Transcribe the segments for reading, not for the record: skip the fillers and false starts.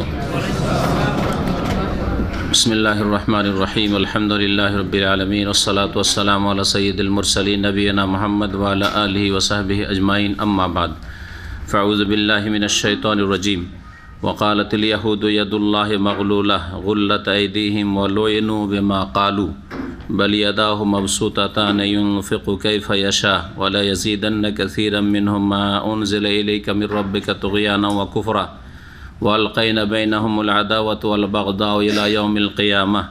وبركاته. بسم الله الرحمن الرحيم. الحمد لله رب العالمين والصلاة والسلام على سيد المرسلين نبينا محمد وعلى آله وصحبه أجمعين. أما بعد فأعوذ بالله من الشيطان الرجيم. وقالت اليهود يد الله مغلولة غلت أيديهم ولعنوا بما قالوا بل يداه مبسوطتان ينفق كيف يشاء ولا يزيدن كثيرا منهم ما أنزل إليك من ربك طغيانا وكفرا وألقينا بينهم العداوة والبغضاء إلى يوم القيامة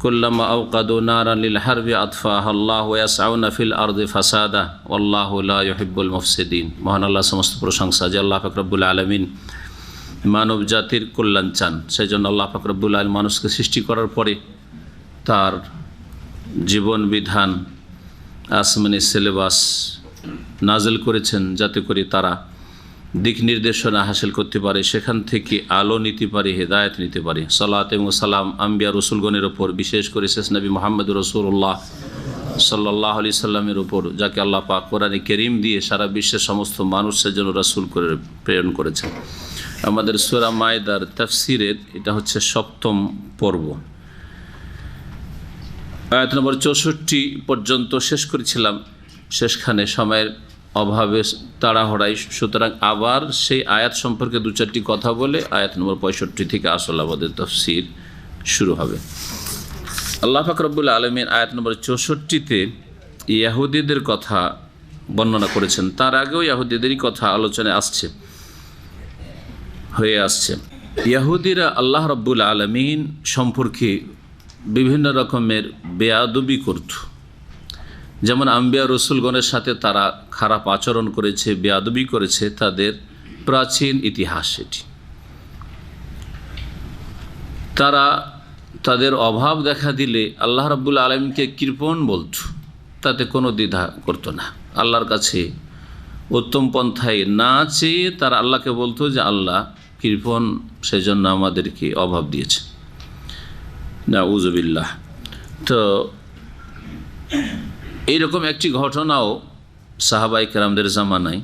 كلما أوقدوا نارا للحرب أطفاها الله ويسعون في الأرض فسادا والله لا يحب المفسدين. মহান আল্লাহ সমস্ত প্রশংসা যে আল্লাহ পাক রব্বুল আলামিন মানব জাতির কল্যাণ চান। সেই জন্য আল্লাহ পাক রব্বুল আলামিন মানুষকে সৃষ্টি করার পরে তার জীবন বিধান আসমানি সিলেবাস নাজিল করেছেন যাতে করে তারা দিক নির্দেশনা হাসিল করতে পারে, সেখান থেকে আলো নিতে পারে, হেদায়েত নিতে পারে। সালাত এবং সালাম আম্বিয়া রসুলগণের ওপর, বিশেষ করে শেষ নবী মুহাম্মদ রাসূলুল্লাহ সাল্লাল্লাহু আলাইহি সাল্লামের ওপর, যাকে আল্লাহ পাক কোরআনে কারীম দিয়ে সারা বিশ্বের সমস্ত মানুষের জন্য রাসূল করে প্রেরণ করেছেন। আমাদের সূরা মায়দার তাফসিরের এটা হচ্ছে ৭ম পর্ব, আয়াত নম্বর ৬৪ পর্যন্ত শেষ করেছিলাম। শেষখানে সময়ের অভাবে তাড়াহড়াই, সুতরাং আবার সেই আয়াত সম্পর্কে দু চারটি কথা বলে আয়াত নম্বর ৬৫ থেকে আসলে আমাদের তাফসীর শুরু হবে। আল্লাহ পাক রব্বুল আলামিন আয়াত নম্বর ৬৪-তে ইহুদিদের কথা বর্ণনা করেছেন। তার আগেও ইহুদিদেরই কথা আলোচনায় হয়ে আসছে। ইহুদিরা আল্লাহ রব্বুল আলামিন সম্পর্কে বিভিন্ন রকমের বেয়াদবি করত, যেমন আম্বিয়া রসুলগণের সাথে তারা খারাপ আচরণ করেছে, বেয়াদবি করেছে, তাদের প্রাচীন ইতিহাস এটি। তারা তাদের অভাব দেখা দিলে আল্লাহ রাব্বুল আলামিনকে কৃপণ বলত, তাতে কোনো দ্বিধা করত না। আল্লাহর কাছে উত্তম পন্থায় না চেয়ে তারা আল্লাহকে বলতো যে আল্লাহ কৃপণ, সেজন্য আমাদেরকে অভাব দিয়েছে। নাউযুবিল্লাহ। তো এইরকম একটি ঘটনাও সাহাবায়ে কেরামদের জামানায়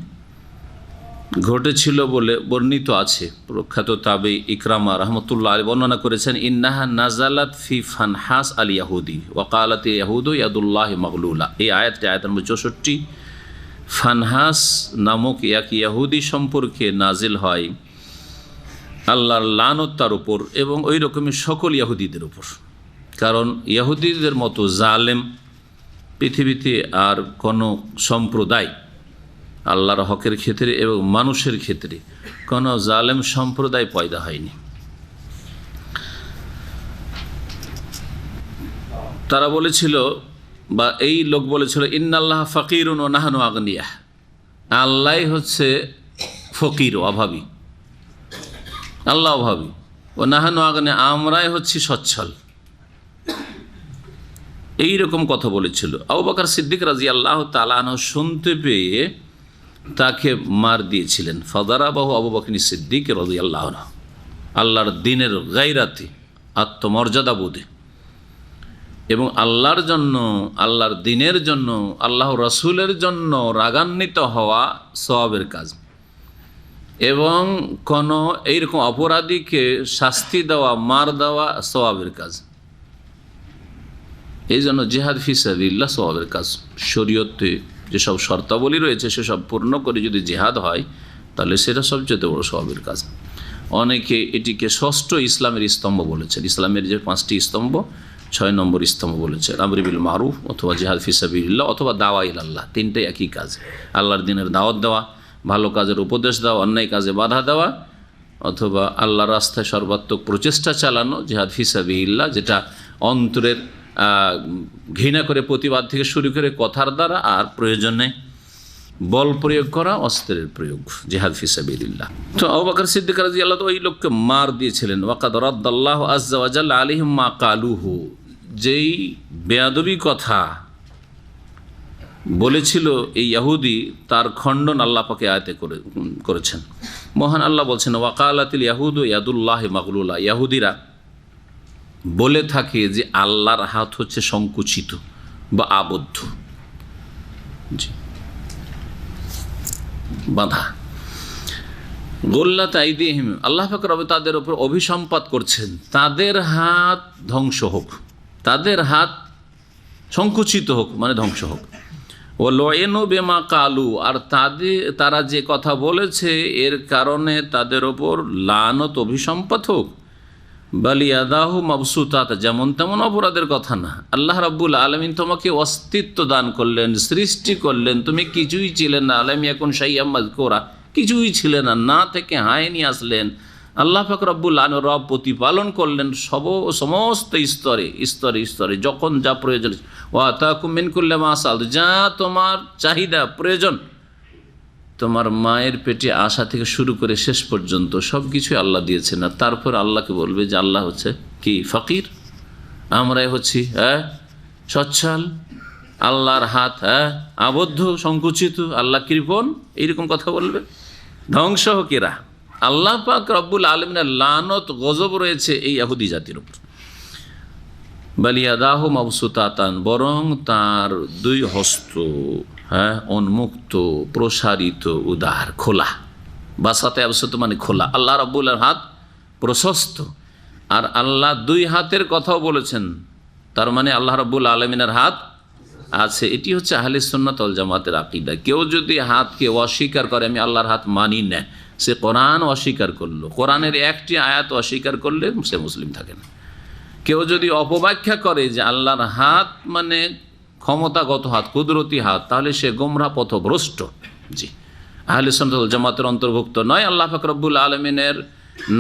ঘটেছিল বলে বর্ণিত আছে। প্রখ্যাত তাবেঈ ইকরামা রাহমাতুল্লাহ আলাইহি বর্ণনা করেছেন, ইন্নাহা নাজালাত ফি ফানহাস আল ইয়াহুদি ওয়া ক্বালাত ইয়াহুদু ইয়াদুল্লাহি মাগলুলা। এই আয়াতটি আয়াত নম্বর ৬৪ ফানহাস নামক এক ইয়াহুদি সম্পর্কে নাজিল হয়, আল্লাহর লানত তার উপর এবং ওই রকমের সকল ইহুদিদের উপর। কারণ ইহুদিদের মতো জালেম পৃথিবীতে আর কোনো সম্প্রদায়, আল্লাহর হকের ক্ষেত্রে এবং মানুষের ক্ষেত্রে কোনো জালেম সম্প্রদায় পয়দা হয়নি। তারা বলেছিল, বা এই লোক বলেছিল, ইন্নাল্লাহ ফাকিরুন ওয়া নাহনু আগনিয়া, আল্লাহ হচ্ছে ফকির, অভাবী, আল্লাহ অভাবী, ও নাহানু আগনে, আমরাই হচ্ছি সচ্ছল। এইরকম কথা বলেছিল। আবু বকর সিদ্দিক রাদিয়াল্লাহু তাআলা আনহু শুনতে পেয়ে তাকে মার দিয়েছিলেন। ফাদারাবাহু আবু বকর সিদ্দিক রাদিয়াল্লাহু আনহু, আল্লাহর দ্বীনের গায়রাতে, আত্মমর্যাদা বোধে এবং আল্লাহর জন্য, আল্লাহর দ্বীনের জন্য, আল্লাহ রাসূলের জন্য রাগান্বিত হওয়া সওয়াবের কাজ, এবং কোনো এইরকম অপরাধীকে শাস্তি দেওয়া, মার দেওয়া সওয়াবের কাজ। এই জন্য জিহাদ ফি সাবিলিল্লাহ সওয়াবের কাজ। শরীয়তে যেসব শর্তাবলী রয়েছে সেসব পূর্ণ করে যদি জিহাদ হয় তাহলে সেটা সবচেয়ে বড় সওয়াবের কাজ। অনেকে এটিকে ষষ্ঠ ইসলামের স্তম্ভ বলেছেন। ইসলামের যে 5টি স্তম্ভ, 6 নম্বর স্তম্ভ বলেছেন আমর বিল মারুফ, অথবা জিহাদ ফি সাবিলিল্লাহ, অথবা দাওয়া ইলাল্লাহ। তিনটাই একই কাজ, আল্লাহর দ্বীনের দাওয়াত দেওয়া, ভালো কাজের উপদেশ দেওয়া, অন্যায় কাজে বাধা দেওয়া, অথবা আল্লাহর রাস্তায় সর্বাত্মক প্রচেষ্টা চালানো, জিহাদ ফি সাবিলিল্লাহ, যেটা অন্তরের ঘৃণা করে প্রতিবাদ থেকে শুরু করে কথার দ্বারা, আর প্রয়োজনে বল প্রয়োগ করা, অস্ত্রের প্রয়োগ, জিহাদ ফি সাবিলিল্লাহ। তো আবু বকর সিদ্দিক রাদিয়াল্লাহু তাআলা ওই লোককে মার দিয়েছিলেন। ওয়াকাদ রাদ্দাল্লাহু আযজা ওয়া জাল্লা আলাইহিম মা কালুহু, যেই বেয়াদবি কথা বলেছিল এই ইহুদি, তার খণ্ডন আল্লাহ পাকে আয়াতে করেছেন। মহান আল্লাহ বলছেন, ওয়াকালাতিল ইয়াহুদু ইয়াদুল্লাহি মাগলুলা, ইহুদিরা বলে থাকে যে আল্লাহর হাত হচ্ছে সংকুচিত বা আবদ্ধ, বাঁধা। গোল্লাত আইদিহিম, আল্লাহ পাক রব তাদের উপর অভিসম্পাত করছেন, তাদের হাত ধ্বংস হোক, তাদের হাত সংকুচিত হোক, মানে ধ্বংস হোক। ও লয়েনু বেমা কালু, আর তারা যে কথা বলেছে এর কারণে তাদের ওপর লানত অভিসম্পাত হোক। বালিয়াদাহু মাবসুতাত, যেমন তেমন অপরাধের কথা না। আল্লাহ রাব্বুল আলামিন তোমাকে অস্তিত্ব দান করলেন, সৃষ্টি করলেন, তুমি কিছুই ছিলেন না। আলাম ইয়াকুন শাইআম মাযকুরা, কিছুই ছিলেন না, না থেকে হায় নিয়ে আসলেন। আল্লাহ পাক রব্বুল আলামিন রব প্রতিপালন করলেন সমস্ত স্তরে স্তরে স্তরে, যখন যা প্রয়োজন। ওয়া আতাকুম মিন কুল্লি মা সাআল, যা তোমার চাহিদা প্রয়োজন, তোমার মায়ের পেটে আসা থেকে শুরু করে শেষ পর্যন্ত সব কিছুই আল্লাহ দিয়েছেন। আর তারপর আল্লাহকে বলবে যে আল্লাহ হচ্ছে কি ফকির, আমরাই হচ্ছি সচ্ছল, আল্লাহর হাত আবদ্ধ সংকুচিত, আল্লাহ কৃপণ, এইরকম কথা বলবে। ধ্বংস হোক এরা। আল্লাহ পাক রব্বুল আলামিনের লানত গজব রয়েছে এই ইহুদি জাতির উপর। বালিয়াদাহু মাবসুতাতান, বরং তার দুই হস্ত উন্মুক্ত, প্রসারিত, উদার, খোলা। বাসাতে আবসুত মানে খোলা। আল্লাহ রাব্বুল হাত প্রশস্ত, আর আল্লাহ দুই হাতের কথাও বলেছেন, তার মানে আল্লাহ রাব্বুল আলামিনের হাত আছে। এটি হচ্ছে আহলে সুন্নাত ওয়াল জামাতের আকীদা। কেউ যদি হাতকে অস্বীকার করে, আমি আল্লাহর হাত মানি না, সে কোরআন অস্বীকার করলো, কোরআনের একটি আয়াত অস্বীকার করলে সে মুসলিম থাকে না। কেউ যদি অপব্যাখ্যা করে যে আল্লাহর হাত মানে ক্ষমতাগত হাত, কুদরতি হাত, তাহলে সে গোমরাহ পথভ্রষ্ট। জি, আহলে সুন্নাত ওয়াল জামাতের অন্তর্ভুক্ত নয়। আল্লাহ পাক রব্বুল আলামিনের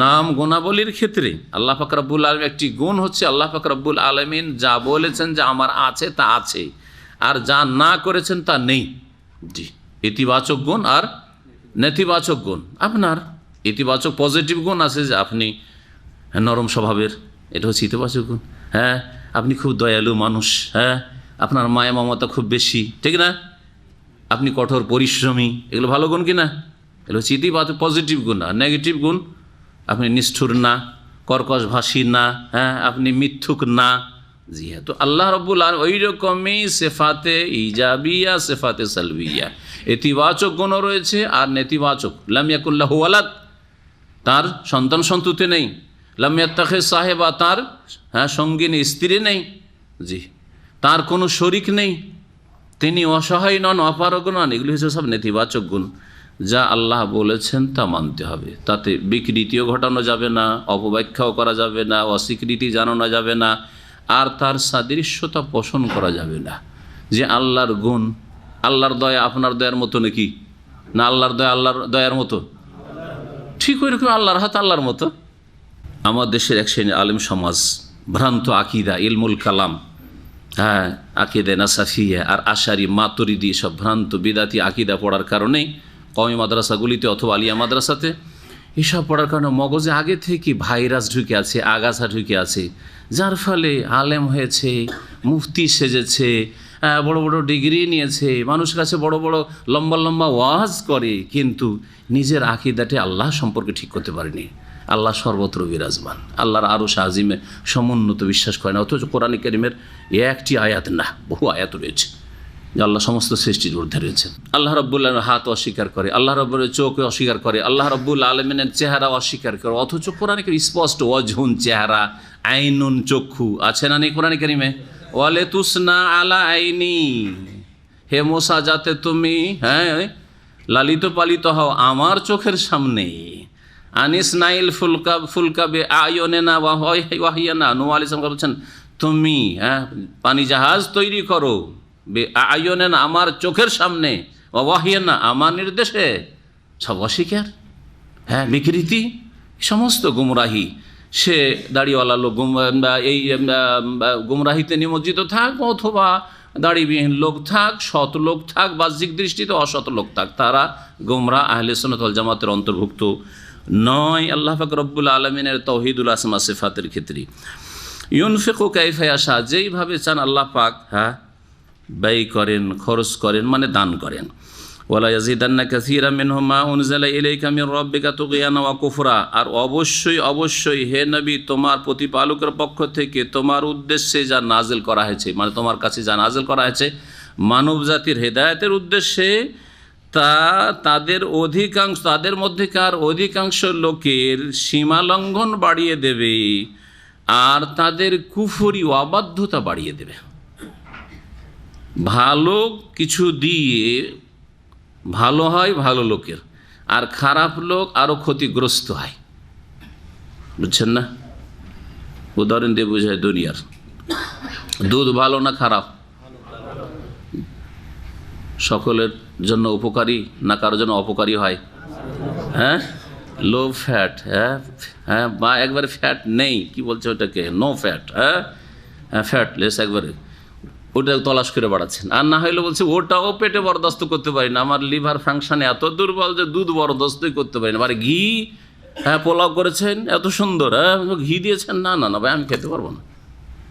নাম গুণাবলীর ক্ষেত্রে আল্লাহ পাক রব্বুল আলামিন একটি গুণ হচ্ছে, আল্লাহ পাক রব্বুল আলামিন যা বলেছেন যে আমার আছে তা আছে, আর যা না করেছেন তা নেই। জি, ইতিবাচক গুণ আর নেতিবাচক গুণ। আপনার ইতিবাচক পজিটিভ গুণ আছে যে আপনি নরম স্বভাবের, এটা হচ্ছে ইতিবাচক গুণ। আপনি খুব দয়ালু মানুষ, আপনার মায়া মমতা খুব বেশি, ঠিক না? আপনি কঠোর পরিশ্রমী, এগুলো ভালো গুণ কিনা? এগুলো হচ্ছে ইতিবাচক পজিটিভ গুণ। আর নেগেটিভ গুণ, আপনি নিষ্ঠুর না, কর্কশভাষী না, আপনি মিথ্যুক না। জি হ্যাঁ, তো আল্লাহ রাব্বুল আলামিন ওই রকমই সেফাতে ইজাবিয়া, সেফাতে সালবিয়া, ইতিবাচক গুণও রয়েছে আর নেতিবাচক। লাম ইয়াকুল লাহু ওয়ালাদ, তার সন্তান সন্ততি নেই। লাম ইয়াত্তাখিজ সাহেবা, তার সঙ্গিনী স্ত্রী নেই। জি, তার কোনো শরিক নেই, তিনি অসহায় নন, অপারগ নন। এগুলি হচ্ছে সব নেতিবাচক গুণ। যা আল্লাহ বলেছেন তা মানতে হবে, তাতে বিকৃতিও ঘটানো যাবে না, অপব্যাখ্যাও করা যাবে না, অস্বীকৃতি জানানো যাবে না, আর তার সাদৃশ্যতা পোষণ করা যাবে না। যে আল্লাহর গুণ, আল্লাহর দয়া আপনার দয়ার মতো নাকি? না আল্লাহর দয়া আল্লাহর দয়ার মতো? ঠিক ওই রকম আল্লাহর হাত আল্লাহর মতো। আমার দেশের এক শ্রেণীর আলেম সমাজ ভ্রান্ত আকিদা, ইলমুল কালাম, আকিদা নাসাফিয়া আর আশারি মাতুরিদি, সব ভ্রান্ত বিদাতি আকিদা পড়ার কারণে কওমি মাদ্রাসাগুলিতে অথবা আলিয়া মাদ্রাসাতে এসব পড়ার কারণে মগজে আগে থেকে ভাইরাস ঢুকে আছে, আগাছা ঢুকে আছে, যার ফলে আলেম হয়েছে, মুফতি সেজেছে, বড় বড় ডিগ্রি নিয়েছে, মানুষের কাছে বড় বড় লম্বা লম্বা ওয়াজ করে, কিন্তু নিজের আকিদাটি আল্লাহ সম্পর্কে ঠিক করতে পারেনি। আল্লাহ সর্বত্র বিরাজমান, আল্লাহর আরশ আজিমে সমুন্নত বিশ্বাস করে না। অথচ কোরআন কারীমের একটি আয়াত না, বহু আয়াত রয়েছে যে আল্লাহ সমস্ত সৃষ্টির ঊর্ধ্বে রয়েছেন। আল্লাহ রাব্বুল আলামিনের হাত অস্বীকার করে, আল্লাহ রাব্বুল চোখ অস্বীকার করে, আল্লাহ রাব্বুল আলামিনের চেহারা অস্বীকার করে। অথচ কোরআন কারীম স্পষ্ট ওয়াজহুন চেহারা, আইনুন চক্ষু আছে না নেই কোরআন কারীমে? ওয়ালে তুসনা আলা আইনি, হে মুসা যাতে তুমি লালিত পালিত হও আমার চোখের সামনে। আনিস নাইল ফুলকা বে আয়নেনা ওয়াহিয়ানা, নূহ আলাইহিস সালাম বলছেন তুমি পানি জাহাজ তৈরি করো, বে আয়নেনা আমার চোখের সামনে, ওয়াহিয়ানা আমার নির্দেশে। সব অস্বীকার, বিকৃতি, সমস্ত গুমরাহি। সে দাড়িওয়ালা লোক এই গুমরাহিতে নিমজ্জিত থাক, অথবা দাড়িবিহীন লোক থাক, সৎ লোক থাক, বাহ্যিক দৃষ্টিতে অসৎ লোক থাক, তারা গুমরাহ আহলে সুন্নাত ওয়াল জামাতের অন্তর্ভুক্ত নয়। আল্লাহ পাক রব্বুল আলামিনের তাওহীদুল আসমা সিফাতের ক্ষেত্রে ইউনফিকু কাইফা ইয়াশা, যেইভাবে চান আল্লাহ পাক ব্যয় করেন, খরচ করেন, মানে দান করেন। ওয়ালা ইয়াজিদান্না কাসীরাম মিনহুম মা উনজিলা ইলাইকা মির রাব্বিকা তুগয়ানা ওয়া কুফরা, আর অবশ্যই অবশ্যই হে নবী তোমার প্রতিপালকের পক্ষ থেকে তোমার উদ্দেশ্যে যা নাজিল করা হয়েছে, মানে তোমার কাছে যা নাজিল করা হয়েছে মানব জাতির হেদায়েতের উদ্দেশ্যে, তাদের মধ্যেকার অধিকাংশ লোকের সীমা লঙ্ঘন বাড়িয়ে দেবে আর তাদের কুফরি অবাধ্যতা বাড়িয়ে দেবে। ভালো কিছু দিয়ে ভালো হয় ভালো লোকের, আর খারাপ লোক আরো ক্ষতিগ্রস্ত হয়। বুঝছেন না? উদাহরণ দিয়ে বোঝায় দুনিয়ার। দুধ ভালো না খারাপ? সকলের জন্য উপকারী না কারোর জন্য অপকারী হয়? হ্যাঁ, লো ফ্যাট, হ্যাঁ হ্যাঁ, বা একবারে ফ্যাট নেই, কি বলছে ওটাকে, নো ফ্যাট, হ্যাঁ হ্যাঁ, ফ্যাটলেস একবারে, ওটা তলাশ করে বাড়াচ্ছেন। আর না হইলে বলছে ওটাও পেটে বরদাস্ত করতে পারি না, আমার লিভার ফাংশন এত দুর্বল যে দুধ বরদাস্তই করতে পারি না। আরে ঘি, হ্যাঁ পোলাও করেছেন এত সুন্দর, হ্যাঁ ঘি দিয়েছেন, না না না ভাই আমি খেতে পারবো না।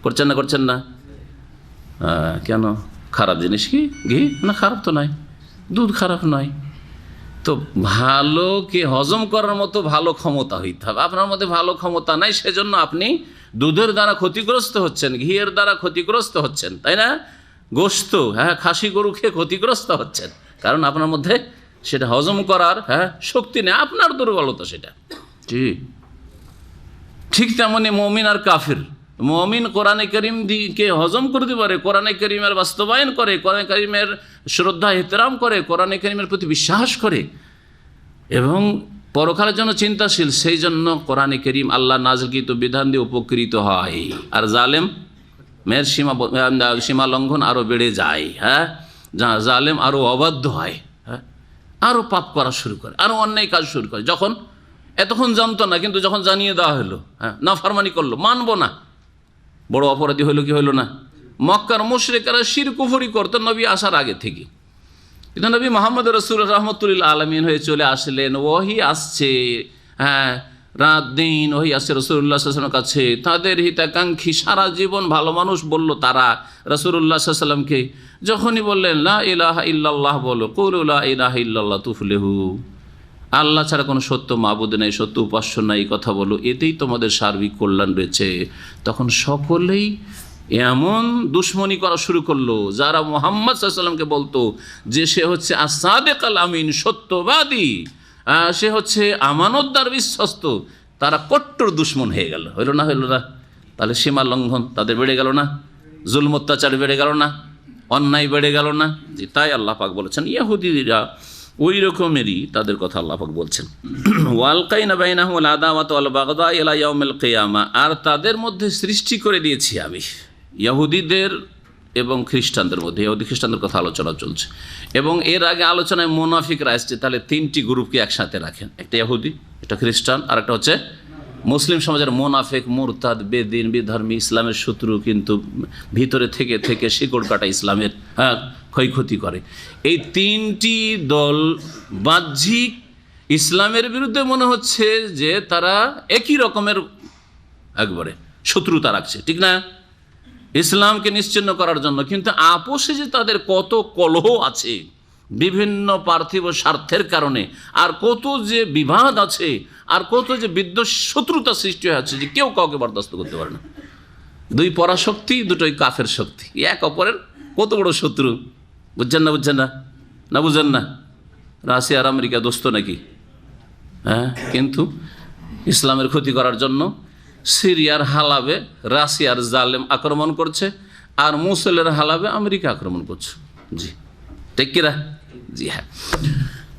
করছেন না করছেন না? কেন? খারাপ জিনিস কি ঘি? না খারাপ তো নয়, দুধ খারাপ নয়। তো ভালোকে হজম করার মতো ভালো ক্ষমতা হইতে হবে। আপনার মধ্যে ভালো ক্ষমতা নাই, সেজন্য আপনি দুধের দ্বারা ক্ষতিগ্রস্ত হচ্ছেন, ঘিয়ের দ্বারা ক্ষতিগ্রস্ত হচ্ছেন, তাই না? গোশত, হ্যাঁ খাসি গরু খেয়ে ক্ষতিগ্রস্ত হচ্ছেন, কারণ আপনার মধ্যে সেটা হজম করার শক্তি নেই, আপনার দুর্বলতা সেটা। ঠিক তেমনি মমিন আর কাফির। মমিন কোরআনে করিম কে হজম করতে পারে, কোরআনে করিমের বাস্তবায়ন করে, কোরআনে করিমের শ্রদ্ধা এহতেরাম করে, কোরআনে করিমের প্রতি বিশ্বাস করে এবং পরকালের জন্য চিন্তাশীল, সেই জন্য কোরআনে করিম আল্লাহ নাযিলকৃত বিধান দিয়ে উপকৃত হয়। আর জালেম মেয়ের সীমা লঙ্ঘন আরও বেড়ে যায়। হ্যাঁ, জালেম আরও অবাধ্য হয়, হ্যাঁ আরও পাপ করা শুরু করে, আরও অন্যায় কাজ শুরু করে। যখন এতক্ষণ জানতো না, কিন্তু যখন জানিয়ে দেওয়া হলো, হ্যাঁ নাফরমানি করলো, মানবো না, বড় অপরাধী হইল কি হইল না? মক্কার মুশরিকরা শিরক কুফরি করতো নবী আসার আগে থেকে, কিন্তু নবী মুহাম্মদ রাসূলুল্লাহ রাহমাতুল্লিল আলামিন হয়ে চলে আসলেন, ওহী আসছে, হ্যাঁ রাত দিন ওহী আসছে রাসূলুল্লাহ সাল্লাল্লাহু আলাইহি ওয়াসাল্লামের কাছে। তাদের হিতাকাঙ্ক্ষী সারা জীবন ভালো মানুষ বলল তারা রাসূলুল্লাহ সাল্লাল্লাহু আলাইহি ওয়াসাল্লামকে, যখনই বললেন লা ইলাহা ইল্লাল্লাহ বলো, কুলু লা ইলাহা ইল্লাল্লাহ তুফলিহু, আল্লাহ ছাড়া কোনো সত্য মাবুদ নেই, সত্য উপাস্য নাই, কথা বলো, এতেই তোমাদের সার্বিক কল্যাণ রয়েছে। তখন সকলেই এমন দুশ্মনী করা শুরু করলো, যারা মুহাম্মদ সাল্লাল্লাহু আলাইহি ওয়াসাল্লামকে বলতো যে সে হচ্ছে আস-সাদিক আল আমিন, সত্যবাদী, সে হচ্ছে আমানতদার, বিশ্বস্ত, তারা কট্টর দুশ্মন হয়ে গেল। হইল না? হইল না? তাহলে সীমা লঙ্ঘন তাদের বেড়ে গেল না? জুলম অত্যাচার বেড়ে গেল না? অন্যায় বেড়ে গেল না? জি, তাই আল্লাহ পাক বলেছেন ইহুদিরা ওই রকমেরই, তাদের কথা আল্লাহ পাক বলছেন ওয়ালকাইনা বাইনাহুল আদাওয়াত ওয়াল বাগদা ইলা ইয়াউমিল কিয়ামা, আর তাদের মধ্যে সৃষ্টি করে দিয়েছি আমি ইহুদিদের এবং খ্রিস্টানদের মধ্যে, ইহুদি খ্রিস্টানদের কথা আলোচনা চলছে, এবং এর আগে আলোচনায় মুনাফিকরা আসছে। তাহলে তিনটি গ্রুপকে একসাথে রাখেন, একটা ইহুদি, একটা খ্রিস্টান, আর একটা হচ্ছে মুসলিম সমাজের মুনাফিক, মুরতাদ, বেদিন, বিধর্মী, ইসলামের শত্রু, কিন্তু ভিতরে থেকে থেকে শিকড় কাটা ইসলামের ক্ষয়ক্ষতি করে। এই তিনটি দল বাহ্যিক ইসলামের বিরুদ্ধে মনে হচ্ছে যে তারা একই রকমের একবারে শত্রুতা রাখছে, ঠিক না, ইসলামকে নিশ্চিহ্ন করার জন্য, কিন্তু আপোষে যে তাদের কত কলহ আছে বিভিন্ন পার্থিব স্বার্থের কারণে, আর কত যে বিবাদ আছে, আর কত যে বিদ্বেষ শত্রুতা সৃষ্টি হয়ে আছে যে কেউ কাউকে বরদাস্ত করতে পারে না। দুই পরাশক্তি, দুটোই কাফের শক্তি, এক অপরের কত বড় শত্রু। বুঝছেন না? বুঝছেন না? না বুঝেন না? রাশিয়া আর আমেরিকা দোস্ত নাকি? হ্যাঁ, কিন্তু ইসলামের ক্ষতি করার জন্য সিরিয়ার হালাবে রাশিয়ার জালেম আক্রমণ করছে, আর মুসলের হালাবে আমেরিকা আক্রমণ করছে। জি ঠিক কিরা? জি হ্যাঁ।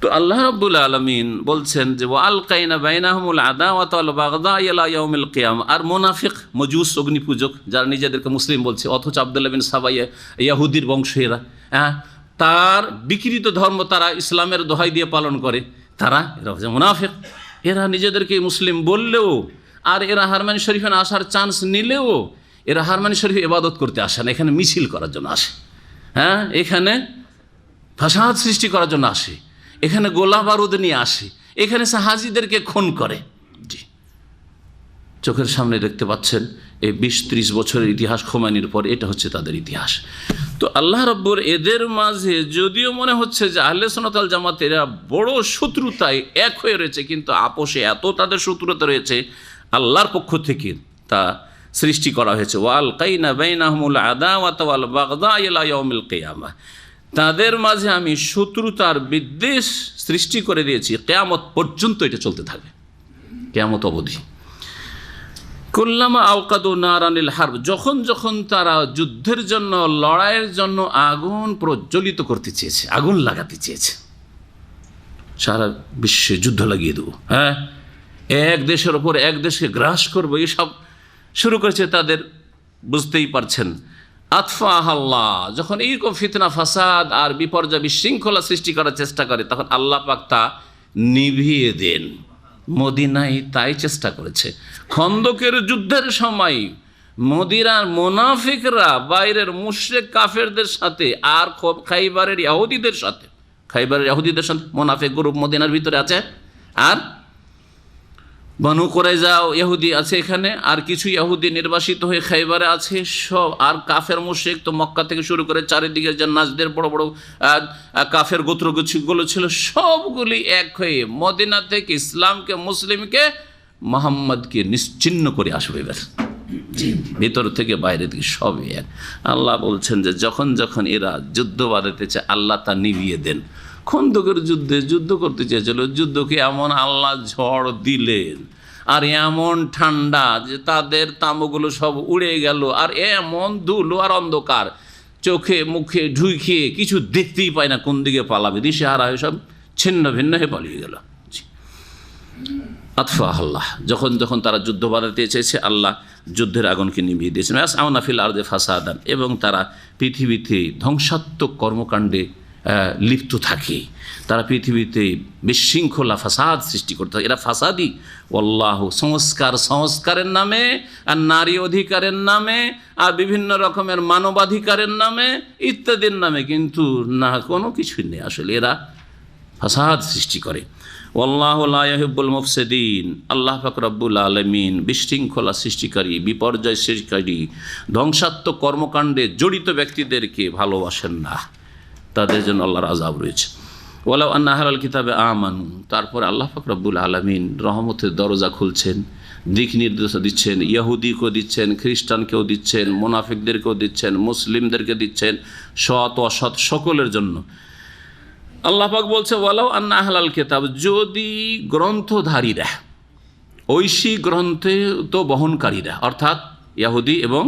তো আল্লাহ রাব্বুল আলামিন বলছেন যে ওয়ালকাইনা বাইনাহুমুল আদাওয়াত ওয়াল বাগদা ইলা ইয়াউমিল কিয়ামা, আর মুনাফিক, মজুস, অগ্নিপূজক, যারা নিজেদেরকে মুসলিম বলছে অথচ আব্দুল্লাহ বিন সাবা ইয়াহুদির বংশেরা, হ্যাঁ তার বিকৃত ধর্ম তারা ইসলামের দোহাই দিয়ে পালন করে, তারা এরা হচ্ছে মুনাফিক। এরা নিজেদেরকে মুসলিম বললেও, আর এরা হারমানি শরীফে আসার চান্স নিলেও, এরা হারমানি শরীফে ইবাদত করতে আসে না, এখানে মিছিল করার জন্য আসে, হ্যাঁ এখানে ফাসাদ সৃষ্টি করার জন্য আসে, এখানে গোলা বারুদ নিয়ে আসে, এখানে সাহাজিদেরকে খুন করে। জি, চোখের সামনে দেখতে পাচ্ছেন এই 20-30 বছরের ইতিহাস খোমেনির পর, এটা হচ্ছে তাদের ইতিহাস। তো আল্লাহ রাব্বুর এদের মাঝে যদিও মনে হচ্ছে যে আহলে সুন্নাত ওয়াল জামাতের বড় শত্রুতায় এক হয়ে রয়েছে, কিন্তু আপোষে এত তাদের শত্রুতা রয়েছে, আল্লাহর পক্ষ থেকে তা সৃষ্টি করা হয়েছে। ওয়ালকাইনা বাইনাহুমুল আদাওয়াত ওয়াল বাগদা ইলা ইয়াউমিল কিয়ামা, তাদের মাঝে আমি শত্রুতার বিদ্বেষ সৃষ্টি করে দিয়েছি, কিয়ামত পর্যন্ত এটা চলতে থাকবে, কিয়ামত অবধি। কুল্লামা আওকাদু নারানিল হারব, যখন যখন তারা যুদ্ধের জন্য, লড়াইয়ের জন্য আগুন প্রজ্বলিত করতে চেয়েছে, আগুন লাগাতে চেয়েছে, সারা বিশ্বে যুদ্ধ লাগিয়ে দেবো, হ্যাঁ, এক দেশের ওপর এক দেশকে গ্রাস করবো, এসব শুরু করেছে তাদের, বুঝতেই পারছেন। আতফাহ আল্লাহ, যখন এইরকম ফিতনা ফাসাদ আর বিপর্যয় বিশৃঙ্খলা সৃষ্টি করার চেষ্টা করে, তখন আল্লাহ পাক তা নিভিয়ে দেন। মদিনায় তাই চেষ্টা করেছে। খন্দকের যুদ্ধের সময় মদিনার মুনাফিকরা বাইরের মুশরিক কাফেরদের সাথে আর খাইবারের ইহুদিদের সাথে, মুনাফিক গ্রুপ মদিনার ভিতরে আছে, আর বনু কুরাইজা ইহুদি আছে এখানে, আর কিছু ইহুদি নির্বাসিত হয়ে খাইবারে আছে সব, আর কাফের মুশরিক তো মক্কা থেকে শুরু করে চারিদিকে যে নাজদের বড় বড় কাফের গোত্রগুলো ছিল, সবগুলি এক হয়ে মদিনা থেকে ইসলামকে, মুসলিমকে, মুহাম্মদকে নিশ্চিহ্ন করে আসবে এবার, ভিতর থেকে বাইরে থেকে সবই এক। আল্লাহ বলছেন যে যখন যখন এরা যুদ্ধ বাঁধাতে চায় আল্লাহ তা নিভিয়ে দেন। খন্দকের যুদ্ধ করতে চেয়েছিল, যুদ্ধকে এমন আল্লাহ ঝড় দিলেন আর এমন ঠান্ডা যে তাদের তাঁবুগুলো সব উড়ে গেল, আর এমন ধুলো আর অন্ধকার, চোখে মুখে ঢুকিয়ে কিছু দেখতেই পায় না, কোন দিকে পালাবে, দিশেহারা হয়ে সব ছিন্ন ভিন্ন হয়ে পালিয়ে গেল। আতফা আল্লাহ, যখন যখন তারা যুদ্ধ বাঁধাতে চেয়েছে আল্লাহ যুদ্ধের আগুনকে নিভিয়ে দিয়েছেন। আউনাফিল আরদে ফাসাদান, এবং তারা পৃথিবীতে ধ্বংসাত্মক কর্মকাণ্ডে লিপ্ত থাকে, তারা পৃথিবীতে বিশৃঙ্খলা ফাসাদ সৃষ্টি করতে থাকে। এরা ফাসাদি, আল্লাহ সংস্কারের নামে আর নারী অধিকারের নামে আর বিভিন্ন রকমের মানবাধিকারের নামে ইত্যাদির নামে, কিন্তু না কোনো কিছুই নেই, আসলে এরা ফাসাদ সৃষ্টি করে। আল্লাহু লা ইউহিব্বুল মুফসিদিন, আল্লাহ পাক রব্বুল আলামিন বিশৃঙ্খলা সৃষ্টিকারী, বিপর্যয় সৃষ্টিকারী, ধ্বংসাত্মক কর্মকাণ্ডে জড়িত ব্যক্তিদেরকে ভালোবাসেন না, তাদের জন্য আল্লাহর আযাব রয়েছে। ওয়ালাউ আন্না আহলাল কিতাবে আমানু, তারপর আল্লাহ পাক রব্বুল আলামিন রহমতের দরজা খুলছেন, দিক নির্দেশ দিচ্ছেন, ইহুদিকেও দিচ্ছেন, খ্রিস্টানকেও দিচ্ছেন, মুনাফিকদেরকেও দিচ্ছেন, মুসলিমদেরকে দিচ্ছেন, সৎ অসৎ সকলের জন্য। আল্লাহ পাক বলছে ওয়ালাউ আন্না আহলাল কিতাব, যদি গ্রন্থধারীরা, ঐশী গ্রন্থে তো বহনকারীরা, অর্থাৎ ইহুদি এবং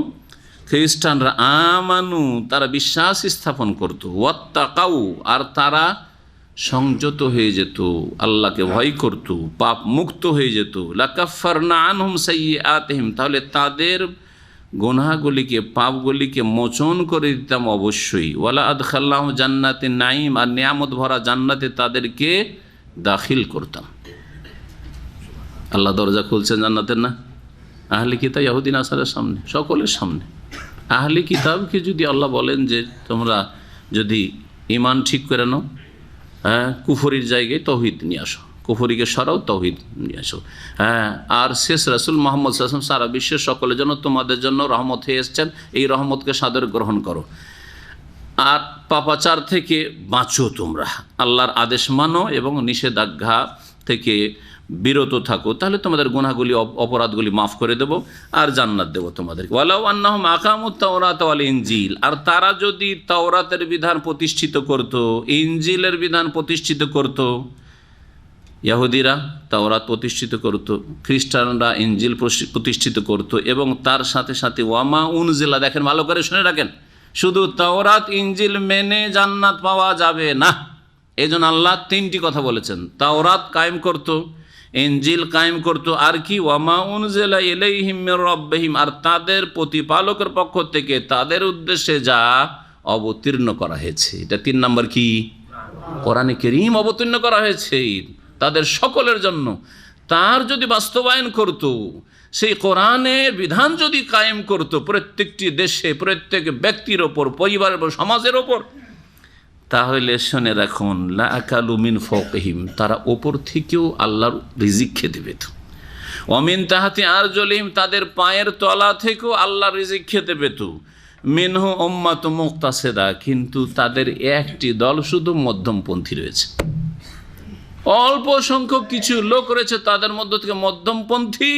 খ্রিস্টানরা, আমানু, তারা বিশ্বাস স্থাপন করত, ওয়াত্তাকাউ, আর তারা সংযত হয়ে যেত, আল্লাহকে ভয় করত, পাপ মুক্ত হয়ে যেত, লাকাফারনা আনহুম সাইয়্যাতিহিম, তাহলে তাদের গুনাহগুলিকে, পাপগুলিকে মোচন করে দিতাম অবশ্যই। ওয়ালা আদখালনাহুম জান্নাতিন নাঈম, আর নিয়ামত ভরা জান্নাতে তাদেরকে দাখিল করতাম। আল্লাহ দরজা খুলছেন জান্নাতের, না আহলে কিতাব ইহুদি নাসারার সামনে, সকলের সামনে। আহলে কিতাবকে যদি আল্লাহ বলেন যে তোমরা যদি ঈমান ঠিক করে নাও, হ্যাঁ, কুফরির জায়গায় তৌহিদ নিয়ে আসো, কুফরিকে সরাও, তৌহিদ নিয়ে আসো, হ্যাঁ, আর শেষ রাসূল মুহাম্মদ সাল্লাল্লাহু আলাইহি ওয়াসাল্লাম সারা বিশ্বের সকলের জন্য, তোমাদের জন্য রহমত হয়ে এসেছেন, এই রহমতকে সাদরে গ্রহণ করো, আর পাপাচার থেকে বাঁচো, তোমরা আল্লাহর আদেশ মানো এবং নিষেধাজ্ঞা থেকে বিরত থাকো, তাহলে তোমাদের গুনাহগুলি, অপরাধগুলি মাফ করে দেব আর জান্নাত দেব তোমাদেরকে। ওয়ালাউ আন্নাহুম আকামুত তাওরাত ওয়াল ইনজিল, আর তারা যদি তাওরাতের বিধান প্রতিষ্ঠিত করত, ইনজিলের বিধান প্রতিষ্ঠিত করত, ইহুদিরা তাওরাত প্রতিষ্ঠিত করত, খ্রিস্টানরা ইনজিল প্রতিষ্ঠিত করত, এবং তার সাথে সাথে ওয়ামা উনজিলা, দেখেন ভালো করে শুনে রাখেন, শুধু তাওরাত ইনজিল মেনে জান্নাত পাওয়া যাবে না, এই জন্য আল্লাহ তিনটি কথা বলেছেন। তাওরাত কায়েম করত, ইনজিল কায়েম করত, আর কি ওয়ামা উনজিলা ইলাইহিম মির রাব্বিহিম, আর তাদের প্রতিপালকের পক্ষ থেকে তাদের উদ্দেশ্যে যা অবতীর্ণ করা হয়েছে। এটা 3 নম্বর কি, কোরআনে কারীম অবতীর্ণ করা হয়েছে তাদের সকলের জন্য, তার যদি বাস্তবায়ন করত, সেই কোরআনের বিধান যদি কায়েম করত প্রত্যেকটি দেশে, প্রত্যেক ব্যক্তির ওপর, পরিবারের ওপর, সমাজের ওপর, তাহলে শুনে রাখুন লা আকালু মিন ফাওকিহিম, তারা ওপর থেকেও আল্লাহর রিজিক খেতে পেত। ওয়ামিন তাহাতি আরজুলিহিম, তাদের পায়ের তলা থেকেও আল্লাহর রিজিক খেতে পেত। মিনহু উম্মাতুম মুকতাসিদা, কিন্তু তাদের একটি দল শুধু মধ্যমপন্থী রয়েছে, অল্প সংখ্যক কিছু লোক রয়েছে তাদের মধ্য থেকে মধ্যমপন্থী,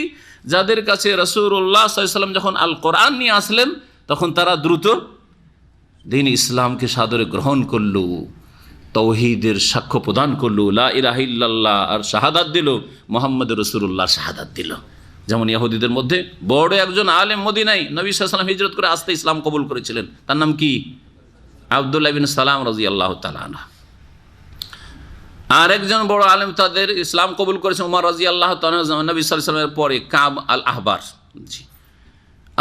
যাদের কাছে রাসূলুল্লাহ সাল্লাল্লাহু আলাইহি ওয়াসাল্লাম যখন আল কোরআন নিয়ে আসলেন তখন তারা দ্রুত দিন ইসলামকে সাদরে গ্রহণ করলো, তৌহিদের সাক্ষ্য প্রদান করলো, লা ইলাহা ইল্লাল্লাহ আর শাহাদাত দিল, মুহাম্মদ রাসূলুল্লাহ শাহাদাত দিল। যেমন ইহুদিদের মধ্যে বড় একজন আলেম মদিনায় নবী সাল্লাল্লাহু আলাইহি ওয়াসাল্লাম হিজরত করে আসতে ইসলাম কবুল করেছিলেন, তার নাম কি? আব্দুল্লাহ ইবনে সালাম রাদিয়াল্লাহু তাআলা আনহু। আর একজন বড় আলেম তাদের ইসলাম কবুল করেছেন উমর রাদিয়াল্লাহু তাআলা নবী সাল্লাল্লাহু আলাইহি ওয়াসাল্লামের পরে কাব আল আহবার। জি।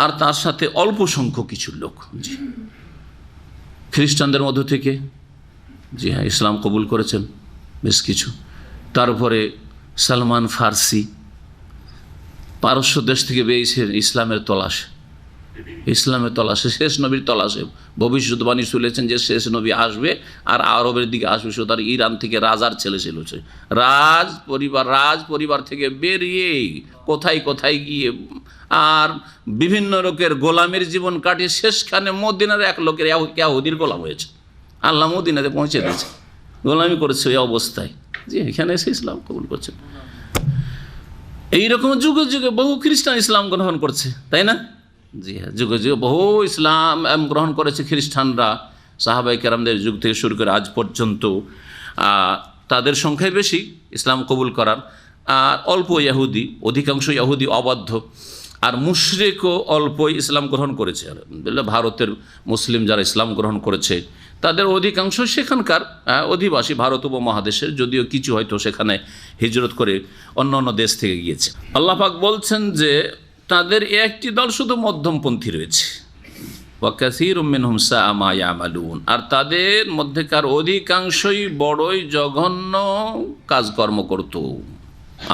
আর তার সাথে অল্প সংখ্যক কিছু লোক, জি, খ্রিস্টানদের মধ্য থেকে, জি হ্যাঁ, ইসলাম কবুল করেছেন বেশ কিছু। তারপরে সালমান ফার্সি পারস্য দেশ থেকে বেরিয়েছেন ইসলামের তলাশে, ইসলামের তলাশে, শেষ নবীর তলাশে। ভবিষ্যৎবাণী শুনেছেন যে শেষ নবী আসবে আর আরবের দিকে আসবে। সে তার ইরান থেকে রাজার ছেলে ছিল, সে রাজ পরিবার থেকে বেরিয়ে কোথায় কোথায় গিয়ে আর বিভিন্ন লোকের গোলামের জীবন কাটিয়ে শেষখানে মদিনার এক লোকের ইহুদির গোলাম হয়েছে। আল্লাহ মদিনাতে পৌঁছে দিয়েছে, গোলামি করেছে ওই অবস্থায়, জি এখানে এসে ইসলাম কবুল করছে। এইরকম যুগে যুগে বহু খ্রিস্টান ইসলাম গ্রহণ করছে, তাই না? জি হ্যাঁ, যুগে যুগে বহু ইসলাম গ্রহণ করেছে খ্রিস্টানরা, সাহাবাই কেরামদের যুগ থেকে শুরু করে আজ পর্যন্ত। তাদের সংখ্যাই বেশি ইসলাম কবুল করার, আর অল্প ইহুদি, অধিকাংশ ইহুদি অবাধ্য, আর মুশরিকও অল্পই ইসলাম গ্রহণ করেছে। ভারতের মুসলিম যারা ইসলাম গ্রহণ করেছে তাদের অধিকাংশ সেখানকার অধিবাসী, ভারত উপমহাদেশের, যদিও কিছু হয়তো সেখানে হিজরত করে অন্য অন্য দেশ থেকে গিয়েছে। আল্লাহ পাক বলছেন যে তাদের একটি দল শুধু মধ্যমপন্থী রয়েছে, ওয়া কাসীরুম মিনহুম সাআ মা ইয়ামালুন, আর তাদের মধ্যেকার অধিকাংশই বড়ই জঘন্য কাজকর্ম করত,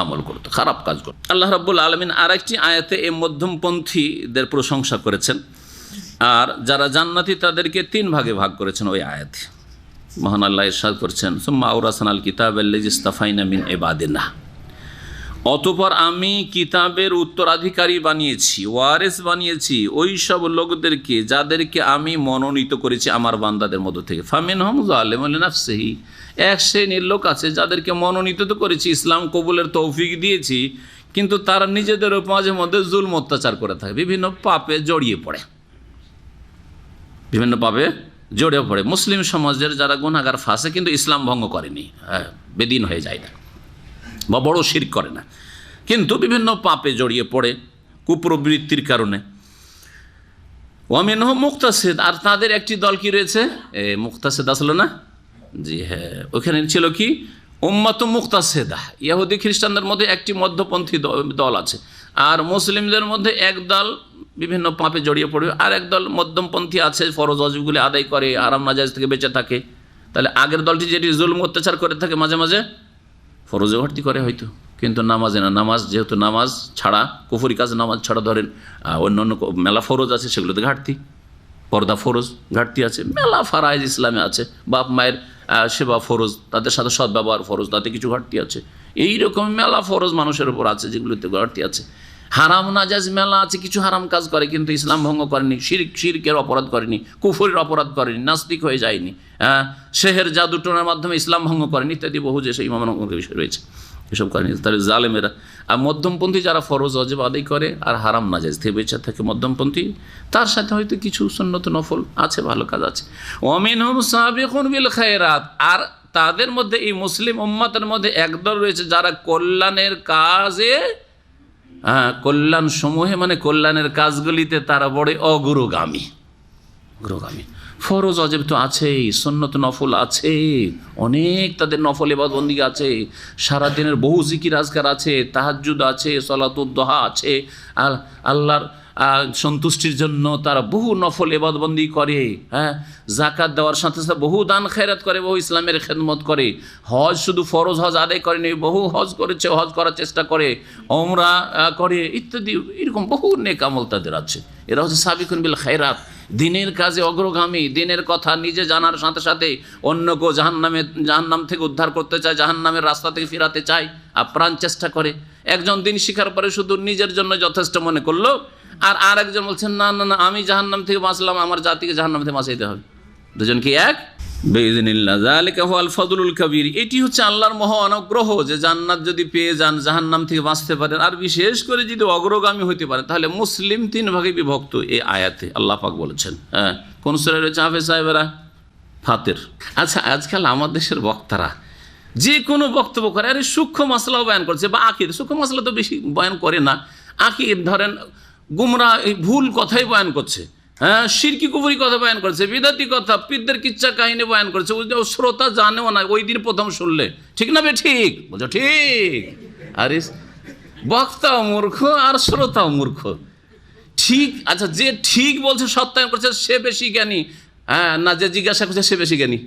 আমল করত, খারাপ কাজ করত। আল্লাহ রাব্বুল আলামিন আরেকটি আয়াতে এই মধ্যমপন্থীদের প্রশংসা করেছেন, আর যারা জান্নাতি তাদেরকে 3 ভাগে ভাগ করেছেন ওই আয়াতে। মহান আল্লাহ ইরশাদ করছেন, সুম্মা আওরাসানাল কিতাবাল্লাযী ইসতাফাইনা মিন ইবাদিনা, অতঃপর আমি কিতাবের উত্তরাধিকারী বানিয়েছি, ওয়ারিস বানিয়েছি ওই সব লোকদেরকে যাদেরকে আমি মনোনীত করেছি আমার বান্দাদের মধ্য থেকে। ফামিনহুম যালিমুন লিনাফসিহি, এক শ্রেণীর লোক আছে যাদেরকে মনোনীত তো করেছি, ইসলাম কবুলের তৌফিক দিয়েছি, কিন্তু তারা নিজেদের মাঝে মধ্যে জুলম অত্যাচার করে থাকে, বিভিন্ন পাপে জড়িয়ে পড়ে, মুসলিম সমাজের যারা গুনাহগার ফাঁসে কিন্তু ইসলাম ভঙ্গ করেনি, বেদিন হয়ে যায় না বা বড় শিরক করে না, কিন্তু বিভিন্ন পাপে জড়িয়ে পড়ে কুপ্রবৃত্তির কারণে। ওয়ামিনহুম মুক্তাসিদ, আর তাদের একটি দল কি রয়েছে, মুক্তাসিদ আসলো না, জি হ্যাঁ, ওখানে ছিল কি উম্মাতুম মুক্তাসিদা, ইহুদি খ্রিস্টানদের মধ্যে একটি মধ্যপন্থী দল আছে, আর মুসলিমদের মধ্যে এক দল বিভিন্ন পাপে জড়িয়ে পড়বে, আর এক দল মধ্যমপন্থী আছে, ফরজ ওয়াজিবগুলি আদায় করে, আরাম নাজায়েজ থেকে বেঁচে থাকে। তাহলে আগের দলটি যেটি জুলম অত্যাচার করে থাকে, মাঝে মাঝে ফরজে ঘাটতি করে হয়তো, কিন্তু নামাজে না, নামাজ যেহেতু নামাজ ছাড়া, কুফরি কাজ নামাজ ছাড়া ধরেন অন্যান্য মেলা ফরজ আছে, সেগুলোতে ঘাটতি, পর্দা ফরজ ঘাটতি আছে, মেলা ফারাইজ ইসলামে আছে, বাপ মায়ের সেবা ফরজ, তাদের সাথে সদ্ব্যবহার ফরজ, তাতে কিছু ঘাটতি আছে। এইরকম মেলা ফরজ মানুষের উপর আছে যেগুলোতে ঘাটতি আছে। হারাম নাজায়েজ মেলা আছে, কিছু হারাম কাজ করে কিন্তু ইসলাম ভঙ্গ করেনি, শিরকের অপরাধ করেনি, কুফরের অপরাধ করেনি, নাস্তিক হয়ে যায়নি, সেহের জাদু টোনার মাধ্যমে ইসলাম ভঙ্গ করেনি, ইত্যাদি বহু যে সেই ইমামের বিষয় রয়েছে, এসব করেনি। তাহলে জালেমেরা। আর মধ্যমপন্থী যারা ফরজ ওয়াজিব আদায় করে আর হারাম নাজায়েজ থেকে বেঁচে থাকে মধ্যমপন্থী, তার সাথে হয়তো কিছু সুন্নত নফল আছে, ভালো কাজ আছে। ওয়ামিনহুম সাবিকুন বিল খায়রাত, আর তাদের মধ্যে এই মুসলিম উম্মতের মধ্যে একদল রয়েছে যারা কল্যাণের কাজে, কল্যাণ সমূহে মানে কল্যাণের কাজগুলিতে তারা বড় অগ্রগামী। ফরজ ওয়াজিব তো আছেই, সুন্নত নফল আছে, অনেক তাদের নফল ইবাদতবন্দি আছে, সারাদিনের বহু জিকির আজকার আছে, তাহাজ্জুদ আছে, সলাতুদ দুহা আছে, আল্লাহর সন্তুষ্টির জন্য তারা বহু নফল ইবাদতবন্দি করে, যাকাত দেওয়ার সাথে সাথে বহু দান খেরাত করে, বহু ইসলামের খেদমত করে, হজ শুধু ফরজ হজ আদায় করেনি, বহু হজ করেছে, হজ করার চেষ্টা করে, ওমরা করে, ইত্যাদি এরকম বহু নেক আমল তাদের আছে। এরা হচ্ছে সাবিকুন বিল খায়রাত, দিনের কাজে অগ্রগামী, দিনের কথা নিজে জানার সাথে সাথে অন্যকেও জাহান্নাম থেকে উদ্ধার করতে চায়, জাহান্নামের রাস্তা থেকে ফিরাতে চায়, আপ্রাণ চেষ্টা করে। একজন দিন শিখার পরে শুধু নিজের জন্য যথেষ্ট মনে করলো, আর আরেকজন বলছেন না না না, আমি জাহান্নাম থেকে বাঁচলাম, আমার জাতিকে জাহান্নাম থেকে বাঁচাইতে হবে। দুজন কি এক? বিইজনিল্লাহ যালিকা হুয়াল ফাদলুল কাবীর। এটি হচ্ছে আল্লাহর মহা অনুগ্রহ যে জান্নাত যদি পেয়ে যান, জাহান্নাম থেকে বাঁচতে পারেন, আর বিশেষ করে যদি অগ্রগামী হতে পারেন, তাহলে মুসলিম 3 ভাগে বিভক্ত এই আয়াতে আল্লাহ পাক বলেছেন। হ্যাঁ, কোন সূরা রয়েছে হাফেজ সাহেবেরা? ফাতির। আচ্ছা, আজকাল আমাদের দেশের বক্তারা যে কোনো বক্তব্য করে, আরে সূক্ষ্ম মাসলাও বয়ান করছে, বা আকির সূক্ষ্ম মাসলা তো বেশি বয়ান করে না, আকির ধরেন গুমরা ভুল কথাই বয়ান করছে, হ্যাঁ, শিরকি কুফরি কথা বয়ান করছে, বিদাতি কথা, পীরদের কিচ্ছা কাহিনী বয়ান করছে, শ্রোতা জানেও না, ওই দিন প্রথম শুনলে, ঠিক না বে ঠিক বলছো? ঠিক। আরে বক্তাও মূর্খ আর শ্রোতাও মূর্খ। ঠিক, আচ্ছা, যে ঠিক বলছে, সত্যায়ন করছে, সে বেশি জ্ঞানী, হ্যাঁ, না যে জিজ্ঞাসা করছে সে বেশি জ্ঞানী?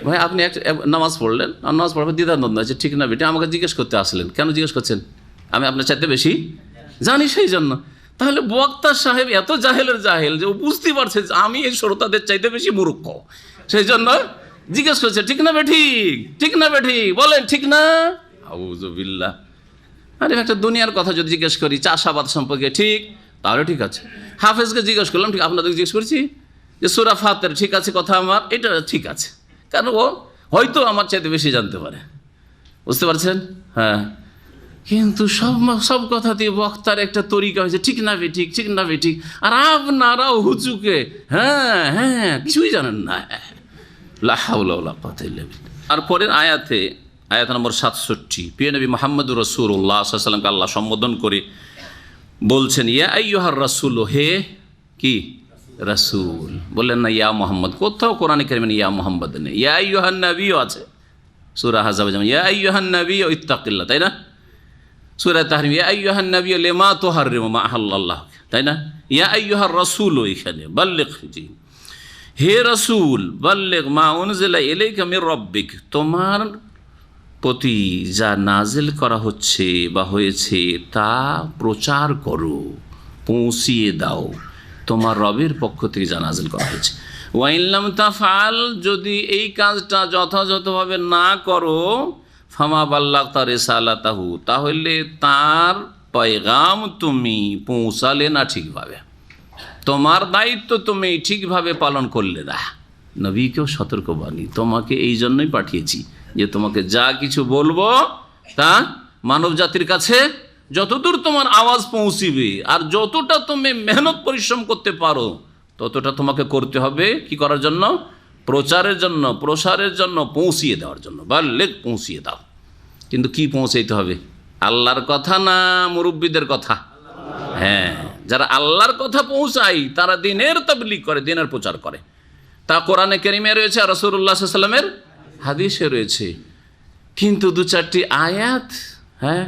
ভাই, আপনি একটা নামাজ পড়লেন, আর নামাজ পড়ার দ্বিধাদ্বন্দ্ব আছে, ঠিক না বেটি? আমাকে জিজ্ঞেস করতে আসলেন, কেন জিজ্ঞেস করছেন? আমি আপনার চাইতে বেশি জানি সেই জন্য। তাহলে বক্তা সাহেব এত জাহেলের জাহেল যে ও বুঝতে পারছে যে আমি এই শ্রোতাদের চাইতে বেশি মূর্খ, সেই জন্য জিজ্ঞেস করছে, ঠিক না বেঠিক? ঠিক না বেঠিক বলেন, ঠিক না? আউযুবিল্লাহ। আরে একটা দুনিয়ার কথা যদি জিজ্ঞেস করি, চাষাবাদ সম্পর্কে, ঠিক, তাহলে ঠিক আছে। হাফেজকে জিজ্ঞেস করলাম, ঠিক, আপনাদের জিজ্ঞেস করছি যে সূরা ফাতির ঠিক আছে কথা আমার, এটা ঠিক আছে, কারণ ও হয়তো আমার চাইতে বেশি জানতে পারে, বুঝতে পারছেন? হ্যাঁ, কিন্তু সব কথাতে বক্তার একটা তরিকা হয়েছে, ঠিক না বে ঠিক, ঠিক না বে ঠিক, আর আপনারাও হুচুকে হ্যাঁ হ্যাঁ কিছুই জানেন না। লা হাওলা ওয়ালা কুওয়াতা ইল্লা বিল্লাহ। আর পরের আয়াতে, আয়াত নম্বর 67, প্রিয় নবী মুহাম্মদুর রাসূলুল্লাহ সাল্লাল্লাহু আলাইহি ওয়াসাল্লামকে আল্লাহ সম্বোধন করে বলছেন, ইয়া আইয়ুহার রাসূল, হে কি রাসূল, বললেন না ইয়া মুহাম্মদ। কোথাও কোরআনে কারিমে ইয়া মুহাম্মদ নেই, ইয়া আইয়ুহান নবীও আছে সূরা আহজাবে, যেমন ইয়া আইয়ুহান নবী ইত্তাকিল্লাহ, তাই না? সূরা তাহরিম ইয়া আইয়ুহান নবী লিমা তুহাররিমু মা আহাল্লাল্লাহ, তাই না? ইয়া আইয়ুহার রাসূল, এখানে বাল্লিগ, হে রাসূল, বাল্লিগ মা উনজিলা ইলাইকা মির রাব্বিক, তোমার প্রতি যা নাজিল করা হচ্ছে বা হয়েছে তা প্রচার করো, পৌঁছিয়ে দাও, তোমার রবের পক্ষ থেকে যা নাজিল করা হয়েছে। ওয়া ইন লাম তাফআল, যদি এই কাজটা যথাযথভাবে না করো, ফামা বাল্লাগতা রিসালাতাহু, তাহলে তার পয়গাম তুমি পৌঁছালে না ঠিকভাবে, তোমার দায়িত্ব তুমি ঠিকভাবে পালন করলে না। নবীকেও সতর্কবাণী, তোমাকে এই জন্যই পাঠিয়েছি যে তোমাকে যা কিছু বলবো তা মানব জাতির কাছে যতদূর তোমার আওয়াজ পৌঁছিবে, আর যতটা তুমি মেহনত পরিশ্রম করতে পারো ততটা তোমাকে করতে হবে, কি করার জন্য? প্রচারের জন্য, প্রসারের জন্য, পৌঁছিয়ে দেওয়ার জন্য। বাল্লিগ, পৌঁছিয়ে দাও। কিন্তু কি পৌঁছাইতে হবে? আল্লাহর কথা না মুরব্বীদের কথা? হ্যাঁ, যারা আল্লাহর কথা পৌঁছায় তারা দ্বীনের তাবলীগ করে, দ্বীনের প্রচার করে। তা কোরআনে কারিমে রয়েছে, আর রাসূলুল্লাহ সাল্লাল্লাহু আলাইহি ওয়াসাল্লামের হাদিসে রয়েছে। কিন্তু 2-4টি আয়াত, হ্যাঁ,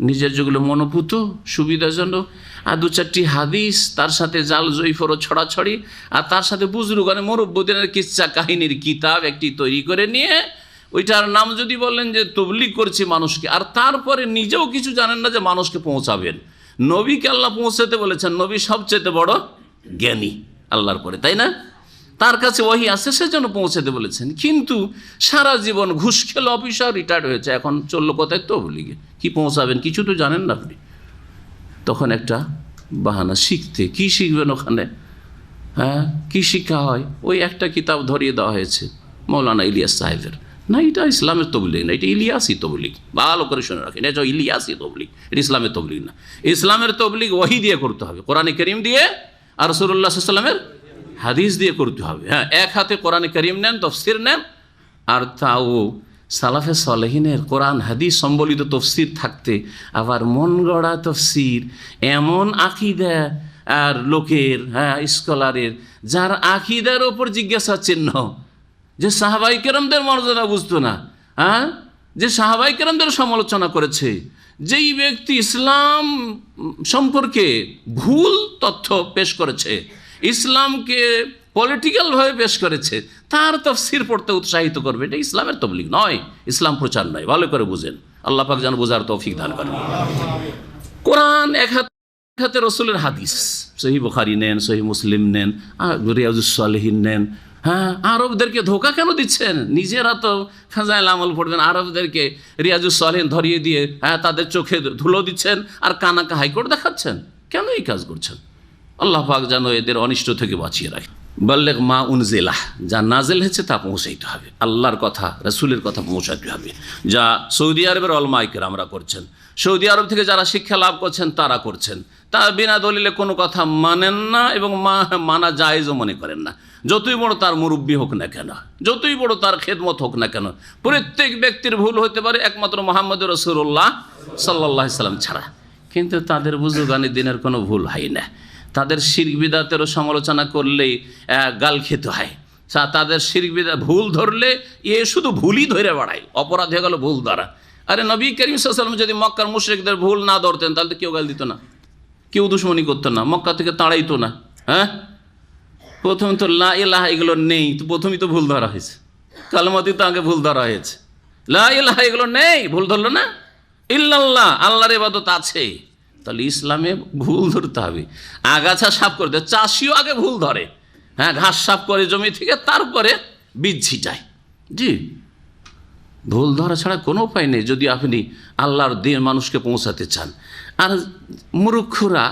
নিজের যেগুলো মনোভূত সুবিধাজনক, আর 2-4টি হাদিস, তার সাথে জাল জয়ফরও ছড়াছড়ি, আর তার সাথে বুজুর্গানে মুরব্বিদের কিচ্ছা কাহিনীর কিতাব একটি তৈরি করে নিয়ে ওইটার নাম যদি বলেন যে তবলীগ করছে মানুষকে, আর তারপরে নিজেও কিছু জানেন না যে মানুষকে পৌঁছাবেন। নবীকে আল্লাহ পৌঁছাতে বলেছেন, নবী সবচেয়ে বড় জ্ঞানী আল্লাহর পরে, তাই না? তার কাছে ওহী আছে, সেজন্য পৌঁছাতে বলেছেন। কিন্তু সারা জীবন ঘুষ খেলো, অফিসার, রিটায়ার্ড হয়েছে, এখন চললো কোথায়? তবলীগে। কি পৌঁছাবেন? কিছু তো জানেন না আপনি। তখন একটা বাহানা, শিখতে। কি শিখবেন ওখানে? হ্যাঁ, কি শিক্ষা হয়? ওই একটা কিতাব ধরিয়ে দেওয়া হয়েছে মৌলানা ইলিয়াস সাহেবের। না, এটা ইসলামের তবলীগ না, এটা ইলিয়াসি তবলীগ। ভালো করে শুনে রাখেন, এটা ইলিয়াসি তবলীগ, এটা ইসলামের তবলীগ না। ইসলামের তবলীগ ওহী দিয়ে করতে হবে, কোরআনে কারীম দিয়ে আর রাসূলুল্লাহ সাল্লাল্লাহু আলাইহি ওয়াসাল্লামের হাদিস দিয়ে করতে হবে। হ্যাঁ, এক হাতে কোরআনে কারীম নেন, তফসির নেন, আর তাও সালাফে সালেহিনের কোরআন হাদিস সম্বলিত তফসির থাকতে আবার মন গড়া তফসির, এমন আকীদা আর লোকের, হ্যাঁ, স্কলারের, যার আকীদার ওপর জিজ্ঞাসা চিহ্ন, যে সাহাবাই কেরামদের মর্যাদা বুঝতো না, হ্যাঁ, যে সাহাবাই কেরামদের সমালোচনা করেছে, যেই ব্যক্তি ইসলাম সম্পর্কে ভুল তথ্য পেশ করেছে, ইসলামকে পলিটিক্যালভাবে পেশ করেছে, তার তাফসীর পড়তে উৎসাহিত করবে, এটা ইসলামের তবলীগ নয়, ইসলাম প্রচার নয়। ভালো করে বুঝেন, আল্লাহ পাক যেন বোঝার তৌফিক দান করেন। কোরআন এক হাতে, রাসূলের হাদিস, সহিহ বুখারী নেন, সহিহ মুসলিম নেন, রিয়াজুস সালিহিন নেন। হ্যাঁ, আরবদেরকে ধোকা কেন দিচ্ছেন? নিজেরা তো ফাজাইল আমল পড়বেন, আরবদেরকে রিয়াজুস সালিহিন ধরিয়ে দিয়ে, হ্যাঁ, তাদের চোখে ধুলো দিচ্ছেন আর কানাকা হাইকোর্ট দেখাচ্ছেন। কেন এই কাজ করছেন? আল্লাহ পাক যেন এদের অনিষ্ট থেকে বাঁচিয়ে রাখে। বাল্লেগ মা উনজিলাহ, যা নাজেল হয়েছে তা পৌঁছাইতে হবে, আল্লাহর কথা রাসূলের কথা পৌঁছাতে হবে, যা সৌদি আরবের উলামায়ে কেরামরা করছেন, সৌদি আরব থেকে যারা শিক্ষা লাভ করছেন তারা করছেন। তারা বিনা দলিলে কোনো কথা মানেন না এবং মানা জায়েজও মনে করেন না, যতই বড় তার মুরব্বী হোক না কেন, যতই বড় তার খেদমত হোক না কেন। প্রত্যেক ব্যক্তির ভুল হতে পারে একমাত্র মুহাম্মদুর রাসূলুল্লাহ সাল্লাল্লাহু আলাইহি সাল্লাম ছাড়া, কিন্তু তাদের বুজুর্গানি দিনের কোনো ভুল হয় না। তাদের শিরক বিদাতেরও সমালোচনা করলেই গাল খেতে হয়। তাদের শিরক বিদাত ভুল ধরলে শুধু ভুলই ধরে বাড়ায়, অপরাধ হয়ে গেল ভুল দ্বারা। আরে নবী করিম সাল্লাল্লাহু আলাইহি ওয়াসাল্লাম যদি মক্কার মুশরিকদের ভুল না ধরতেন তাহলে তো কেউ গাল দিত না, কেউ দুশমনি করতো না, মক্কা থেকে তাড়াইতো না। হ্যাঁ, প্রথমে তো লা ইলাহা এগুলো নেই, তো প্রথমেই তো ভুল ধরা হয়েছে, কালেমাতেই তো আগে ভুল ধরা হয়েছে। লা ইলাহা এগুলো নেই, ভুল ধরলো না। ইল্লাল্লাহ, আল্লাহর ইবাদত আছে, তাহলে ইসলামে ভুল ধরতে হবে। আগাছা সাফ করতে চাষিও আগে ভুল ধরে, হ্যাঁ, ঘাস সাফ করে জমি থেকে, তারপরে বীজ ছিটায়। জি, ভুল ধরা ছাড়া কোনো উপায় নেই যদি আপনি আল্লাহর দিন মানুষকে পৌঁছাতে চান। আর মূর্খরা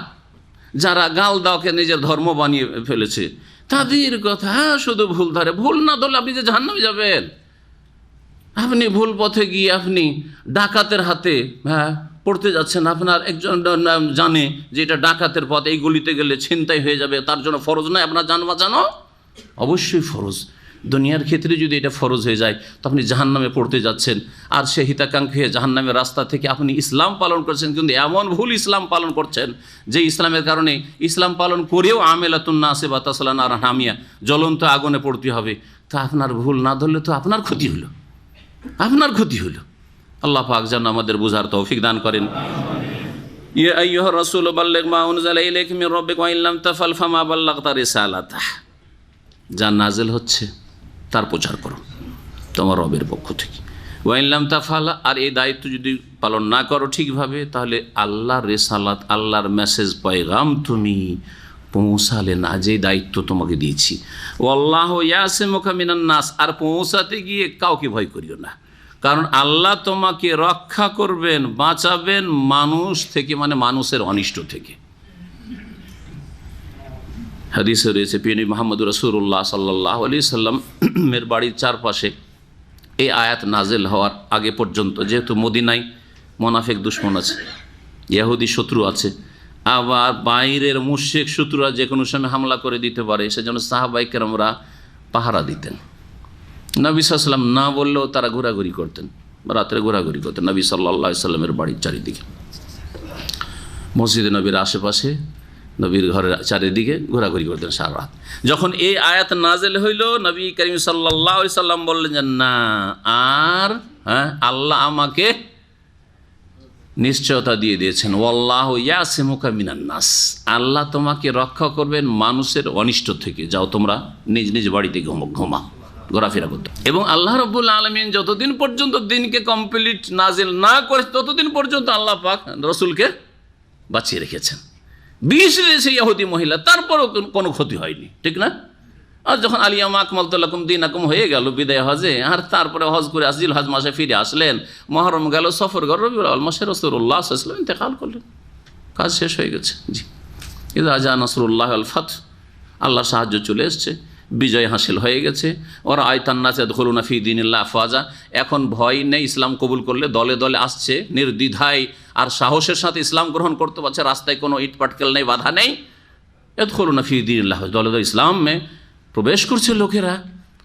যারা গাল দাওকে নিজের ধর্ম বানিয়ে ফেলেছে, তাদের কথা শুধু ভুল ধরে। ভুল না ধরলে আপনি যে জাহান্নামে যাবেন। আপনি ভুল পথে গিয়ে আপনি ডাকাতের হাতে পড়তে যাচ্ছেন, আপনার একজন জানে যে এটা ডাকাতের পথ, এই গলিতে গেলে ছিনতাই হয়ে যাবে, তার জন্য ফরজ নয় আপনার জান বাঁচানো? অবশ্যই ফরজ। দুনিয়ার ক্ষেত্রে যদি এটা ফরজ হয়ে যায় তো আপনি জাহান্নামে পড়তে যাচ্ছেন, আর সে হিতাকাঙ্ক্ষী হয়ে জাহান্নামের রাস্তা থেকে আপনি ইসলাম পালন করছেন, কিন্তু এমন ভুল ইসলাম পালন করছেন যে ইসলামের কারণে ইসলাম পালন করেও আমেলাতুন নাসিবা তাসলা নার হামিয়া, জ্বলন্ত আগুনে পড়তে হবে। তা আপনার ভুল না ধরলে তো আপনার ক্ষতি হলো, আপনার ক্ষতি হলো। আল্লাহ পাক যেন আমাদের বুঝার তৌফিক দান করেন। ইয়া আইয়ুহার রাসূল বাল্লিগ মা উনজিলা ইলাইকা মির রাব্বিকা ওয়া ইন লাম তাফআল ফামা বাল্লাগতা রিসালাতাহ, যা নাজিল হচ্ছে তার প্রচার করো তোমার রবের পক্ষ থেকে। ওয়া ইন লাম তাফআল, আর এই দায়িত্ব যদি পালন না করো ঠিকভাবে, তাহলে আল্লাহর রিসালাত, আল্লাহর মেসেজ পয়গাম তুমি পৌঁছালে না, যে দায়িত্ব তোমাকে দিয়েছি। ওয়াল্লাহু ইয়াসিমুকা মিনান নাস, আর পৌঁছাতে গিয়ে কাউকে ভয় করিও না, কারণ আল্লাহ তোমাকে রক্ষা করবেন, বাঁচাবেন মানুষ থেকে, মানে মানুষের অনিষ্ট থেকে। হাদিসে রয়েছে প্রিয় মুহাম্মদুর রাসূলুল্লাহ সাল্লাল্লাহু আলাইহি সাল্লামের বাড়ির চারপাশে এই আয়াত নাজিল হওয়ার আগে পর্যন্ত, যেহেতু মদিনায় মুনাফিক দুশমন আছে, ইহুদি শত্রু আছে, আবার বাইরের মুশরিক শত্রুরা যে কোনো সময় হামলা করে দিতে পারে, সেজন্য সাহাবায়ে কেরামরা পাহারা দিতেন। নবী সাল্লাল্লাহু আলাইহি ওয়াসাল্লাম না বললেও তারা ঘোরাঘুরি করতেন, রাত্রে ঘোরাঘুরি করতেন নবী সাল্লাল্লাহু আলাইহি সাল্লামের বাড়ির চারিদিকে, মসজিদে নবীর আশেপাশে, নবীর ঘরের চারিদিকে ঘোরাঘুরি করতেন সারা রাত। যখন এই আয়াত নাজিল হইল, নবী করিম সাল্লাল্লাহু আলাইহি সাল্লাম বললেন যে না, আর আল্লাহ আমাকে নিশ্চয়তা দিয়ে দিয়েছেন, ওয়াল্লাহু ইয়াসিমুকা মিনান নাস, আল্লাহ তোমাকে রক্ষা করবেন মানুষের অনিষ্ট থেকে, যাও তোমরা নিজ নিজ বাড়িতে ঘুমাও, ঘোরাফেরা করতে। এবং আল্লাহ রাব্বুল আলামিন যতদিন পর্যন্ত দিনকে কমপ্লিট নাজিল না করে ততদিন পর্যন্ত আল্লাহ পাক রাসূলকে বাঁচিয়ে রেখেছেন। 20 দিয়েছে ইহুদি মহিলা, তারপরও কোনো ক্ষতি হয়নি, ঠিক না? আর যখন আলিয়ামা আকমালতু লাকুম দীনাকুম হয়ে গেল বিদায় হজে, আর তারপরে হজ করে আসজিল হজ মাসে ফিরে আসলেন, মুহররম গেল, সফর গেল, রবিউল আউয়াল মাসে রাসূলুল্লাহ সাল্লাল্লাহু আলাইহি ওয়াসাল্লাম ইন্তেকাল করলেন, কাজ শেষ হয়ে গেছে। জি, ইযা জা নাসরুল্লাহ ওয়াল ফাতহ, আল্লাহর সাহায্য চলে এসছে, বিজয় হাসিল হয়ে গেছে। ওরা আয়তান নাস ইয়াদখুলুনা ফি দীনিল্লাহ আফওয়াজা, এখন ভয় নেই, ইসলাম কবুল করলে দলে দলে আসছে, নির্দ্বিধায় আর সাহসের সাথে ইসলাম গ্রহণ করতে পারছে, রাস্তায় কোনো ইট পাটকেল নেই, বাধা নেই। ইয়াদখুলুনা ফি দীনিল্লাহ, দলে দলে ইসলামে প্রবেশ করছে লোকেরা।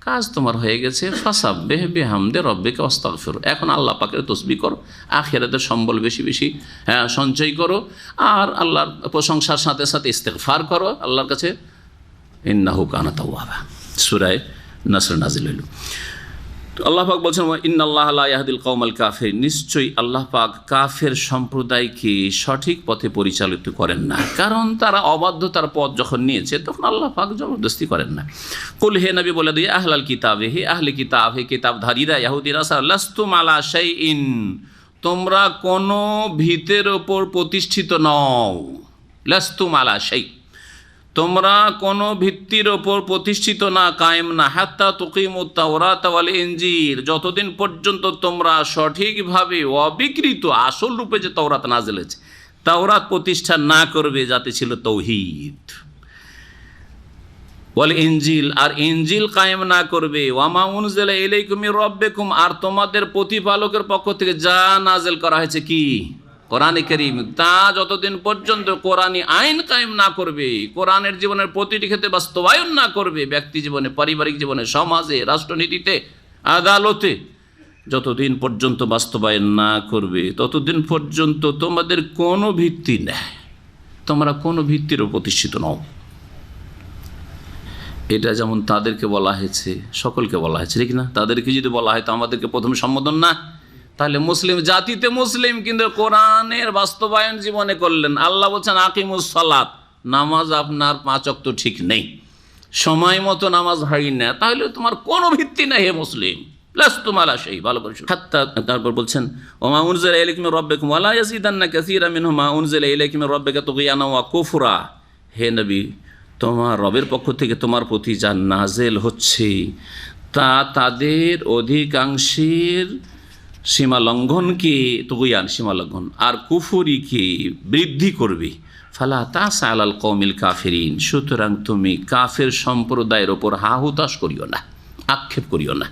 কাজ তোমার হয়ে গেছে, ফাসাব্বিহ বিহামদি রাব্বিকা ওয়াস্তাগফির, এখন আল্লাহ পাকের তসবিহ করো, আখিরাতের সম্বল বেশি বেশি সঞ্চয় করো, আর আল্লাহর প্রশংসার সাথে সাথে ইস্তেগফার করো আল্লাহর কাছে। ইন্নাহু কানা তাওয়াবা, সূরা নাসর নাজিল হইল। তো আল্লাহ পাক বলছেন ইন্নাল্লাহা লা ইয়াহদিল কওমাল কাফিরিন, নিশ্চয়ই আল্লাহ পাক কাফের সম্প্রদায়কে সঠিক পথে পরিচালিত করেন না, কারণ তারা অবাধ্যতার পথ যখন নিয়েছে তখন আল্লাহ পাক জবরদস্তি করেন না। কুল, হে নবী বলে দিয়ে, আহলাল কিতাবে, হে আহলে কিতাব, হে কিতাবধারীরা, ইহুদি নাসারা, লাস্তুম আলা শাইইন, তোমরা কোনো ভিতের ওপর প্রতিষ্ঠিত নও। লাস্তুম আলা শাই, তোমরা কোনো ভিত্তির ওপর প্রতিষ্ঠিত না, কায়েম না, হাত্তা তুকিমুত তাওরাত ওয়াল ইনজিল, যতদিন পর্যন্ত তোমরা সঠিকভাবে অবিকৃত আসল রূপে যে তাওরাত নাজিল হয়েছে তাওরাত প্রতিষ্ঠা না করবে, যাতে ছিল তৌহিদ। ওয়াল ইনজিল, আর ইনজিল কায়েম না করবে, ওয়ামা উনজিলা ইলাইকুম মির রাব্বিকুম, আর তোমাদের প্রতিপালকের পক্ষ থেকে যা নাজিল করা হয়েছে কি কোরআনে কারীম, তা যতদিন পর্যন্ত কোরআনী আইন কায়েম না করবে, কোরআনের জীবনের প্রতিটি ক্ষেত্রে বাস্তবায়ন না করবে, ব্যক্তি জীবনে, পারিবারিক জীবনে, সমাজে, রাষ্ট্রনীতিতে, আদালতে, যতদিন পর্যন্ত বাস্তবায়ন না করবে ততদিন পর্যন্ত তোমাদের কোনো ভিত্তি নেই, তোমরা কোনো ভিত্তির প্রতিষ্ঠিত নও। এটা যেমন তাদেরকে বলা হয়েছে, সকলকে বলা হয়েছে, ঠিক না? তাদেরকে যদি বলা হয় তো আমাদেরকে প্রথম সম্বোধন না, তাহলে মুসলিম জাতিতে মুসলিম, কিন্তু কোরআনের বাস্তবায়ন জীবনে করলেন। আল্লাহ বলছেন আকিমুস সালাত, নামাজ আপনার 5 ওয়াক্ত ঠিক নেই, সময় মতো নামাজ হয় না, তাহলে তোমার কোনো ভিত্তি নেই হে মুসলিম, লাস্তুম আলা শাই। ভালো করে শুনুন। তারপর বলছেন ওমা উনজিলা ইলাইকুম মির রাব্বিকুম ওয়া লা ইয়াজিদান্না কাসীরাম মিনহুম মা উনজিলা ইলাইকুম মির রাব্বিকা তুগয়ানা ওয়া কুফরা। হে নবী, তোমার রবের পক্ষ থেকে তোমার প্রতি যা নাজেল হচ্ছে তা তাদের অধিকাংশের সীমালঙ্ঘনকে, তুগয়ান সীমালঙ্ঘন, আর কুফরিকে বৃদ্ধি করবে। ফালা তাসা আলাল কওমিল কাফিরিন, সুতরাং তুমি কাফের সম্প্রদায়ের ওপর হাহুতাশ করিও না, আক্ষেপ করিও না,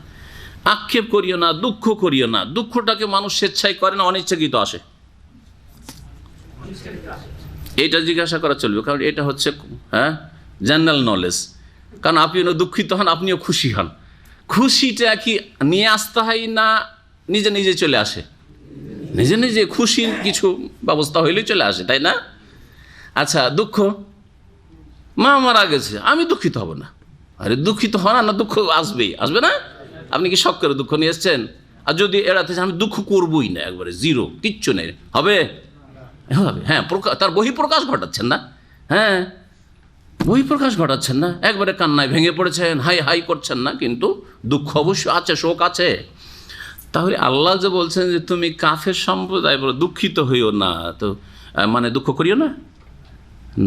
আক্ষেপ করিও না, দুঃখ করিও না। দুঃখটাকে মানুষ স্বেচ্ছায় করে না, অনিচ্ছাকৃত আসে। এটা জিজ্ঞাসা করা চলবে, কারণ এটা হচ্ছে জেনারেল নলেজ। কারণ আপনিও দুঃখিত হন, আপনিও খুশি হন, খুশিটা কি নিয়ে আসতে হয় না নিজে নিজে চলে আসে? নিজে নিজে খুশির কিছু ব্যবস্থা হইলেই চলে আসে, তাই না? আচ্ছা, দুঃখ, মা মারা গেছে, আমি দুঃখিত হব না। আরে দুঃখিত হন না, দুঃখ আসবেই, আসবে না? আপনি কি শখ করে দুঃখ নিয়ে এসছেন? আর যদি এড়াতে চান আমি দুঃখ করবই না, একবারে জিরো, কিচ্ছু নেই, হবে? হবে, হ্যাঁ। তার বহিঃপ্রকাশ ঘটাচ্ছেন না, হ্যাঁ, বহিঃপ্রকাশ ঘটাচ্ছেন না, একবারে কান্নায় ভেঙে পড়েছেন, হাই হাই করছেন না, কিন্তু দুঃখ অবশ্যই আছে, শোক আছে। তাহলে আল্লাহ যে বলছেন যে তুমি কাফের সম্প্রদায় দুঃখিত হইও না, তো মানে দুঃখ করিও না,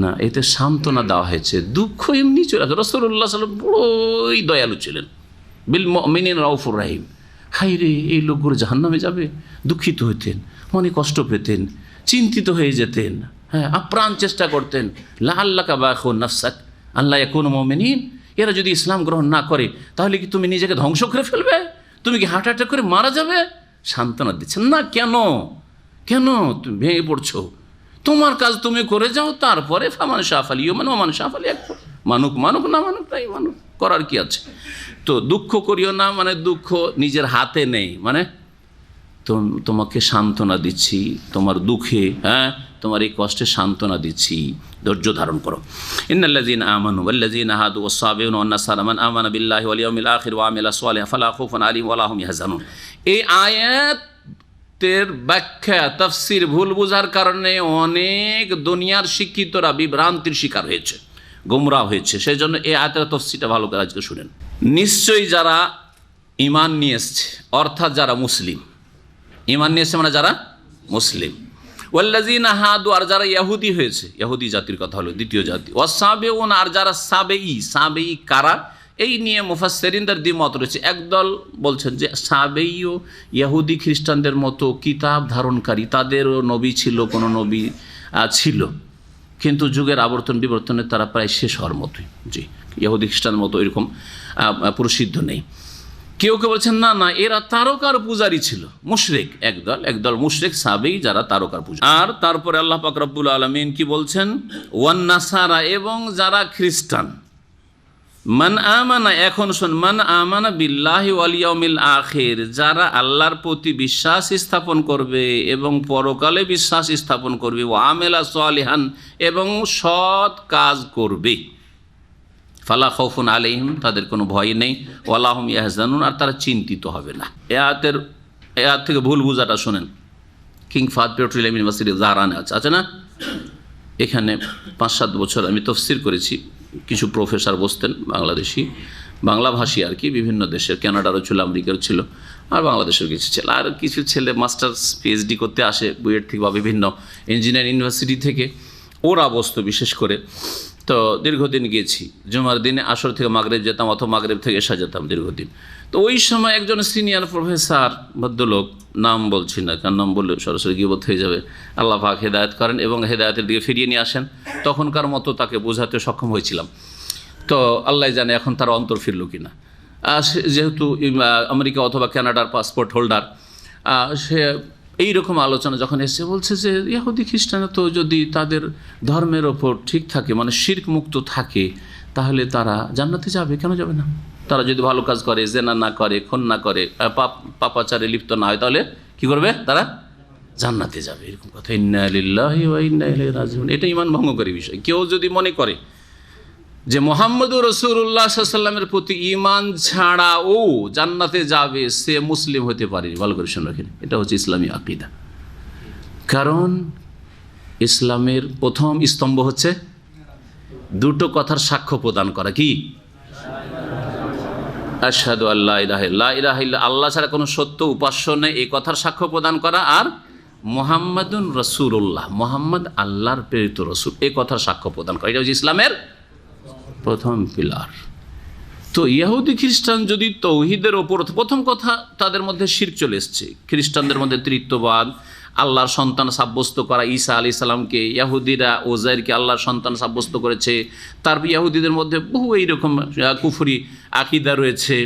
না, এতে সান্ত্বনা দেওয়া হয়েছে। দুঃখ এমনি চলে আসে। রাসূলুল্লাহ সাল্লাল্লাহু আলাইহি ওয়াসাল্লাম বড়ই দয়ালু ছিলেন, বিল মুমিনিন রাউফুর রাহিম। হাই রে, এই লোকগুলো জাহান্নামে যাবে, দুঃখিত হইতেন, মনে কষ্ট পেতেন, চিন্তিত হয়ে যেতেন, হ্যাঁ, আপ্রাণ চেষ্টা করতেন, লাআল্লাকা বাখিউন নাফসাক আল্লা ইয়াকুনু মুমিনিন, এরা যদি ইসলাম গ্রহণ না করে তাহলে কি তুমি নিজেকে ধ্বংস করে ফেলবে, তুমি কি হার্ট অ্যাটাক করে মারা যাবে? সান্ত্বনা দিচ্ছেন না। কেন কেন তুমি ভেঙে পড়ছো? তোমার কাজ তুমি করে যাও, তারপরে ফামান শাফালি মানে ওমান শাফালি, এক মানুক মানুক, না মানুক তাই মানুক, করার কি আছে? তো দুঃখ করিও না মানে দুঃখ নিজের হাতে নেই, মানে তোমাকে সান্ত্বনা দিচ্ছি তোমার দুঃখে, হ্যাঁ, তোমার এই কষ্টে সান্ত্বনা দিচ্ছি, ধৈর্য ধারণ করো। ইন্নাল্লাযীনা আমানু ওয়াল্লাযীনা হাদু ওয়াস-সাবিউনা ওয়ান-নাসারা মান আমানা বিল্লাহি ওয়াল ইয়াউমিল আখির ওয়া আমিলা সালিহান ফালা খাউফুন আলাইহিম ওয়া লা হুম ইয়াহজানুন। এই আয়াতের ব্যাখ্যা তাফসীর ভুল বোঝার কারণে অনেক দুনিয়ার শিক্ষিতরা বিভ্রান্তির শিকার হয়েছে, গোমরাহ হয়েছে। সেই জন্য এই আয়াতের তাফসীরটা ভালো করে আজকে শুনেন। নিশ্চয়ই যারা ঈমান নিয়ে এসছে, অর্থাৎ যারা মুসলিম, ঈমান নিয়ে এসছে মানে যারা মুসলিম, ওয়াল্লাযীনা হাদু, আর যারা ইহুদি হয়েছে, ইহুদি জাতির কথা হলো দ্বিতীয় জাতি, ওয়াস-সাবিউন, আর যারা সাবেঈ, সাবেঈ কারা, এই নিয়ে মুফাসসিরিনদের দ্বিমত রয়েছে। একদল বলছেন যে সাবেঈও ইহুদি খ্রিস্টানদের মতো কিতাব ধারণকারী, তাদেরও নবী ছিল, কোনো নবী ছিল, কিন্তু যুগের আবর্তন বিবর্তনে তারা প্রায় শেষ হওয়ার মতোই, জি, ইহুদি খ্রিস্টানের মতো এরকম প্রসিদ্ধ নেই। কেউ কেউ বলছেন না না, এরা তারকার পূজারী ছিল, মুশরিক, একদল মুশরিক সাবেঈ যারা তারকার পূজা। আর তারপরে আল্লাহ পাক রব্বুল আলামিন কি বলছেন, ওয়ান নাসারা, এবং যারা খ্রিস্টান, মান আমানা, এখন শোন, মান আমানা বিল্লাহি ওয়াল ইয়াউমিল আখির, যারা আল্লাহর প্রতি বিশ্বাস স্থাপন করবে এবং পরকালে বিশ্বাস স্থাপন করবে, ওয়া আমিলা সালিহান, এবং সৎ কাজ করবে, ফালা খাউফুন আলাইহিম, তাদের কোনো ভয় নেই, ওয়া লা হুম ইয়াহজানুন, আর তারা চিন্তিত হবে না। এ আয়াত থেকে ভুল বুঝাটা শোনেন। কিং ফাহাদ পেট্রোলিয়াম ইউনিভার্সিটি জাহরানে আছে না, এখানে 5-7 বছর আমি তাফসীর করেছি। কিছু প্রফেসর বসতেন, বাংলাদেশি, বাংলাভাষী আর কি, বিভিন্ন দেশের, কানাডারও ছিল, আমেরিকারও ছিল, আর বাংলাদেশের কিছু ছেলে, আর কিছু ছেলে মাস্টার্স পিএইচডি করতে আসে বুয়েট থেকে বা বিভিন্ন ইঞ্জিনিয়ারিং ইউনিভার্সিটি থেকে, ওরা বসতো বিশেষ করে। তো দীর্ঘদিন গিয়েছি, জুমার দিনে আসর থেকে মাগরিব যেতাম, অথবা মাগরিব থেকে এশা যেতাম দীর্ঘদিন। তো ওই সময় একজন সিনিয়র প্রফেসর, ভদ্রলোক, নাম বলছি না কারণ নাম বললে সরাসরি গীবত হয়ে যাবে, আল্লাহ পাক হেদায়েত করেন এবং হেদায়েতের দিকে ফিরিয়ে নিয়ে আসেন, তখনকার মতো তাকে বোঝাতে সক্ষম হয়েছিলাম। তো আল্লাহ জানে এখন তারা অন্তর ফিরল কিনা। যেহেতু আমেরিকা অথবা কানাডার পাসপোর্ট হোল্ডার, সে এইরকম আলোচনা যখন এসে বলছে যে ইহুদি খ্রিস্টানরা তো যদি তাদের ধর্মের ওপর ঠিক থাকে, মানে শিরক মুক্ত থাকে, তাহলে তারা জান্নাতে যাবে, কেন যাবে না? তারা যদি ভালো কাজ করে, জেনা না করে, খুন না করে, পাপাচারে লিপ্ত না হয়, তাহলে কি করবে? তারা জান্নাতে যাবে। এরকম কথা। ইন্না লিল্লাহি ওয়া ইন্না ইলাইহি রাজিউন। এটা ঈমান ভঙ্গকারী বিষয়। কেউ যদি মনে করে যে মুহাম্মদুর রাসূলুল্লাহ সাল্লাল্লাহু আলাইহি ওয়াসাল্লামের প্রতি ঈমান ছাড়াও জান্নাতে যাবে, সে মুসলিম হতে পারেনি। ভালো করে শুনে রাখেন, এটা হচ্ছে ইসলামী আকীদা। কারণ ইসলামের প্রথম স্তম্ভ হচ্ছে দুটো কথার সাক্ষ্য প্রদান করা। কি? আশহাদু আল্লা ইলাহা ইল্লাল্লাহ, আল্লাহ ছাড়া কোনো সত্য উপাস্য নেই, এই কথার সাক্ষ্য প্রদান করা, আর মুহাম্মাদুন রাসূলুল্লাহ, মুহাম্মদ আল্লাহর প্রেরিত রাসূল, এই কথার সাক্ষ্য প্রদান করা। এটা হচ্ছে ইসলামের প্রথম পিলার। তো ইহুদি খ্রিস্টান যদি তৌহিদের ওপর, প্রথম কথা তাদের মধ্যে শিরক চলে এসছে। খ্রিস্টানদের মধ্যে তৃতীয়বাদ, আল্লাহর সন্তান সাব্যস্ত করা, ঈসা আলাইহিস সালামকে, ইহুদিরা ওজাইরকে আল্লাহর সন্তান সাব্যস্ত করেছে। তারপর ইহুদিদের মধ্যে বহু এইরকম কুফরি আকীদা রয়েছে।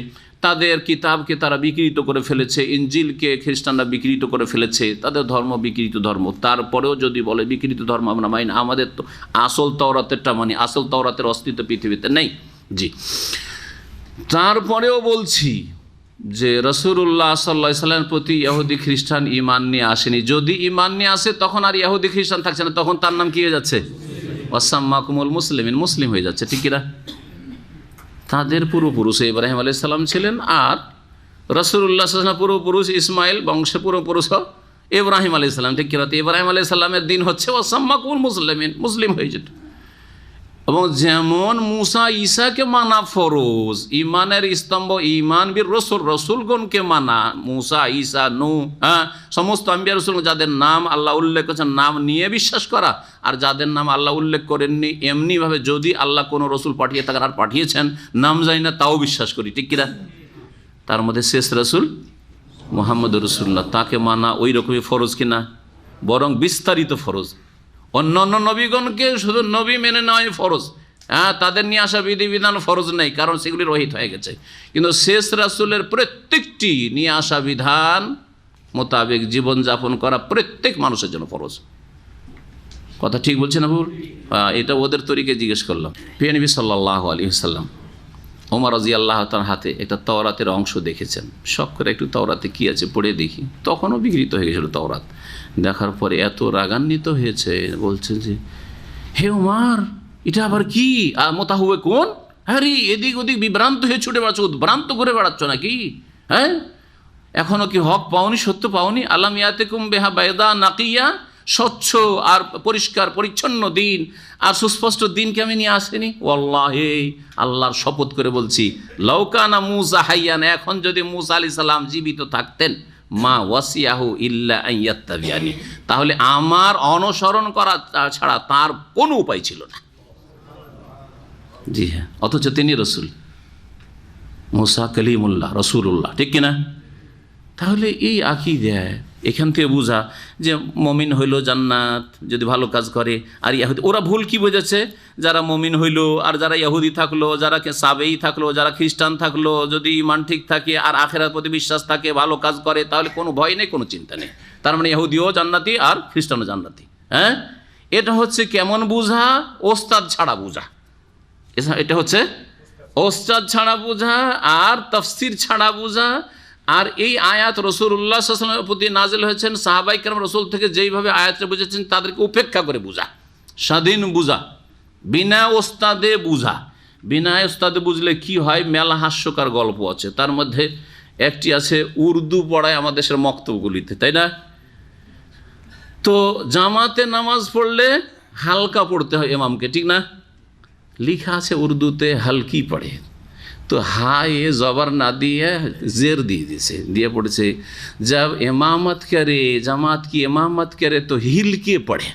তাদের কিতাবকে তারা বিকৃত করে ফেলেছে, ইনজিলকে খ্রিস্টানরা বিকৃত করে ফেলেছে, তাদের ধর্ম বিকৃত ধর্ম। তারপরেও যদি বলে বিকৃত ধর্ম আমরা মানি না, আমাদের তো আসল তাওরাতেরটা মানি, আসল তাওরাতের অস্তিত্ব পৃথিবীতে নেই। জি, তারপরেও বলছি যে রাসূলুল্লাহ সাল্লাল্লাহু আলাইহি সাল্লামের প্রতি ইহুদি খ্রিস্টান ঈমান নিয়ে আসেনি। যদি ঈমান নিয়ে আসে তখন আর ইহুদি খ্রিস্টান থাকছে না, তখন তার নাম কি হয়ে যাচ্ছে? ওয়াসাম্মাকুমুল মুসলিমিন, মুসলিম হয়ে যাচ্ছে। ঠিক কিনা? তাদের পূর্বপুরুষ ইব্রাহিম আলাইহিস সালাম ছিলেন, আর রাসূলুল্লাহ সাল্লাল্লাহু আলাইহি ওয়াসাল্লাম পূর্বপুরুষ ইসমাইল বংশে পূর্বপুরুষ ইব্রাহিম আলাইহিস সালাম। ঠিক কিনা? তো ইব্রাহিম আলাইহিস সালামের দিন হচ্ছে ওয়াসাম্মাকুমুল মুসলিমিন, মুসলিম হয়ে যেত। এবং যেমন মুসা ঈসাকে মানা ফরজ, ইমানের স্তম্ভ ইমান বীর রসুল, রসুলগণকে মানা, মুসা ঈসা নূহ, সমস্ত আম্বিয়া রসুল যাদের নাম আল্লাহ উল্লেখ করেছেন নাম নিয়ে বিশ্বাস করা, আর যাদের নাম আল্লাহ উল্লেখ করেননি এমনিভাবে যদি আল্লাহ কোনো রসুল পাঠিয়ে থাকেন আর পাঠিয়েছেন নাম জানি না তাও বিশ্বাস করি। ঠিক কিনা? তার মধ্যে শেষ রসুল মুহাম্মদুর রাসূলুল্লাহ, তাকে মানা ওই রকমই ফরজ কিনা? বরং বিস্তারিত ফরজ। অন্য অন্য নবীগণকে শুধু নবী মেনে নেওয়াই ফরজ, তাদের নিয়ে আসা বিধিবিধান ফরজ নেই, কারণ সেগুলি রহিত হয়ে গেছে। কিন্তু শেষ রাসূলের প্রত্যেকটি নিয়ে আসা বিধান মোতাবেক জীবনযাপন করা প্রত্যেক মানুষের জন্য ফরজ। কথা ঠিক বলছে না ভুল? এটা ওদের তরিকে জিজ্ঞেস করলাম। প্রিয় নবী সাল্লাল্লাহু আলাইহি ওয়াসাল্লাম ওমর রাদিয়াল্লাহু তাআলার হাতে একটা তাওরাতের অংশ দেখেছেন। শখ করে একটু তাওরাতে কি আছে পড়ে দেখি, তখনও বিকৃত হয়ে গেছিল তাওরাত। দেখার পরে এত রাগান্বিত হয়েছে, বলছে যে হে ওমর, এটা আবার কি? মোতাহুয়ে কোন? আরে এদিক ওদিক বিভ্রান্ত হয়ে ছুটে বেড়াচ্ছ, উদ্ভ্রান্ত করে বেড়াচ্ছ নাকি? হ্যাঁ, এখনও কি হক পাওনি, সত্য পাওনি? আলাম ইয়াতিকুম বিহা বাইদা নাকিয়া, স্বচ্ছ আর পরিষ্কার পরিচ্ছন্ন দিন আর সুস্পষ্ট দিনকে আমি নিয়ে আসিনি? ওয়াল্লাহি, আল্লাহর শপথ করে বলছি, লাউ কানা মূসা হাইয়ান, এখন যদি মূসা আলাইহিস সালাম জীবিত থাকতেন, মা ওয়াসিয়াহু ইল্লা আন ইয়াত্তাবিআনি, তাহলে আমার অনুসরণ করা ছাড়া তার কোনো উপায় ছিল না। জি হ্যাঁ, অথচ তিনি রসুল, মূসা কালিমুল্লাহ, রসুলুল্লাহ। ঠিক কিনা? তাহলে এই আকীদা এখান থেকে বোঝা যে মমিন হইল জান্নাত যদি ভালো কাজ করে, আর ইহুদি ওরা ভুল কি বোঝাচ্ছে, যারা মমিন হইল আর যারা ইহুদি থাকলো, যারা সাবেই থাকলো, যারা খ্রিস্টান থাকলো, যদি ইমান ঠিক থাকে আর আখিরাতের প্রতি বিশ্বাস থাকে, ভালো কাজ করে, তাহলে কোনো ভয় নেই, কোনো চিন্তা নেই। তার মানে ইহুদিও জান্নাতি আর খ্রিস্টানও জান্নাতি। হ্যাঁ, এটা হচ্ছে কেমন বোঝা? ওস্তাদ ছাড়া বোঝা। এটা হচ্ছে ওস্তাদ ছাড়া বোঝা আর তাফসীর ছাড়া বোঝা। আর এই আয়াত রাসূলুল্লাহ সাল্লাল্লাহু আলাইহি ওয়াসাল্লামের প্রতি নাযিল হয়েছেন, সাহাবায়ে কেরাম রাসূল থেকে যেইভাবে আয়াতটা বুঝেছেন তাদেরকে উপেক্ষা করে বোঝা, স্বাধীন বোঝা, বিনা ওস্তাদে বোঝা। বিনা ওস্তাদে বুঝলে কি হয়? মেলা হাস্যকর গল্প আছে। তার মধ্যে একটি আছে উর্দু পড়ায় আমাদের দেশের মক্তবগুলিতে, তাই না? তো জামাতে নামাজ পড়লে হালকা পড়তে হয় ইমামকে, ঠিক না? লিখা আছে উর্দুতে হালকি পড়ে, তো হায় জবর না দিয়ে জের দিয়ে দিয়েছে, দিয়ে পড়েছে जब इमामत करे জামাত কি ইমামত করে তো হিল কে পড়ে,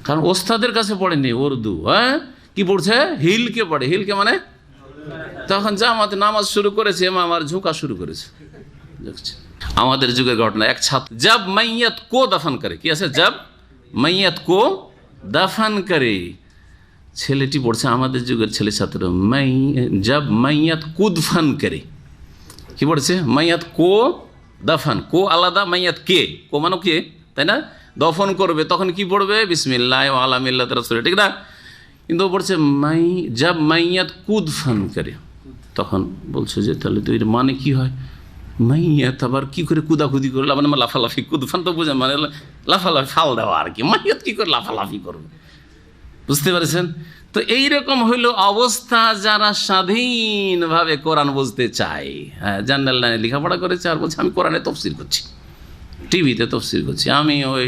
কারণ ওস্তাদের কাছে পড়েনি উর্দু। হ্যাঁ, কি পড়ছে? হিল কে পড়ে। হিল কে মানে তখন জামাত নামাজ শুরু করেছে, ইমাম আর ঝুঁকা শুরু করেছে। আমাদের যুগের ঘটনা, এক ছাত্র जब मैयत को दफन करे, কি আছে? जब मैयत को दफन करे, ছেলেটি পড়ছে আমাদের যুগের ছেলে ছাত্র, জব মাইয়াত কুদফান করে, কি পড়ছে? মাইয়াত কো দাফান, কো আলাদা, মাইয়াত কে, কো মানে কে, তাই না? দফন করবে তখন কি পড়বে? বিসমিল্লাহ ওয়া আলা মিল্লাতি রাসূল, ঠিক না? কিন্তু পড়ছে জব মাইয়াত কুদফান করে। তখন বলছে যে তাহলে তো এর মানে কি হয়? মাইয়াত আবার কি করে কুদাকুদি করলো, মানে লাফালাফি, কুদফান তো বোঝা মানে লাফালাফি, ফাল দেওয়া আর কি। মাইয়াত কি করে লাফালাফি করবে, বুঝতে পারছেন? তো এইরকম হইল অবস্থা যারা স্বাধীনভাবে কোরআন বুঝতে চায়। হ্যাঁ, জার্নাল লাইনে লেখাপড়া করেছে আর বলছে আমি কোরআনে তফসির করছি, টিভিতে তফসির করছি, আমি ওই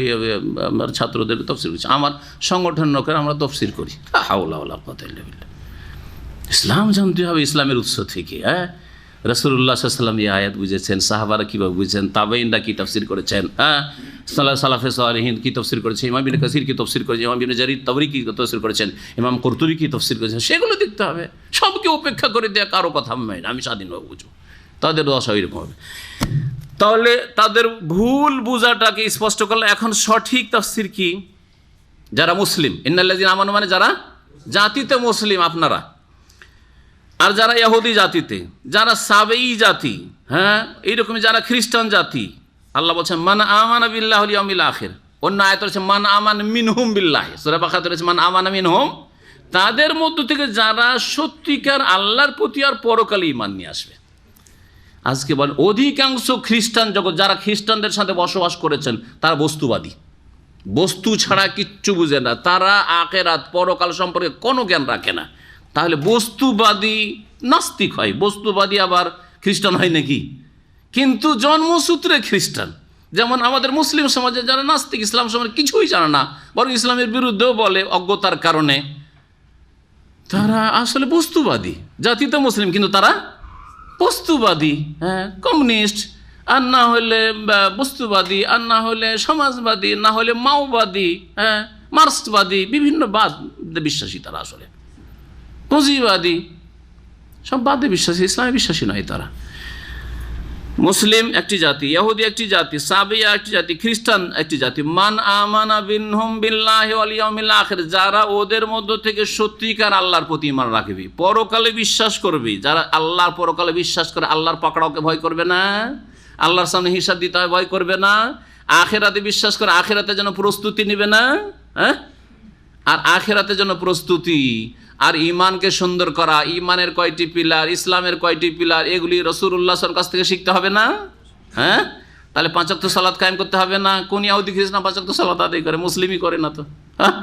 আমার ছাত্রদের তফসির করছি, আমার সংগঠন লোকের আমরা তফসির করি। হাওলা ওয়ালা কুওয়াতা ইল্লা বিল্লাহ। ইসলাম জানতে হবে ইসলামের উৎস থেকে। হ্যাঁ, রাসূলুল্লাহ সাল্লাল্লাহু আলাইহি ওয়াসাল্লাম এই আয়াত বুঝেছেন, সাহাবারা কীভাবে বুঝেছেন, তাবেঈনরা কী তাফসির করেছেন, হ্যাঁ, সালাফে সালেহিন কী তফসির করেছে, ইমাম ইবনে কাসির কী তফসির করেছে, ইমাম ইবনে জারির তাবরি কী তফসির করেছেন, ইমাম কুরতুবী কী তফসির করেছেন, সেগুলো দেখতে হবে। সবকে উপেক্ষা করে দেওয়া কারো কথা আমি মানি না, আমি স্বাধীনভাবে বুঝবো, তাদের দশা এরকম হবে। তাহলে তাদের ভুল বুঝাটাকে স্পষ্ট করলে এখন সঠিক তাফসির কি? যারা মুসলিম, ইন্নাল্লাযীনা আমানু মানে যারা জাতিতে মুসলিম আপনারা, আর যারা ইহুদি জাতিতে, যারা সাবেঈ জাতি, হ্যাঁ, এইরকম যারা খ্রিস্টান জাতি, আল্লাহ বলছেন মান আমানা বিল্লাহি ওয়াল ইয়াউমিল আখির। অন্য আয়াতে রয়েছে মান আমান মিনহুম বিল্লাহি, সূরা বাকারাতে রয়েছে মান আমানা মিনহুম। তাদের মধ্য থেকে যারা সত্যিকার আল্লাহর প্রতি আর পরকালে ঈমান নিয়ে আসবে। আজকে বলেন অধিকাংশ খ্রিস্টান জগৎ, যারা খ্রিস্টানদের সাথে বসবাস করেছেন, তারা বস্তুবাদী, বস্তু ছাড়া কিচ্ছু বুঝে না, তারা আখিরাত পরকাল সম্পর্কে কোনো জ্ঞান রাখে না। তাহলে বস্তুবাদী নাস্তিক হয়, বস্তুবাদী আবার খ্রিস্টান হয় নাকি? কিন্তু জন্মসূত্রে খ্রিস্টান। যেমন আমাদের মুসলিম সমাজে যারা নাস্তিক, ইসলাম সম্পর্কে কিছুই জানে না, বরং ইসলামের বিরুদ্ধেও বলে অজ্ঞতার কারণে, তারা আসলে বস্তুবাদী। জাতিতে মুসলিম কিন্তু তারা বস্তুবাদী, হ্যাঁ, কমিউনিস্ট, আর না হলে বস্তুবাদী, আর না হলে সমাজবাদী, না হলে মাওবাদী, হ্যাঁ, মার্ক্সবাদী, বিভিন্ন বাদ বিশ্বাসী তারা, আসলে পুঁজিবাদী, সব বাদে বিশ্বাসী, ইসলামে বিশ্বাসী নয় তারা। মুসলিম একটি জাতি, ইহুদি একটি জাতি, সাবিয়া একটি জাতি, খ্রিস্টান একটি জাতি। মান আমানা বিনহুম বিল্লাহি ওয়াল ইয়াউমিল আখির, যারা ওদের মধ্য থেকে সত্যিকার আল্লাহর প্রতি ঈমান রাখবে, পরকালে বিশ্বাস করবে, যারা আল্লাহর পরকালে বিশ্বাস করে, আল্লাহর পাকড়াওকে ভয় করবে না, আল্লাহর সামনে হিসাব দিতে হয় ভয় করবে না, আখিরাতে বিশ্বাস করে, আখিরাতে যেন প্রস্তুতি নেবে না, হ্যাঁ, আর আখিরাতে যেন প্রস্তুতি, আর ঈমানকে সুন্দর করা, ঈমানের কয়টি পিলার, ইসলামের কয়টি পিলার, এগুলি রাসূলুল্লাহ সাল্লাল্লাহু আলাইহি ওয়াসাল্লামের কাছ থেকে শিখতে হবে না? হ্যাঁ, তাহলে 5 ওয়াক্ত সালাত কায়েম করতে হবে না? কোন ইহুদি খ্রিস্টান 5 ওয়াক্ত সালাত আদায় করে? মুসলিমই করে না তো। হ্যাঁ,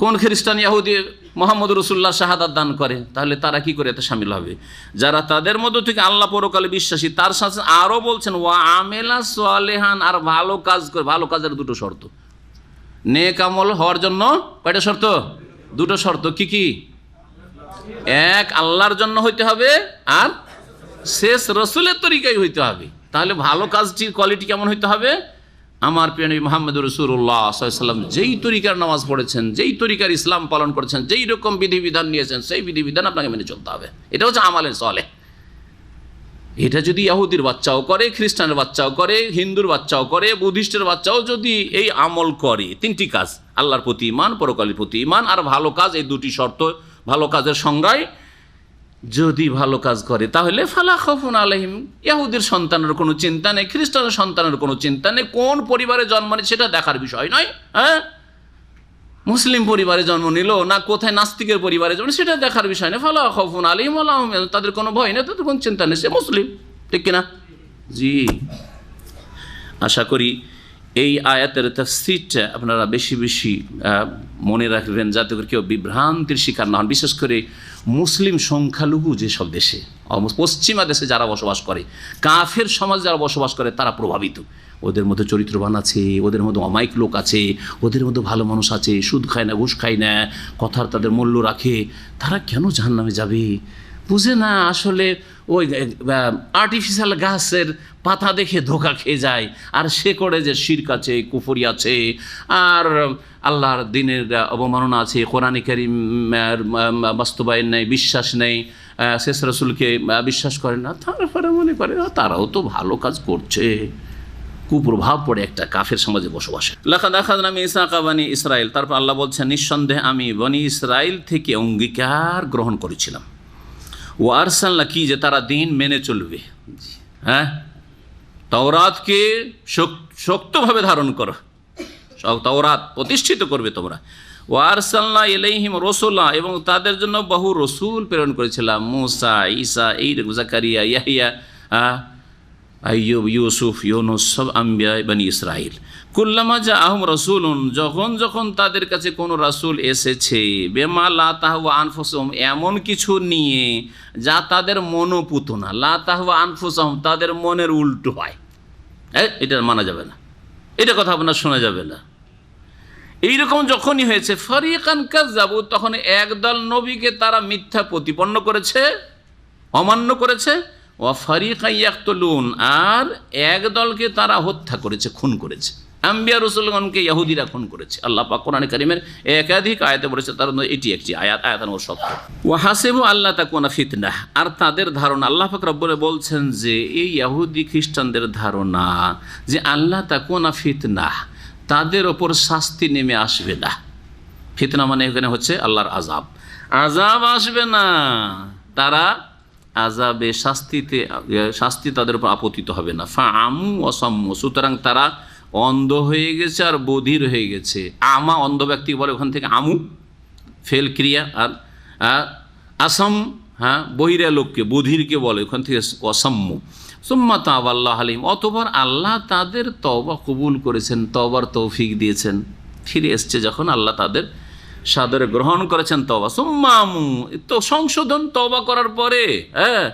কোন খ্রিস্টান ইহুদি মুহাম্মদ রাসূলুল্লাহ শাহাদাত দান করে? তাহলে তারা কি করে এতে শামিল হবে? যারা তাদের মধ্য থেকে আল্লাহ পরকালে বিশ্বাসী, তার সাথে আরও বলছেন ওয়া আমিলা সালেহান, আর ভালো কাজ করে। ভালো কাজের দুটো শর্ত, নেক আমল হওয়ার জন্য কয়টা শর্ত? দুটো শর্ত। কি কি? এক, আল্লাহর জন্য হইতে হবে, আর শেষ রসুলের তরিকায় হইতে হবে। তাহলে ভালো কাজটির কোয়ালিটি কেমন হইতে হবে? আমার প্রিয় নবী মুহাম্মদ রাসূলুল্লাহ সাল্লাল্লাহু আলাইহি ওয়াসাল্লাম যেই তরিকার নামাজ পড়েছেন, যেই তরিকার ইসলাম পালন করেছেন, যেই রকম বিধিবিধান নিয়েছেন, সেই বিধিবিধান আপনাকে মেনে চলতে হবে। এটা হচ্ছে আমালে সালেহ। এটা যদি ইহুদির বাচ্চাও করে, খ্রিস্টানের বাচ্চাও করে, হিন্দুর বাচ্চাও করে, বুদ্ধিস্টের বাচ্চাও যদি এই আমল করে, তিনটি কাজ, আল্লাহর প্রতি ঈমান, পরকালের প্রতি ঈমান আর ভালো কাজ, এই দুটি শর্ত ভালো কাজের সংজ্ঞায় যদি ভালো কাজ করে, তাহলে ফালা খাউফুন আলাইহিম, ইহুদির সন্তানের কোনো চিন্তা নেই, খ্রিস্টানের সন্তানের কোনো চিন্তা নেই। কোন পরিবারে জন্ম নেয় সেটা দেখার বিষয় নয়। হ্যাঁ, মুসলিম পরিবারে জন্ম নিল না কোথায় নাস্তিকের পরিবারে জন্ম, সেটা দেখার বিষয় নেই। ফালা খাউফুন আলাইহিম ওয়া লা হুম ইয়াহজানুন, তাদের কোনো ভয় নেই, তাদের কোনো চিন্তা নেই, সে মুসলিম, ঠিক কিনা? জি, আশা করি এই আয়াতের তাফসীরটা আপনারা বেশি বেশি মনে রাখবেন, যাতে করে কেউ বিভ্রান্তির শিকার না হন। বিশেষ করে মুসলিম সংখ্যালঘু যেসব দেশে, পশ্চিমা দেশে যারা বসবাস করে, কাফের সমাজ যারা বসবাস করে, তারা প্রভাবিত। ওদের মধ্যে চরিত্রবান আছে, ওদের মধ্যে অমায়িক লোক আছে, ওদের মধ্যে ভালো মানুষ আছে, সুদ খায় না, ঘুষ খায় না, কথার তাদের মূল্য রাখে। তারা কেন জাহান্নামে যাবে? বুঝে না আসলে। ওই আর্টিফিশিয়াল গাছের পাতা দেখে ধোকা খেয়ে যায়, আর সে করে যে শিরক আছে, কুফরি আছে, আর আল্লাহর দিনের অবমাননা আছে, কোরআনে কারীমের বাস্তবায়ন নেই, বিশ্বাস নেই, শেষ রাসূলকে বিশ্বাস করে না। তারপরে মনে করে তারাও তো ভালো কাজ করছে, কুপ্রভাব পড়ে একটা কাফের সমাজে বসবাসে। লাকাদ আখাযনা মিসাকা বনি ইসরাইল, তারপর আল্লাহ বলছেন নিঃসন্দেহে আমি বনি ইসরাইল থেকে অঙ্গীকার গ্রহণ করেছিলাম। ও আরসালনা, কি যে তারা দিন মেনে চলবে, হ্যাঁ, তাওরাতকে শক্তভাবে ধারণ করো, তাওরাত প্রতিষ্ঠিত করবে তোমরা। ও আরসালনা ইলাইহিম রাসূলা, এবং তাদের জন্য বহু রসুল প্রেরণ করেছিলাম, মূসা, ঈসা, এই জাকারিয়া, ইয়াহইয়া, আইয়ুব, ইউসুফ, ইউনুস, সব আম্বিয়া বনি ইসরাইল। কুল্লামা জাআহুম রাসূলুন, যখন যখন তাদের কাছে কোনো রাসূল এসেছে, বিমা লা তাহওয়া আনফুসুহুম, এমন কিছু নিয়ে যা তাদের মনোপুত না, লা তাহওয়া আনফুসুহুম, তাদের মনের উল্টো হয়, এটা মানা যাবে না, এটা কথা আপনার শোনা যাবে না। এইরকম যখনই হয়েছে, ফারিকান কাযাবু, তখন একদল নবীকে তারা মিথ্যা প্রতিপন্ন করেছে, অমান্য করেছে। ওয়া ফারিকান ইয়াকতুলুন, আর এক দলকে তারা হত্যা করেছে, খুন করেছে। আম্বিয়া রাসূলগণকে ইহুদিরা খুন করেছে। আল্লাহ পাক কোরআনে কারীমের একাধিক আয়াতে বলেছে, তার মধ্যে এটি একটি আয়াত, নম্বর 17। ওয়া হাসিবু আল্লা তাকুনা ফিতনাহ, আর তাদের ধারণা, আল্লাহ পাক রব্বুল বলছেন যে এই ইহুদি খ্রিস্টানদের ধারণা যে আল্লাহ তাকুনা ফিতনাহ, তাদের ওপর শাস্তি নেমে আসবে না। ফিতনা মানে এখানে হচ্ছে আল্লাহর আযাব, আযাব আসবে না, তারা আযাবে শাস্তি তাদের উপর আপতিত হবে না। ফা আমু অসাম্মু, সুতরাং তারা অন্ধ হয়ে গেছে আর বধির হয়ে গেছে। আমা অন্ধ ব্যক্তি বলে, ওখান থেকে আমু ফেল ক্রিয়া, আর আসাম, হ্যাঁ, বহিরা লোককে, বধিরকে বলে, ওখান থেকে অসাম্মু। সুম্মা তাবা আল্লাহ আলাইহিম, অতঃপর আল্লাহ তাদের তওবা কবুল করেছেন, তওবার তৌফিক দিয়েছেন, ফিরে এসছে যখন আল্লাহ তাদের সাদরে গ্রহণ করেছেন তওবা। সুম্মা আমু, তো সংশোধন, তওবা করার পরে, হ্যাঁ,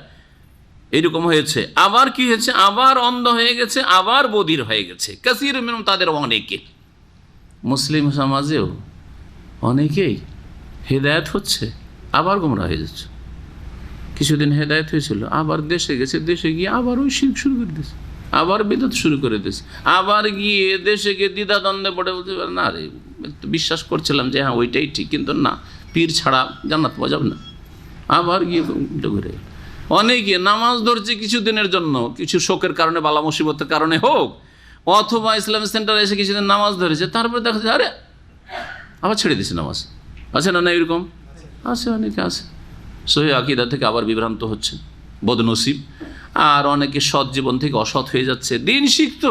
এইরকম হয়েছে। আবার কি হয়েছে, আবার অন্ধ হয়ে গেছে, আবার বধির হয়ে গেছে। কাসীর মিনহুম, তাদের অনেকে, মুসলিম সমাজেও অনেকেই হেদায়েত হচ্ছে, আবার গোমরাহ হয়ে যাচ্ছে। কিছুদিন হেদায়েত হয়েছিল, আবার দেশে গেছে, দেশে গিয়ে আবার ওই শিরক শুরু করে দিয়েছে, আবার বিদআত শুরু করে দিয়েছে, আবার গিয়ে দেশে গিয়ে দ্বিধাদ্বন্দ্বে পড়ে বলতে পারে, না রে, বিশ্বাস করছিলাম যে হ্যাঁ ওইটাই ঠিক, কিন্তু না, পীর ছাড়া জান্নাত পাওয়া যাবে না, আবার গিয়ে ঘুরে। অনেকে নামাজ ধরছে কিছুদিনের জন্য, কিছু শোকের কারণে, বালা মুসিবতের কারণে হোক, অথবা ইসলামিক সেন্টারে এসে কিছুদিন নামাজ ধরেছে, তারপরে দেখা যায় আরে আবার ছেড়ে দিয়েছে নামাজ। আছে না, না এরকম আছে, অনেকে আছে, সহি আকীদা থেকে আবার বিভ্রান্ত হচ্ছে, বদনসিব। আর অনেকে সৎ জীবন থেকে অসৎ হয়ে যাচ্ছে, দিন শিখতো।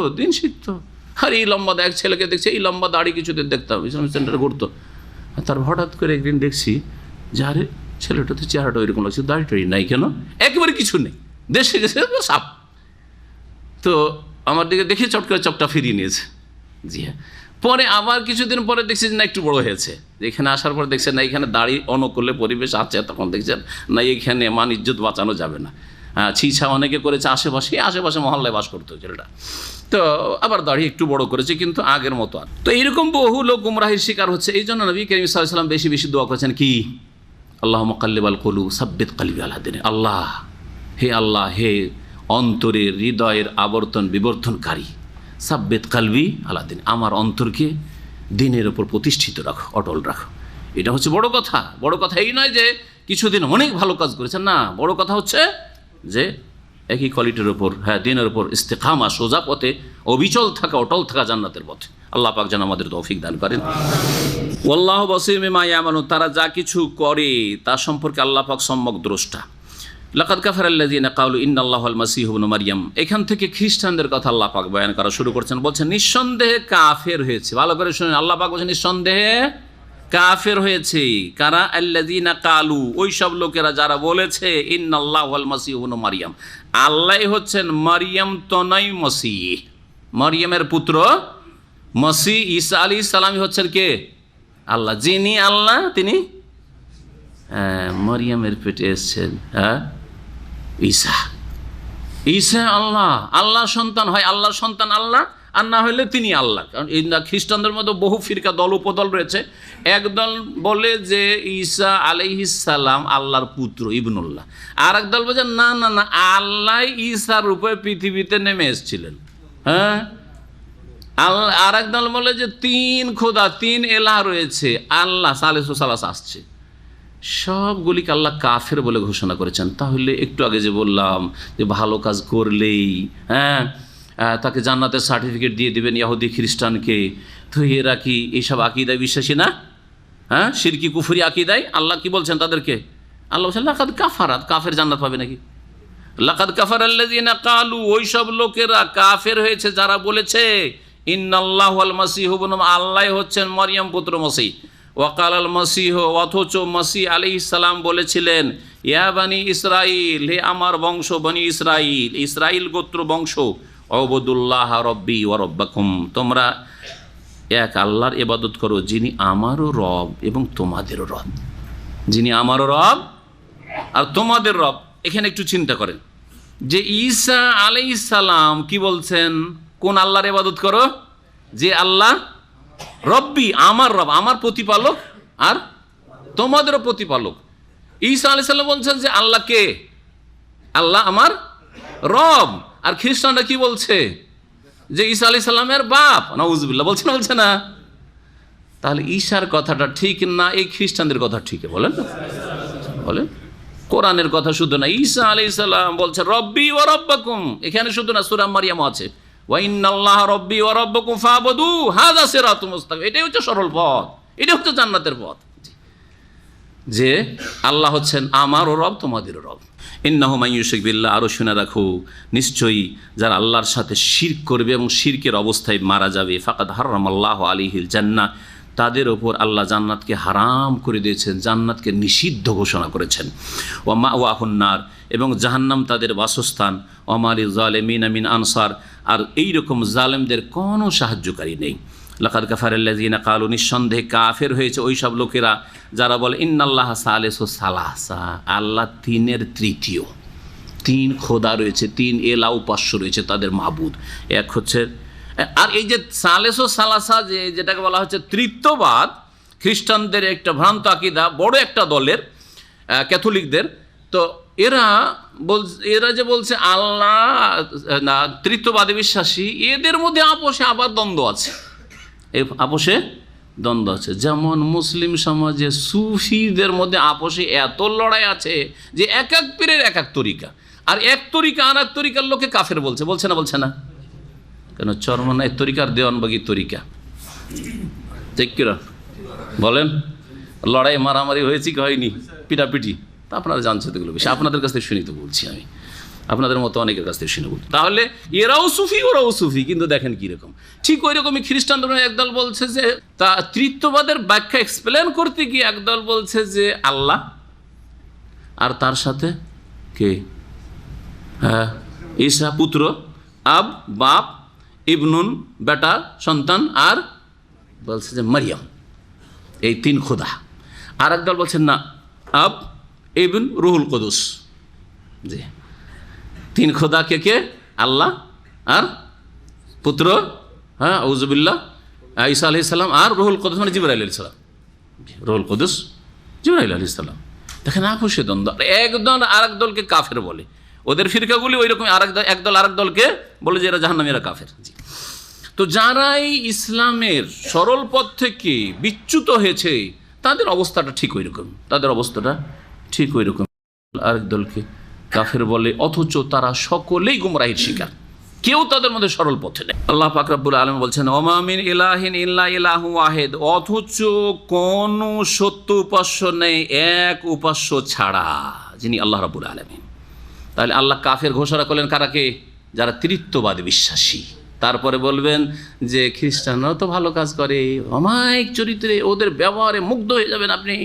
আর এই লম্বা এক ছেলেকে দেখছে, এই লম্বা দাড়ি কিছুদিন দেখতাম, ইসলামিক সেন্টারে ঘুরতো, তার হঠাৎ করে একদিন দেখছি যে আরে ছেলেটা তো চেহারাটা ওইরকম লাগছে, দাড়িটাই নাই কেন, একেবারে কিছু নেই, দেশে গেছে সাপ। তো আমার দিকে দেখে চট করে চপটা ফিরিয়ে নিয়েছে। জি হ্যাঁ, পরে আবার কিছুদিন পরে দেখছি যে না একটু বড় হয়েছে, এখানে আসার পর দেখছেন না এখানে দাড়ি অনুকূলে পরিবেশ আছে, তখন দেখছেন না এখানে মান ইজ্জত বাঁচানো যাবে না, ছিছা অনেকে করেছে, আশেপাশে মহল্লায় বাস করতো ছেলেটা, তো আবার দাড়ি একটু বড় করেছে, কিন্তু আগের মতো আর। তো এইরকম বহু লোক গুমরাহির শিকার হচ্ছে। এই জন্য নবী করিম সাল্লাল্লাহু আলাইহি ওয়াসাল্লাম বেশি বেশি দোয়া করেছেন, কি, আল্লাহ মুকাল্লিবাল কুলুব সাব্বিত কলবি আলা দীনিক, আল্লাহ, হে অন্তরের, হৃদয়ের আবর্তন বিবর্তনকারী, সাব্বিত কলবি আলা দীনিক, আমার অন্তরকে দিনের ওপর প্রতিষ্ঠিত রাখো, অটল রাখো। এটা হচ্ছে বড় কথা। বড় কথা এই নয় যে কিছুদিন অনেক ভালো কাজ করেছেন, না, বড় কথা হচ্ছে যে একই কোয়ালিটির ওপর, হ্যাঁ, দিনের ওপর ইস্তেকামা, সোজা পথে অবিচল থাকা, অটল থাকা জান্নাতের পথে। আল্লাহ পাক যেন আমাদের তৌফিক দান করেন। ওয়াল্লাহু বাসীরুম বিমা ইয়ামালুন, তারা যা কিছু করে তা সম্পর্কে আল্লাহ পাক সম্যক দ্রষ্টা। লাকাদ কাফারাল্লাযীনা ক্বালু ইন্নাল্লাহাল মাসীহু ইবনু মারইয়াম, এখান থেকে খ্রিস্টানদের কথা আল্লাহ পাক বয়ান করা শুরু করছেন। বলছেন নিঃসন্দেহে কাফের হয়েছে, ভালো করে শুনুন, আল্লাহ পাক বলছেন নিঃসন্দেহে কাফের হয়েছে কারা, আল্লাযীনা ক্বালু, ওই সব লোকেরা যারা বলেছে ইন্নাল্লাহাল মাসীহু ইবনু মারইয়াম, আল্লাহ হচ্ছেন মারইয়াম তনয় মসিহ, মারইয়ামের পুত্র মসিহ ঈসা আলাইহিস সালাম হচ্ছেন কে, আল্লাহ। যিনি আল্লাহ তিনি মারইয়ামের পেটে এসেছেন, হ্যাঁ, ঈসা আল্লাহ সন্তান হয়, আল্লাহর সন্তান আল্লাহ, আর না হলে তিনি আল্লাহ। কারণ এই খ্রিস্টানদের মধ্যে বহু ফিরকা, দল উপদল রয়েছে। একদল বলে যে ঈসা আলাইহিস সালাম আল্লাহর পুত্র, ইবনুল্লাহ। আর এক দল বলে না না না, আল্লাহ ঈসার রূপে পৃথিবীতে নেমে এসেছিলেন, হ্যাঁ। আল্লাহ আর এক দল বলে যে তিন খোদা, তিন এলাহ রয়েছে, আল্লাহ সালিসু সালাস আসছে। সবগুলিকে আল্লাহ কাফের বলে ঘোষণা করেছেন। তাহলে একটু আগে যে বললাম যে ভালো কাজ করলেই, হ্যাঁ, তাকে জান্নাতের সার্টিফিকেট দিয়ে দিবেন ইহুদি খ্রিস্টানকে। তো এরা কি এইসব আকীদায় বিশ্বাসী না? হ্যাঁ, শিরকি কুফরি আকীদায়। আল্লাহ কি বলছেন তাদেরকে? আল্লাহ বলছেন লাকাদ কাফারাত, কাফের জান্নাত পাবে নাকি? লাকাদ কাফারাল্লাযীনা ক্বালু, ওই সব লোকেরা কাফের হয়েছে যারা বলেছে ইন্নাল্লাহুল মাসীহু ইবনু, আল্লাহ হচ্ছেন মরিয়ম পুত্র মসিহ। ওয়াকালাল মাসীহ, অথচ মসিহ আলাইহিস সালাম বলেছিলেন ইয়া বানি ইসরাইল, হে আমার বংশ বনি ইসরাইল, ইসরাইল গোত্র বংশ, উবুদুল্লাহ রব্বি ওয়া রব্বাকুম, তোমরা এক আল্লাহর ইবাদত করো যিনি আমারও রব এবং তোমাদেরও রব, যিনি আমারও রব আর তোমাদের রব। এখানে একটু চিন্তা করেন যে ঈসা আলাইহিস সালাম কি বলছেন, কোন আল্লাহর ইবাদত করো? যে আল্লাহ রব্বি, আমার রব, আমার প্রতিপালক আর তোমাদেরও প্রতিপালক। ঈসা আলাইহিস সালাম বলছেন যে আল্লাহ কে? আল্লাহ আমার রব। আর খ্রিস্টানরা কি বলছে? যে ঈসা আলাইহিস সালামের বাপ। নাউজুবিল্লাহ, বলছে না? বলছে না? তাহলে ঈসার কথাটা ঠিক না এই খ্রিস্টানদের কথা ঠিক? বলেন না, বলেন। কোরআনের কথা শুধু না, ঈসা আলাইহিস সালাম বলছে রব্বি ওয়া রব্বাকুম, এখানে শুধু না, সূরা মারইয়াম আছে ওয়া ইন্নাল্লাহা রব্বি ওয়া রব্বাকুম ফাবুদু হাযা সিরাতুম মুস্তাকিম। এটাই হচ্ছে সরল পথ, এটাই হচ্ছে জান্নাতের পথ, যে আল্লাহ হচ্ছেন আমারও রব তোমাদেরও রব। ইন্নাহু মান ইউশরিক বিল্লাহ, আরও শুনে রাখো, নিশ্চয়ই যারা আল্লাহর সাথে শিরক করবে এবং শিরকের অবস্থায় মারা যাবে, ফাকাদ হারামাল্লাহু আলাইহিল জান্নাহ, তাদের ওপর আল্লাহ জান্নাতকে হারাম করে দিয়েছেন, জান্নাতকে নিষিদ্ধ ঘোষণা করেছেন। ওয়া মাওয়াহুন নার, এবং জাহান্নাম তাদের বাসস্থান। ওয়া মা লিয-যালিমিনা মিন আনসার, আর এইরকম জালেমদের কোনো সাহায্যকারী নেই। লাকাদ কাফারাল্লাযীনা ক্বালু, নিঃসন্দেহে কাফের হয়েছে ওই সব লোকেরা যারা বলে ইন্নাল্লাহা সালিসু সালাসা, আল্লাহ তিনের তৃতীয়, তিন খোদা রয়েছে, তিন এলা উপাস্য রয়েছে তাদের মাবুদ, এক হচ্ছে। আর এই যে সালেসো সালাসা, যেটাকে বলা হচ্ছে তৃতীয়বাদ, খ্রিস্টানদের একটা ভ্রান্ত আকীদা, বড় একটা দলের ক্যাথলিকদের। তো এরা যে বলছে আল্লাহ না তৃতীয়বাদে বিশ্বাসী, এদের মধ্যে আপোষে আবার দ্বন্দ্ব আছে, এই আপোষে দ্বন্দ্ব আছে। যেমন মুসলিম সমাজে সুফিদের মধ্যে আপোষে এত লড়াই আছে যে এক এক পীরের এক এক তরিকা, আর এক তরিকা আর এক তরিকার লোকে কাফের বলছে। বলছে না? বলছে না? কেন? চরমনায় তরিকার দেওয়ানবাগির তরিকা, ঠিক কিনা বলেন? লড়াই মারামারি হয়েছে কি হয়নি? পিটাপিটি, তা আপনারা জানছেন তো, এগুলো বেশি আপনাদের কাছ থেকে শুনি তো বলছি আমি, আপনাদের মতো অনেকের কাছ থেকে শুনে বলছি। তাহলে এরাও সুফি ওরাও সুফি, কিন্তু দেখেন কীরকম। ঠিক ওই রকমই খ্রিস্টানদের একদল বলছে যে তা তৃতীয়বাদের ব্যাখ্যা এক্সপ্লেন করতে গিয়ে একদল বলছে যে আল্লাহ আর তার সাথে কে? হ্যাঁ, ঈসা পুত্র, আব বাপ, ইবনুন বেটা সন্তান, আর বলছে যে মারিয়াম, এই তিন খোদা। আর একদল বলছেন না, আব ইবন রুহুল কুদুস, জি, তিন খোদা কে কে? আল্লাহ আর পুত্র, হ্যাঁ আউযুবিল্লাহ, ঈসা আলাইহিস সালাম, আর রুহুল কুদুস মানে জিবরাইল আলাইহিস সালাম, রুহুল কুদুস জিবরাইল আলাইহিস সালাম। দেখেন আপোষে দ্বন্দ্ব। একদল আর এক দলকে কাফের বলে, ওদের ফিরকাগুলি ওই রকম। একদল আর এক দলকে বলে যে এরা জাহান্নামী, এরা কাফের। তো যারাই ইসলামের সরল পথ থেকে বিচ্যুত হয়েছে তাদের অবস্থাটা ঠিক ওই রকম, তাদের অবস্থাটা ঠিক ওই রকম। আরেক দলকে কাফের বলে, অথচ তারা সকলেই গুমরাহির শিকার, কেউ তাদের মধ্যে সরল পথে নেই। আল্লাহ পাক রব্বুল আলামিন বলছেন ওমা মিন ইলাহিন ইল্লা ইলাহু ওয়াহিদ, অথচ কোন সত্য উপাস্য নেই এক উপাস্য ছাড়া, যিনি আল্লাহ রাব্বুল আলামিন। তাহলে আল্লাহ কাফের ঘোষণা করলেন কারাকে? যারা তৃতীয়বাদী বিশ্বাসী। তারপরে বলবেন যে খ্রিস্টানরাও তো ভালো কাজ করে, অমায়িক চরিত্রে, ওদের ব্যবহারে মুগ্ধ হয়ে যাবেন আপনি,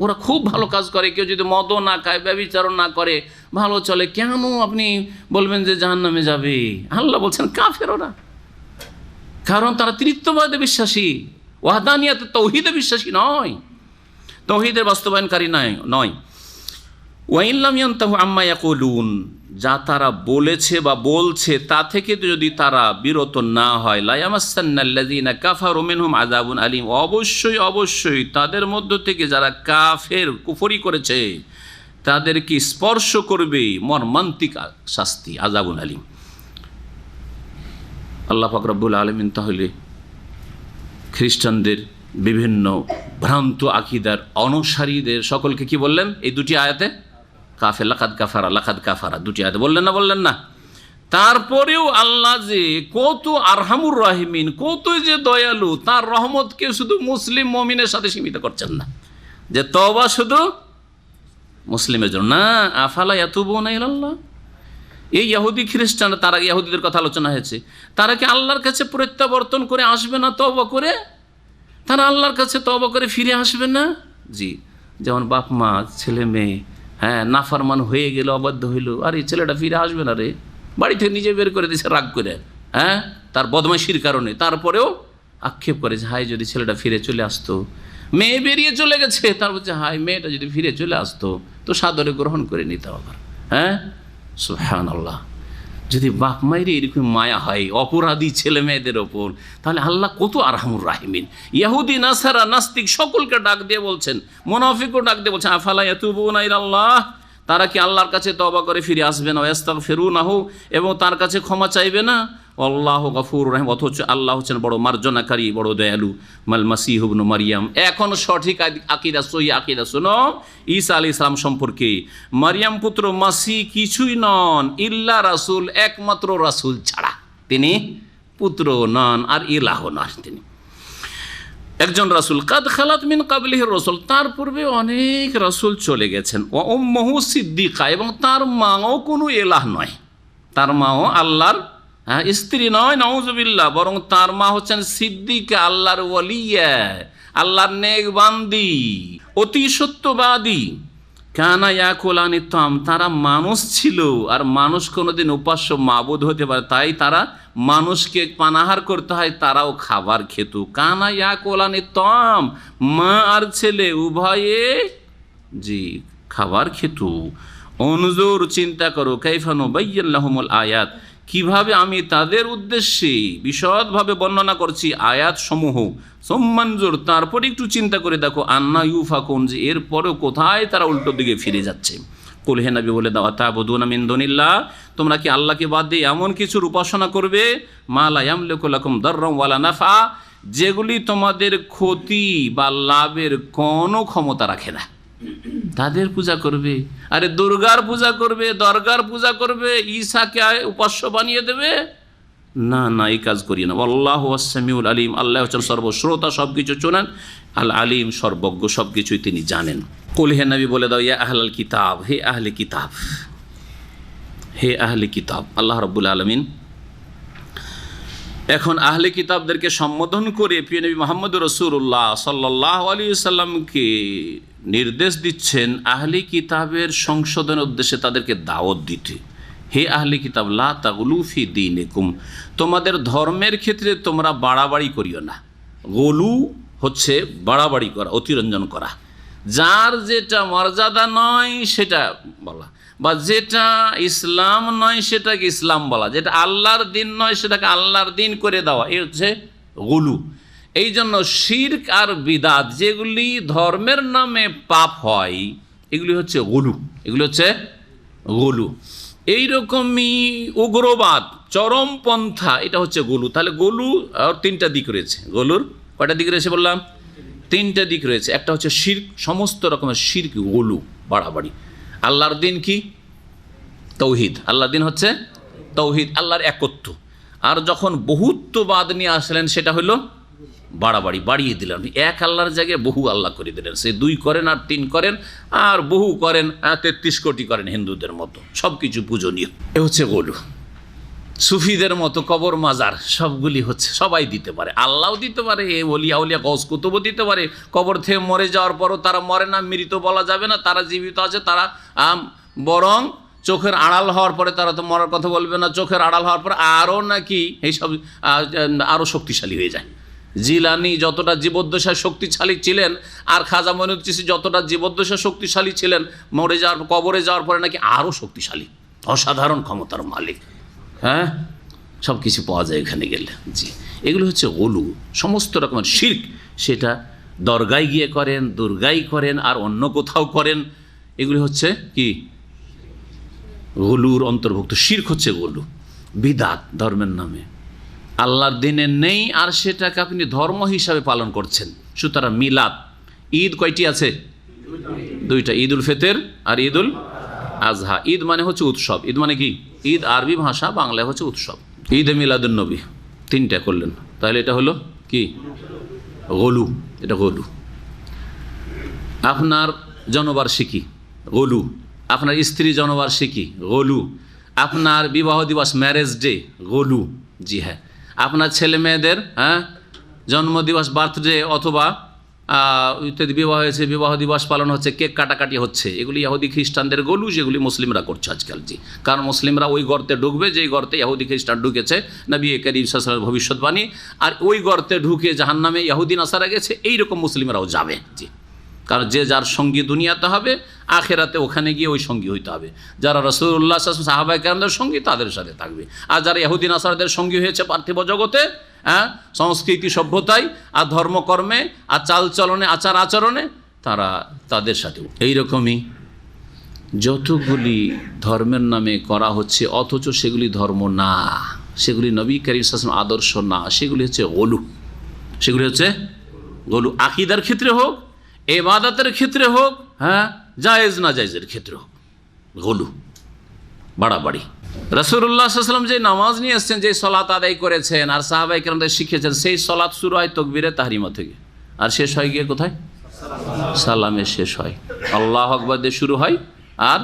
ওরা খুব ভালো কাজ করে, কেউ যদি মদও না খায়, ব্যভিচারণ না করে, ভালো চলে, কেন আপনি বলবেন যে জাহান্নামে যাবে? আল্লাহ বলছেন কাফের ওরা, কারণ তারা তৃতীয়বাদে বিশ্বাসী, ওয়াহদানিয়াতে তাওহীদে বিশ্বাসী নয়, তাওহীদের বাস্তবায়নকারী নয়। ওয়াইন লাম ইয়ানতাহু আম্মা ইয়াকুলুন, যা তারা বলেছে বা বলছে তা থেকে যদি তারা বিরত না হয়, লা ইয়ামাসান্নাল্লাযীনা কাফারু মিনহুম আযাবুন আলীম, অবশ্যই তাদের মধ্য থেকে যারা কাফের কুফরি করেছে তাদেরকে স্পর্শ করবে মর্মান্তিক শাস্তি, আযাবুন আলীম। আল্লাহ পাক রব্বুল আলামিন তাহলে খ্রিস্টানদের বিভিন্ন ভ্রান্ত আকীদার অনুসারীদের সকলকে কি বললেন এই দুটি আয়াতে? কাফের, লাকাদ কাফারা, লাকাদ কাফারা, দুটি আয়াতে বললেন না? বললেন না? তারপরেও আল্লাহ যে কত আরহামুর রাহিমিন, কত যে দয়ালু, তার রহমতকে শুধু মুসলিম মুমিনের সাথে সীমিত করছেন না, যে তওবা শুধু মুসলিমের জন্য না। আফালা ইয়াতুবুনা ইলাল্লাহ, এই ইহুদি খ্রিস্টান, তারা ইহুদিদের কথা আলোচনা হয়েছে, তারা কি আল্লাহর কাছে প্রত্যাবর্তন করে আসবে না? তওবা করে তারা আল্লাহর কাছে তওবা করে ফিরে আসবে না? জি, যেমন বাপ মা ছেলে মেয়ে নাফরমান হয়ে গেল, অবাধ্য হইল, আর এই ছেলেটা ফিরে আসবে না রে, বাড়ি থেকে নিজে বের করে দিয়েছে রাগ করে, তার বদমাইশির কারণে, তারপরেও আক্ষেপ করে যে হাই যদি ছেলেটা ফিরে চলে আসতো। মেয়ে বেরিয়ে চলে গেছে, তার বলছে হাই মেয়েটা যদি ফিরে চলে আসতো তো সাদরে গ্রহণ করে নিতে আবার। সুবহানাল্লাহ। যদি বাপ মায়ের এরকম মায়া হয় অপরাধী ছেলে মেয়েদের ওপর, তাহলে আল্লাহ কত আরহামুর রাহিমিন। ইহুদি নাসারা নাস্তিক সকলকে ডাক দিয়ে বলছেন, মুনাফিকও ডাক দিয়ে বলছেন আফালা ইয়াতুবুনা ইলাল্লাহ, তারা কি আল্লাহর কাছে তওবা করে ফিরে আসবে না? ওয়াস্তাগফিরুনাহু, এবং তার কাছে ক্ষমা চাইবে না? আল্লাহু গফুরুর রহিম, অথচ আল্লাহ হচ্ছেন বড় মার্জনাকারী, বড় দয়ালু। মাল মাসিহু ইবনু মারিয়াম, এখন সঠিক আকীদা, সহিহ আকীদা শোনো ঈসা আলাইহিস সালাম সম্পর্কে। মারিয়াম পুত্র মাসিহ কিছুই নন ইল্লা রাসূল, একমাত্র রাসূল ছাড়া, তিনি পুত্র নন আর ইলাহ নন, তিনি একজন রাসূল। কাদ খালাত মিন কাবলিহি রাসূল, তার পূর্বে অনেক রাসূল চলে গেছেন। ওয়া উম্মুহু সিদ্দিকা, এবং তার মাও কোনো ইলাহ নয়, তার মাও আল্লাহর স্ত্রী নয়, নাউজুবিল্লাহ, বরং তার মা হচ্ছেন সিদ্দিকা, আল্লাহর ওয়ালিয়া, আল্লাহর নেক বান্দি, অতি সত্যবাদী। কানা ইয়াকুলানি তাম, তারা মানুষ ছিল, আর মানুষ কোনোদিন উপাস্য মাবুদ হতে পারে, তাই তারা মানুষকে পানাহার করতে হয়, তারাও খাবার খেত। কানা ইয়াকুলানি তাম, মা আর ছেলে উভয়ে জি খাবার খেত। অনুজুর, চিন্তা করো, কাইফা নুবায়্যিনু লাহুমুল আয়াত, কিভাবে আমি তাদের উদ্দেশ্যে বিশদভাবে বর্ণনা করছি আয়াত সমূহ। সুম্মানজুর, তারপরে একটু চিন্তা করে দেখো, আন্না ইউফাকুন, যে এরপরেও কোথায় তারা উল্টো দিকে ফিরে যাচ্ছে। কুল, হে নবী বলে দাও, আতাবুদুনা মিন দুনিল্লাহ, তোমরা কি আল্লাহকে বাদ দিয়ে এমন কিছুর উপাসনা করবে, মা লা ইয়ামলিকু লাকুম দাররান ওয়ালা নাফা, যেগুলি তোমাদের ক্ষতি বা লাভের কোনো ক্ষমতা রাখে না, তাদের পূজা করবে? আরে দুর্গার পূজা করবে, দরগার পূজা করবে, ঈসাকে উপাস্য বানিয়ে দেবে? না না, এই কাজ করি না। আল্লাহু আস-সামিউল আলিম, আল্লাহ হচ্ছেন সর্বশ্রোতা, সব কিছু শোনেন, আল আলিম, সর্বজ্ঞ, সব কিছুই তিনি জানেন। কুল, হে নবী বলে দাও, ইয়া আহলাল কিতাব, হে আহলে কিতাব, হে আহলে কিতাব। আল্লাহ রাব্বুল আলামিন এখন আহলে কিতাবদেরকে সম্বোধন করে প্রিয় নবী মুহাম্মদ রাসূলুল্লাহ সাল্লাল্লাহু আলাইহি ওয়াসাল্লামকে নির্দেশ দিচ্ছেন আহলে কিতাবের সংশোধনের উদ্দেশ্যে তাদেরকে দাওয়াত দিতে। হে আহলে কিতাব, লা তাগলু ফি দীনিকুম, তোমাদের ধর্মের ক্ষেত্রে তোমরা বাড়াবাড়ি করিও না। গলু হচ্ছে বাড়াবাড়ি করা, অতিরঞ্জন করা, যার যেটা মর্যাদা নয় সেটা বলা, বা যেটা ইসলাম নয় সেটাকে ইসলাম বলা, যেটা আল্লাহর দিন নয় সেটাকে আল্লাহর দিন করে দেওয়া, এই হচ্ছে গলু। এই জন্য শিরক আর বিদাত, যেগুলি ধর্মের নামে পাপ হয়, এগুলি হচ্ছে গলু, এগুলি হচ্ছে গলু। এইরকমই উগ্রবাদ, চরমপন্থা, এটা হচ্ছে গলু। তাহলে গলু আর তিনটা দিক রয়েছে। গলুর কয়টা দিক রয়েছে বললাম? তিনটা দিক রয়েছে। একটা হচ্ছে শিরক, সমস্ত রকমের শিরক, গলু, বাড়াবাড়ি। আল্লাহর দিন কি? তৌহিদ। আল্লাহর দিন হচ্ছে তৌহিদ, আল্লাহর একত্ব। আর যখন বহুত্ববাদ নিয়ে আসলেন সেটা হলো বাড়াবাড়ি, বাড়িয়ে দিলেন, এক আল্লাহর জায়গায় বহু আল্লাহ করে দিলেন। সে 2 করেন আর 3 করেন আর বহু করেন, 33 কোটি করেন হিন্দুদের মতো, সব কিছু পূজনীয়। এ হচ্ছে গলু। সুফিদের মতো কবর মাজার সবগুলি হচ্ছে, সবাই দিতে পারে, আল্লাহও দিতে পারে, এ ওলিয়া উলিয়া গৌস কুতুবও দিতে পারে। কবর থেকে মরে যাওয়ার পরও তারা মরে না, মৃত বলা যাবে না, তারা জীবিত আছে। তারা বরং চোখের আড়াল হওয়ার পরে, তারা তো মরার কথা বলবে না, চোখের আড়াল হওয়ার পরে আরও নাকি এইসব আরও শক্তিশালী হয়ে যায়। জিলানি যতটা জীবদ্দশায় শক্তিশালী ছিলেন, আর খাজা মঈনুদ্দিন চিশতি যতটা জীবদ্দশায় শক্তিশালী ছিলেন, মরে যাওয়ার কবরে যাওয়ার পরে নাকি আরও শক্তিশালী, অসাধারণ ক্ষমতার মালিক। সব কিছু পাওয়া যায় এখানে গেলে। জি, এগুলো হচ্ছে গলু, সমস্ত রকমের শিরক। সেটা দরগায় গিয়ে করেন, দুর্গায় করেন, আর অন্য কোথাও করেন, এগুলি হচ্ছে কি? গলুর অন্তর্ভুক্ত। শিরক হচ্ছে গলু। বিদাত, ধর্মের নামে আল্লাহর দিনে নেই, আর সেটাকে আপনি ধর্ম হিসাবে পালন করছেন। সুতরাং মিলাদ, ঈদ কয়টি আছে? 2টা, ঈদ উল ফিতর আর ঈদ উল আজহা। ঈদ মানে হচ্ছে উৎসব, ঈদ মানে কি? ঈদ আরবি ভাষা, বাংলায় হচ্ছে উৎসব। ঈদে মিলাদুন্নবী তিনটা করলেন, তাহলে এটা হলো কি গোলু, এটা গোলু। আপনার জন্মবার্ষিকী গোলু, আপনার স্ত্রী জন্মবার্ষিকী গোলু, আপনার বিবাহ দিবস ম্যারেজ ডে গোলু, জি হ্যাঁ, আপনার ছেলে মেয়েদের জন্মদিবস বার্থডে অথবা ইত্যাদি বিবাহ হয়েছে, বিবাহ দিবস পালন হচ্ছে, কেক কাটাকাটি হচ্ছে, এগুলি ইহুদি খ্রিস্টানদের গোলু, যেগুলি মুসলিমরা করছে আজকাল। জি, কারণ মুসলিমরা ওই গর্তে ঢুকবে যেই গর্তে ইহুদি খ্রিস্টান ঢুকেছে, নবী করিম সাল্লাল্লাহু আলাইহি ওয়াসাল্লামের ভবিষ্যৎবাণী, আর ওই গর্তে ঢুকে জাহান্নামে ইহুদি নাসারা গেছে, এইরকম মুসলিমরাও যাবে। জি, কারণ যে যার সঙ্গী দুনিয়াতে হবে, আখেরাতে ওখানে গিয়ে ওই সঙ্গী হইতে হবে। যারা রাসূলুল্লাহ সাল্লাল্লাহু আলাইহি ওয়াসাল্লাম সাহাবায়ে কেরামদের সঙ্গী, তাদের সাথে থাকবে। আর যারা ইহুদি নাসারাদের সঙ্গী হয়েছে পার্থিব জগতে, সংস্কৃতি সভ্যতায় আর ধর্মকর্মে আর চালচলনে আচার আচরণে, তারা তাদের সাথেও এইরকমই যতগুলি ধর্মের নামে করা হচ্ছে, অথচ সেগুলি ধর্ম না, সেগুলি নবী করিম সাল্লাল্লাহু আলাইহি ওয়াসাল্লাম আদর্শ না, সেগুলি হচ্ছে গোলু, সেগুলি হচ্ছে গোলু। আকীদার ক্ষেত্রে হোক, ইবাদতের ক্ষেত্রে হোক, জায়েজ না জায়েজের ক্ষেত্রে হোক, গোলু, বাড়াবাড়ি। রাসূলুল্লাহ সাল্লাল্লাহু আলাইহি ওয়াসাল্লাম যে নামাজ নিয়ে এসেছেন, যে সলাত আদায় করেছেন আর সাহাবায়ে কেরামদের শিখিয়েছেন, সেই সলাত শুরু হয় তাকবীরে তাহরিমা থেকে, আর শেষ হয় গিয়ে কোথায়? সালামে শেষ হয়। আল্লাহু আকবার দিয়ে শুরু হয়, আর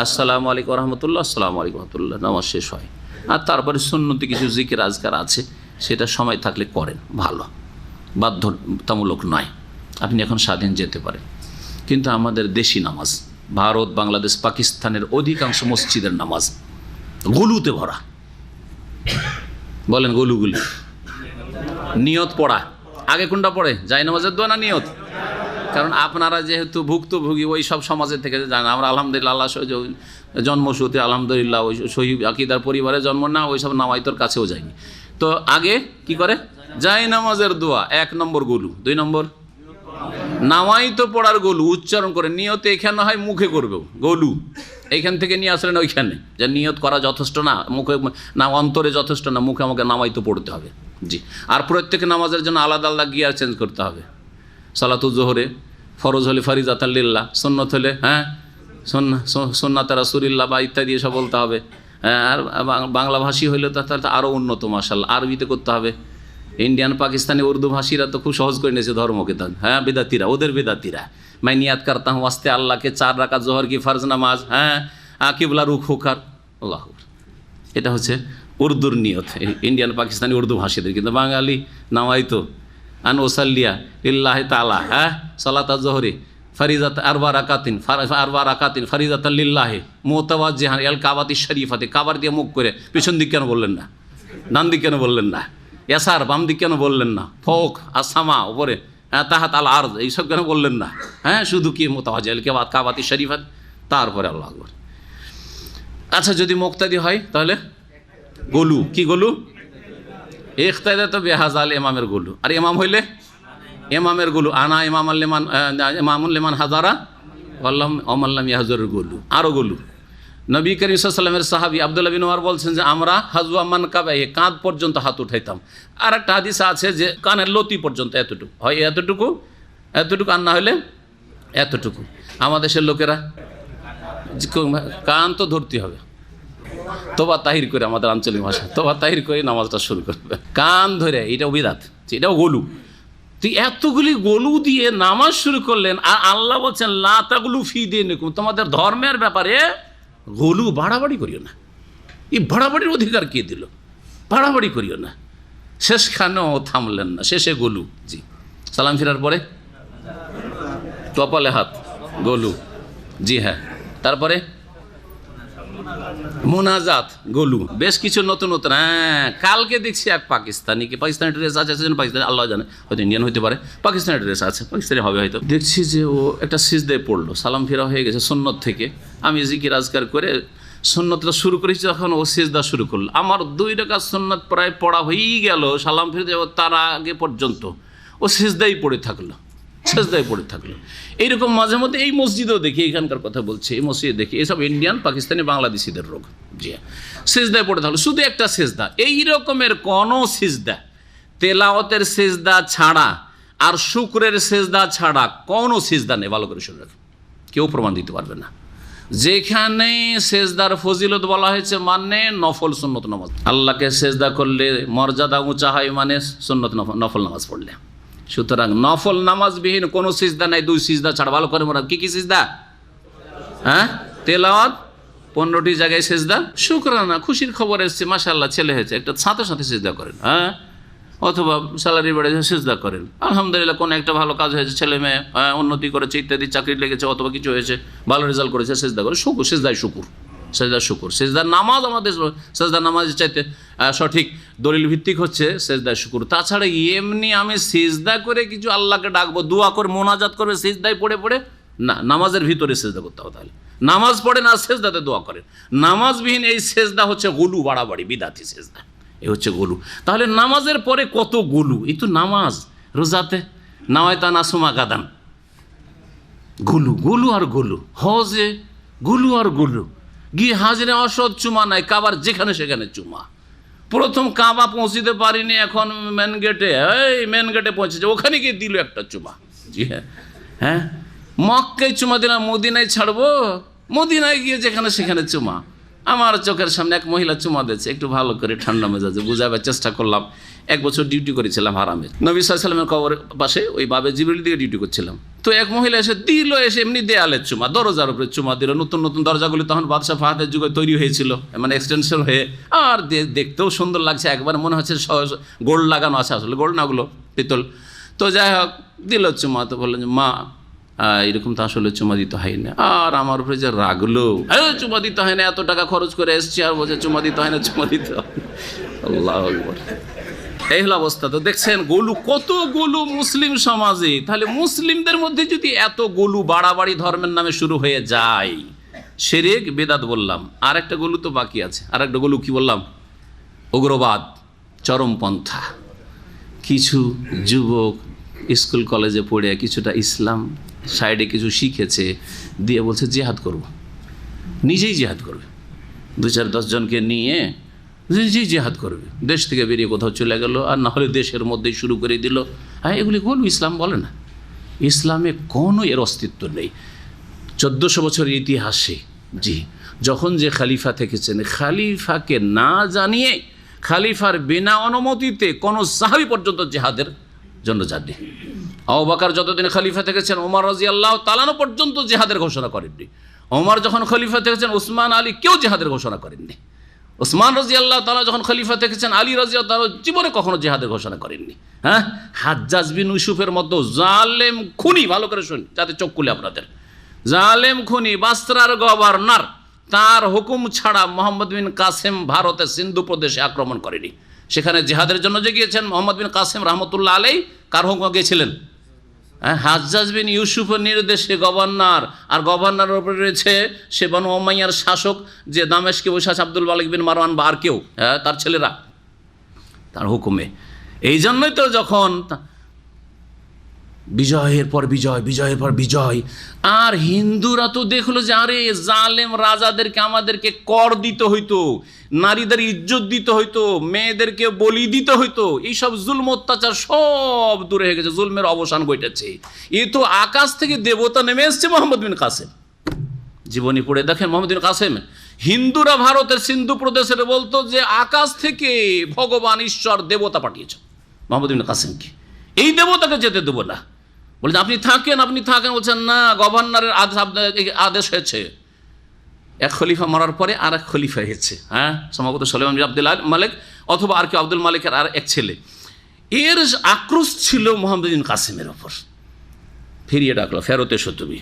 আসসালামু আলাইকুম ওয়া রাহমাতুল্লাহ, আসসালামু আলাইকুম ওয়া রাহমাতুল্লাহ, নামাজ শেষ হয়। আর তারপরে সুন্নতি কিছু জিকির আজকার আছে, সেটা সময় থাকলে করেন, ভালো, বাধ্যতামূলক নয়, আপনি এখন স্বাধীন যেতে পারেন। কিন্তু আমাদের দেশি নামাজ, ভারত, বাংলাদেশ, পাকিস্তানের অধিকাংশ মসজিদের নামাজ গলুতে ভরা। বলেন গলুগুলি। নিয়ত পড়া আগে কোনটা পড়ে? যায় নামাজের দোয়া না নিয়ত? কারণ আপনারা যেহেতু ভুক্তভোগী ওই সব সমাজের থেকে জানেন, আমরা আলহামদুলিল্লাহ আল্লাহ জন্মসূত্রে আলহামদুলিল্লাহ ওই সহি আকীদার পরিবারে জন্ম না, ওই সব নামাইতর কাছেও যায়নি। তো আগে কি করে? যায় নামাজের দোয়া 1 নম্বর গলু, 2 নম্বর নামাইতো পড়ার গলু, উচ্চারণ করে। নিয়ত এখানে হয়, মুখে করবেও গলু, এইখান থেকে নিয়ে আসলেন ওইখানে, যে নিয়ত করা যথেষ্ট না, মুখে না, অন্তরে যথেষ্ট না, মুখে আমাকে নামাইতো পড়তে হবে। জি, আর প্রত্যেক নামাজের জন্য আলাদা আলাদা গিয়ার চেঞ্জ করতে হবে। সালাতুল জোহরে ফরজ হলে ফারিজাতাল লিল্লাহ, সুন্নত হলে সুন্নাতে রাসূলিল্লাহ বা ইত্যাদি এসব বলতে হবে। আর বাংলাভাষী হইলে তো আরও উন্নত, মাশাআল্লাহ, আরবিতে করতে হবে। ইন্ডিয়ান, পাকিস্তানি, উর্দু ভাষীরা তো খুব সহজ করে নিয়েছে ধর্মকে, বেদাতিরা, ওদের বেদাতিরা। मैं नियत करता हूँ वास्ते अल्लाह के 4 রাকাত জোহর কি ফরজ নামাজ, কিবলা রুখ হোকার, আল্লাহ, এটা হচ্ছে উর্দুর নিয়ত, ইন্ডিয়ান পাকিস্তানি উর্দু ভাষীদের। কিন্তু বাঙালি নামাইতো আন ওসাল্লিয়া লিল্লাহি তাআলা, সালাত জোহরি ফরিজাত আরবা রাকাতিন ফরিজাতাল লিল্লাহি মুতাওয়াজ্জিহান ইলাল কাবাতি শরীফাতে, কাবার দিয়ে মুখ করে। পিছন দিক কেন বললেন না? ডান দিক কেন বললেন না? ইয়াসার বাম দিক কেন বললেন না? ফৌক আসামা উপরে, তাহাত আল আরদ, এইসব কেন বললেন না? শুধু কি মুতাওয়াজ্জিহ কাবাতি শরীফাত, তারপরে আল্লাহু আকবার। আচ্ছা, যদি মুক্তাদি হয় তাহলে গলু, কি গলু? ইখতিদা তো বেহাজাল ইমামের গলু। আর ইমাম হইলে ইমামের গলু, আনা ইমামুল লিমান হাজারা ওয়াল্লাহু আমাল্লাম ইয়াহজুরুল গলু, আরও গলু। নবী করিম সাল্লাল্লাহু আলাইহি ওয়াসাল্লামের সাহাবী আব্দুল্লাহ বিন ওমর বলছেন যে আমরা হাজওয়া মানকাবায়ে, কাঁধ পর্যন্ত হাত উঠাইতাম। আর একটা হাদিস আছে যে কানের লতি পর্যন্ত, এতটুকু হয়, এতটুকু, আর না হলে এতটুকু। আমাদের দেশের লোকেরা কান তো ধরতে হবে, তোবা তাহির করে, আমাদের আঞ্চলিক ভাষা তোবা তাহির করে নামাজটা শুরু করবে, কান ধরে, এটাও বিদাত, এটাও গলু। তুই এতগুলি গলু দিয়ে নামাজ শুরু করলেন, আর আল্লাহ বলছেন লা তাগলু ফি দীনিকুম, তোমাদের ধর্মের ব্যাপারে গলু, বাড়াবাড়ি করিও না। এই বাড়াবাড়ির অধিকার কে দিল? বাড়াবাড়ি করিও না। শেষখানেও থামলেন না, শেষে গলু। জি, সালাম ফিরার পরে কপালে হাত, গলু। জি হ্যাঁ, তারপরে মোনাজাত, গলু। বেশ কিছু নতুন নতুন, কালকে দেখছি এক পাকিস্তানিকে, পাকিস্তানি ড্রেস আছে, পাকিস্তানি, আল্লাহ জানে, হয়তো ইন্ডিয়ান হতে পারে, পাকিস্তানি ড্রেস আছে, পাকিস্তানি হবে হয়তো। দেখছি যে ও একটা সিজদায় পড়লো, সালাম ফেরা হয়ে গেছে সুন্নত থেকে। আমি জিকির আজকার করে সুন্নতটা শুরু করেছি, তখন ও সিজদা শুরু করলো। আমার 2 রাকাত সুন্নত প্রায় পড়া হয়েই গেল, সালাম ফিরে যাব তার আগে পর্যন্ত ও সিজদাই পড়ে থাকলো, সেজদায় পড়ে থাকলো। এইরকম মাঝে মধ্যে এই মসজিদেও দেখি, এখানকার কথা বলছি, এই মসজিদে দেখি এসব ইন্ডিয়ান, পাকিস্তানি, বাংলাদেশিদের রোগ। জি, সেজদায় পড়ে থাকলো, শুধু একটা সেজদা। এই রকমের কোনো সেজদা, তেলাওয়াতের সেজদা ছাড়া আর শুকরের সেজদা ছাড়া কোনো সেজদা নেই, ভালো করে শুনে রাখুন, কেউ প্রমাণ দিতে পারবে না। যেখানে সেজদার ফজিলত বলা হয়েছে মানে নফল সুন্নত নামাজ, আল্লাহকে সেজদা করলে মর্যাদা উঁচা হয় মানে সুন্নত নফল নামাজ পড়লে। সুতরাং নফল নামাজবিহীন কোনো সিজদা নাই, দুই সিজদা ছাড়া। ভালো করে মনে, কি কি সিজদা? হ্যাঁ, তেলাওয়াত 15টি জায়গায় সেজদা, শুকরানা খুশির খবর এসছে, মাশাআল্লাহ ছেলে হয়েছে, একটা সাথে সাথে সেজদা করেন। হ্যাঁ, অথবা স্যালারি বেড়েছে সেজদা করেন, আলহামদুলিল্লাহ কোনো একটা ভালো কাজ হয়েছে, ছেলে মেয়ে উন্নতি করেছে ইত্যাদি, চাকরি লেগেছে অথবা কিছু হয়েছে, ভালো রেজাল্ট করেছে, সেজদা করে শুকুর, সেজদায় শুকুর, সেজদার শুকুর। সেজদার নামাজ আমাদের সেজদার নামাজের চাইতে সঠিক দলিল ভিত্তিক হচ্ছে সেজদায় শুকুর। তাছাড়া এমনি আমি সেজদা করে কিছু আল্লাহকে ডাকবো, দোয়া করে মোনাজাত করবে সেজদায় পড়ে পড়ে না, নামাজের ভিতরে সেজদা করতে হবে। তাহলে নামাজ পড়ে না সেজদাতে দোয়া করেন, নামাজবিহীন এই সেজদা হচ্ছে গুলু, বাড়াবাড়ি, বিদাতি সেজদা, এ হচ্ছে গুলু। তাহলে নামাজের পরে কত গুলু, এই তো নামাজ। রোজাতে নাওয়াইতা নাসুমা গাদান, গুলু গুলু আর গুলু। হজে গুলু আর গুলু। গিয়ে হাজরে অসৎ চুমা নাই, কাবার যেখানে সেখানে চুমা। প্রথম কাবা পৌঁছিতে পারিনি, এখন মেন গেটে, এই মেন গেটে পৌঁছেছে, ওখানে গিয়ে দিল একটা চুমা। জি হ্যাঁ, হ্যাঁ, মক্কায় চুমা দিলাম, মদিনায় ছাড়বো? মদিনায় গিয়ে যেখানে সেখানে চুমা। আমার চোখের সামনে এক মহিলা চুমা দিয়েছে, একটু ভালো করে ঠান্ডা মেজাজে বুঝাবার চেষ্টা করলাম। 1 বছর ডিউটি করেছিলাম হারামে, নবী সাল্লাল্লাহু আলাইহি ওয়াসাল্লামের কবরের পাশে, ওই বাবে জিবরিল দিকে ডিউটি করছিলাম। তো এক মহিলা এসে দিল, এসে এমনি দেয়ালের চুমা, দরজার উপরে চুমা দিল। নতুন নতুন দরজাগুলি তখন বাদশাহ ফাহাদের যুগে তৈরি হয়েছিল, মানে এক্সটেনশন হয়ে, আর দেখতেও সুন্দর লাগছে, একবার মনে হচ্ছে গোল্ড লাগানো আছে, আসলে গোল্ড না, ওগুলো পিতল। তো যাই হোক, দিল চুমা। তো বললেন যে মা এরকম তো আসলে চুমা দিতে হয় না। আর আমার উপরে যে রাগলো, চুমা দিতে হয় না, এত টাকা খরচ করে এসছি, আর বলছে চুমা দিতে হয় না, চুমা দিতে হয়। আল্লাহু আকবার। এই হলো অবস্থা। তো দেখছেন গোলু, কত গোলু মুসলিম সমাজে। তাহলে মুসলিমদের মধ্যে যদি এত গোলু বাড়াবাড়ি ধর্মের নামে শুরু হয়ে যায়, শিরক বিদআত বললাম, আর একটা গোলু তো বাকি আছে। আর একটা গোলু কি বললাম? উগ্রবাদ, চরমপন্থা। কিছু যুবক স্কুল কলেজে পড়ে কিছুটা ইসলাম সাইডে কিছু শিখেছে, দিয়ে বলছে জিহাদ করব, নিজেই জিহাদ করবে, 2-4-10 জনকে নিয়ে নিজেই জিহাদ করবে, দেশ থেকে বেরিয়ে কোথাও চলে গেল, আর না হলে দেশের মধ্যেই শুরু করে দিল। হ্যাঁ, এগুলি বলবো ইসলাম বলে না, ইসলামে কোনো এর অস্তিত্ব নেই। 1400 বছরের ইতিহাসে, জি, যখন যে খালিফা থেকেছেন, খালিফাকে না জানিয়ে, খালিফার বিনা অনুমতিতে কোনো সাহাবী পর্যন্ত জিহাদের জন্য যাননি। আবু বকর যতদিন খলিফা থেকেছেন, ওমর রাদিয়াল্লাহু তাআলা পর্যন্ত জিহাদের ঘোষণা করেননি। ওমর যখন খলিফা থেকেছেন, উসমান, আলী কেউ জিহাদের ঘোষণা করেননি। উসমান রাদিয়াল্লাহু তাআলা যখন খলিফা থেকেছেন, আলী রাদিয়াল্লাহু তাআলা জীবনে কখনো জিহাদের ঘোষণা করেননি। হ্যাঁ, হাজ্জাজ বিন ইউসুফের মতো জালেম খুনি, ভালো করে শুন যাতে চোখ খুলে আপনাদের, জালেম খুনি, বাসরার গভর্নর, তার হুকুম ছাড়া মোহাম্মদ বিন কাসেম ভারতের সিন্ধু প্রদেশে আক্রমণ করেনি। সেখানে জিহাদের জন্য যে গিয়েছেন মোহাম্মদ বিন কাসেম রহমতুল্লাহ আলাইহি, কার হুকুমে গিয়েছিলেন? হাজ্জাজ বিন ইউসুফের নির্দেশে গভর্নর, আর গভর্নরের উপরে রয়েছে সে বনু উমাইয়ার শাসক, যে দামেশকে বসে আছে, আব্দুল মালিক বিন মারওয়ান বা আর কেউ, তার ছেলেরা, তার হুকুমে। এই জন্যই তো যখন বিজয়ের পর বিজয়, বিজয়ের পর বিজয়, আর হিন্দুরা তো দেখলো যে আরে জালেম রাজাদেরকে আমাদেরকে কর দিতে হইতো, নারীদের ইজ্জত দিতে হইতো, মেয়েদেরকে বলি দিতে হইতো, এইসব জুলম অত্যাচার সব দূরে হয়ে গেছে, জুলমের অবসান ঘটেছে। এ তো আকাশ থেকে দেবতা নেমে এসছে। মোহাম্মদ বিন কাসেম জীবনী পড়ে দেখেন, মোহাম্মদ বিন কাসেম, হিন্দুরা ভারতের সিন্ধু প্রদেশের বলতো যে আকাশ থেকে ভগবান ঈশ্বর দেবতা পাঠিয়েছে মোহাম্মদ বিন কাসেমকে, এই দেবতাকে যেতে দেবো না। বলছেন আপনি থাকেন, আপনি থাকেন। বলছেন না, গভর্নরের আদেশ হয়েছে। এক খলিফা মরার পরে আর এক খলিফা হয়েছে, হ্যাঁ, সম্ভবত সুলাইমান বিন আব্দুল মালিক অথবা আর কেউ, আব্দুল মালিকের আর এক ছেলে। এর আক্রোশ ছিল মোহাম্মদ বিন কাসেমের ওপর। ফিরিয়ে ডাকলো, ফেরত এসো তুমি।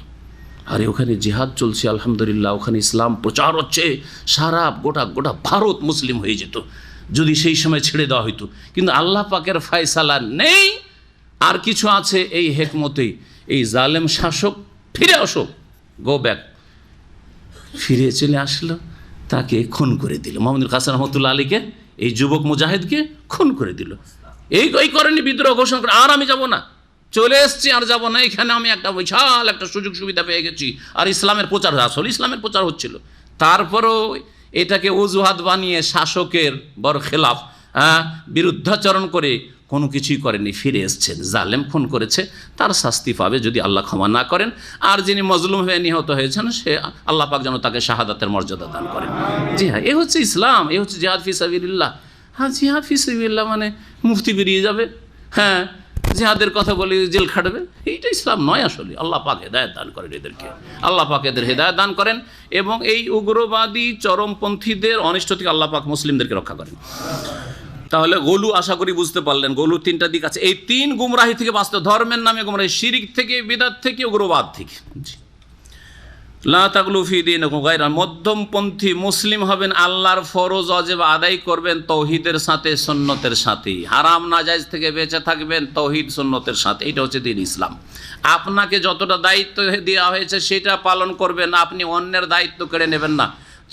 আরে ওখানে জিহাদ চলছে, আলহামদুলিল্লাহ, ওখানে ইসলাম প্রচার হচ্ছে, সারা গোটা ভারত মুসলিম হয়ে যেত যদি সেই সময় ছেড়ে দেওয়া হইতো। কিন্তু আল্লাহ পাকের ফয়সালা নেই, আর কিছু আছে এই হেকমতেই, এই জালেম শাসক ফিরে আসো, গো ব্যাক। ফিরে চলে আসলো, তাকে খুন করে দিল। মোহাম্মদ বিন কাসেম রহমতুল্লাহ আলীকে, এই যুবক মুজাহিদকে খুন করে দিল। এই করেনি, বিদ্রোহ ঘোষণা করে, আর আমি যাব না, চলে এসছি, আর যাব না, এখানে আমি একটা বিশাল একটা সুযোগ সুবিধা পেয়ে গেছি, আর ইসলামের প্রচার, আসলে ইসলামের প্রচার হচ্ছিল। তারপরেও এটাকে অজুহাত বানিয়ে শাসকের বড় খেলাফ, বিরুদ্ধাচরণ করে কোনো কিছুই করেনি, ফিরে এসছেন। জালেম খুন করেছে, তার শাস্তি পাবে যদি আল্লাহ ক্ষমা না করেন। আর যিনি মজলুম হয়ে নিহত হয়েছেন, সে আল্লাহ পাক যেন তাকে শাহাদাতের মর্যাদা দান করেন। জি হ্যাঁ, এ হচ্ছে ইসলাম, এ হচ্ছে জিহাদ ফি সাবিলিল্লাহ। হ্যাঁ, জিহাদ ফি সাবিলিল্লাহ মানে মুফতি বেরিয়ে যাবে, হ্যাঁ, জিহাদের কথা বলে জেল খাটবে, এইটা ইসলাম নয় আসলে। আল্লাহ পাক হেদায়েত দান করেন এদেরকে, আল্লাহ পাক এদের হেদায়েত দান করেন, এবং এই উগ্রবাদী চরমপন্থীদের অনিষ্ট থেকে আল্লাহ পাক মুসলিমদেরকে রক্ষা করেন। তাহলে গলু আশা করি বুঝতে পারলেন, গলুর তিনটা দিক আছে। এই তিন গুমরাহি থেকে বাঁচতে, ধর্মের নামে গুমরাহি, শিরিক থেকে, বিদআত থেকে, উগ্রবাদ থেকে। লা তাগলু ফি দীনিকুম গায়রা, মধ্যমপন্থী মুসলিম হবেন, আল্লাহর ফরজ ওয়াজিব আদায় করবেন তৌহিদের সাথে, সুন্নতের সাথে, হারাম নাজায়েজ থেকে বেঁচে থাকবেন তৌহিদ সুন্নতের সাথে। এটা হচ্ছে দ্বীন ইসলাম। আপনাকে যতটা দায়িত্ব দেওয়া হয়েছে সেটা পালন করবেন, আপনি অন্যের দায়িত্ব কেড়ে নেবেন না।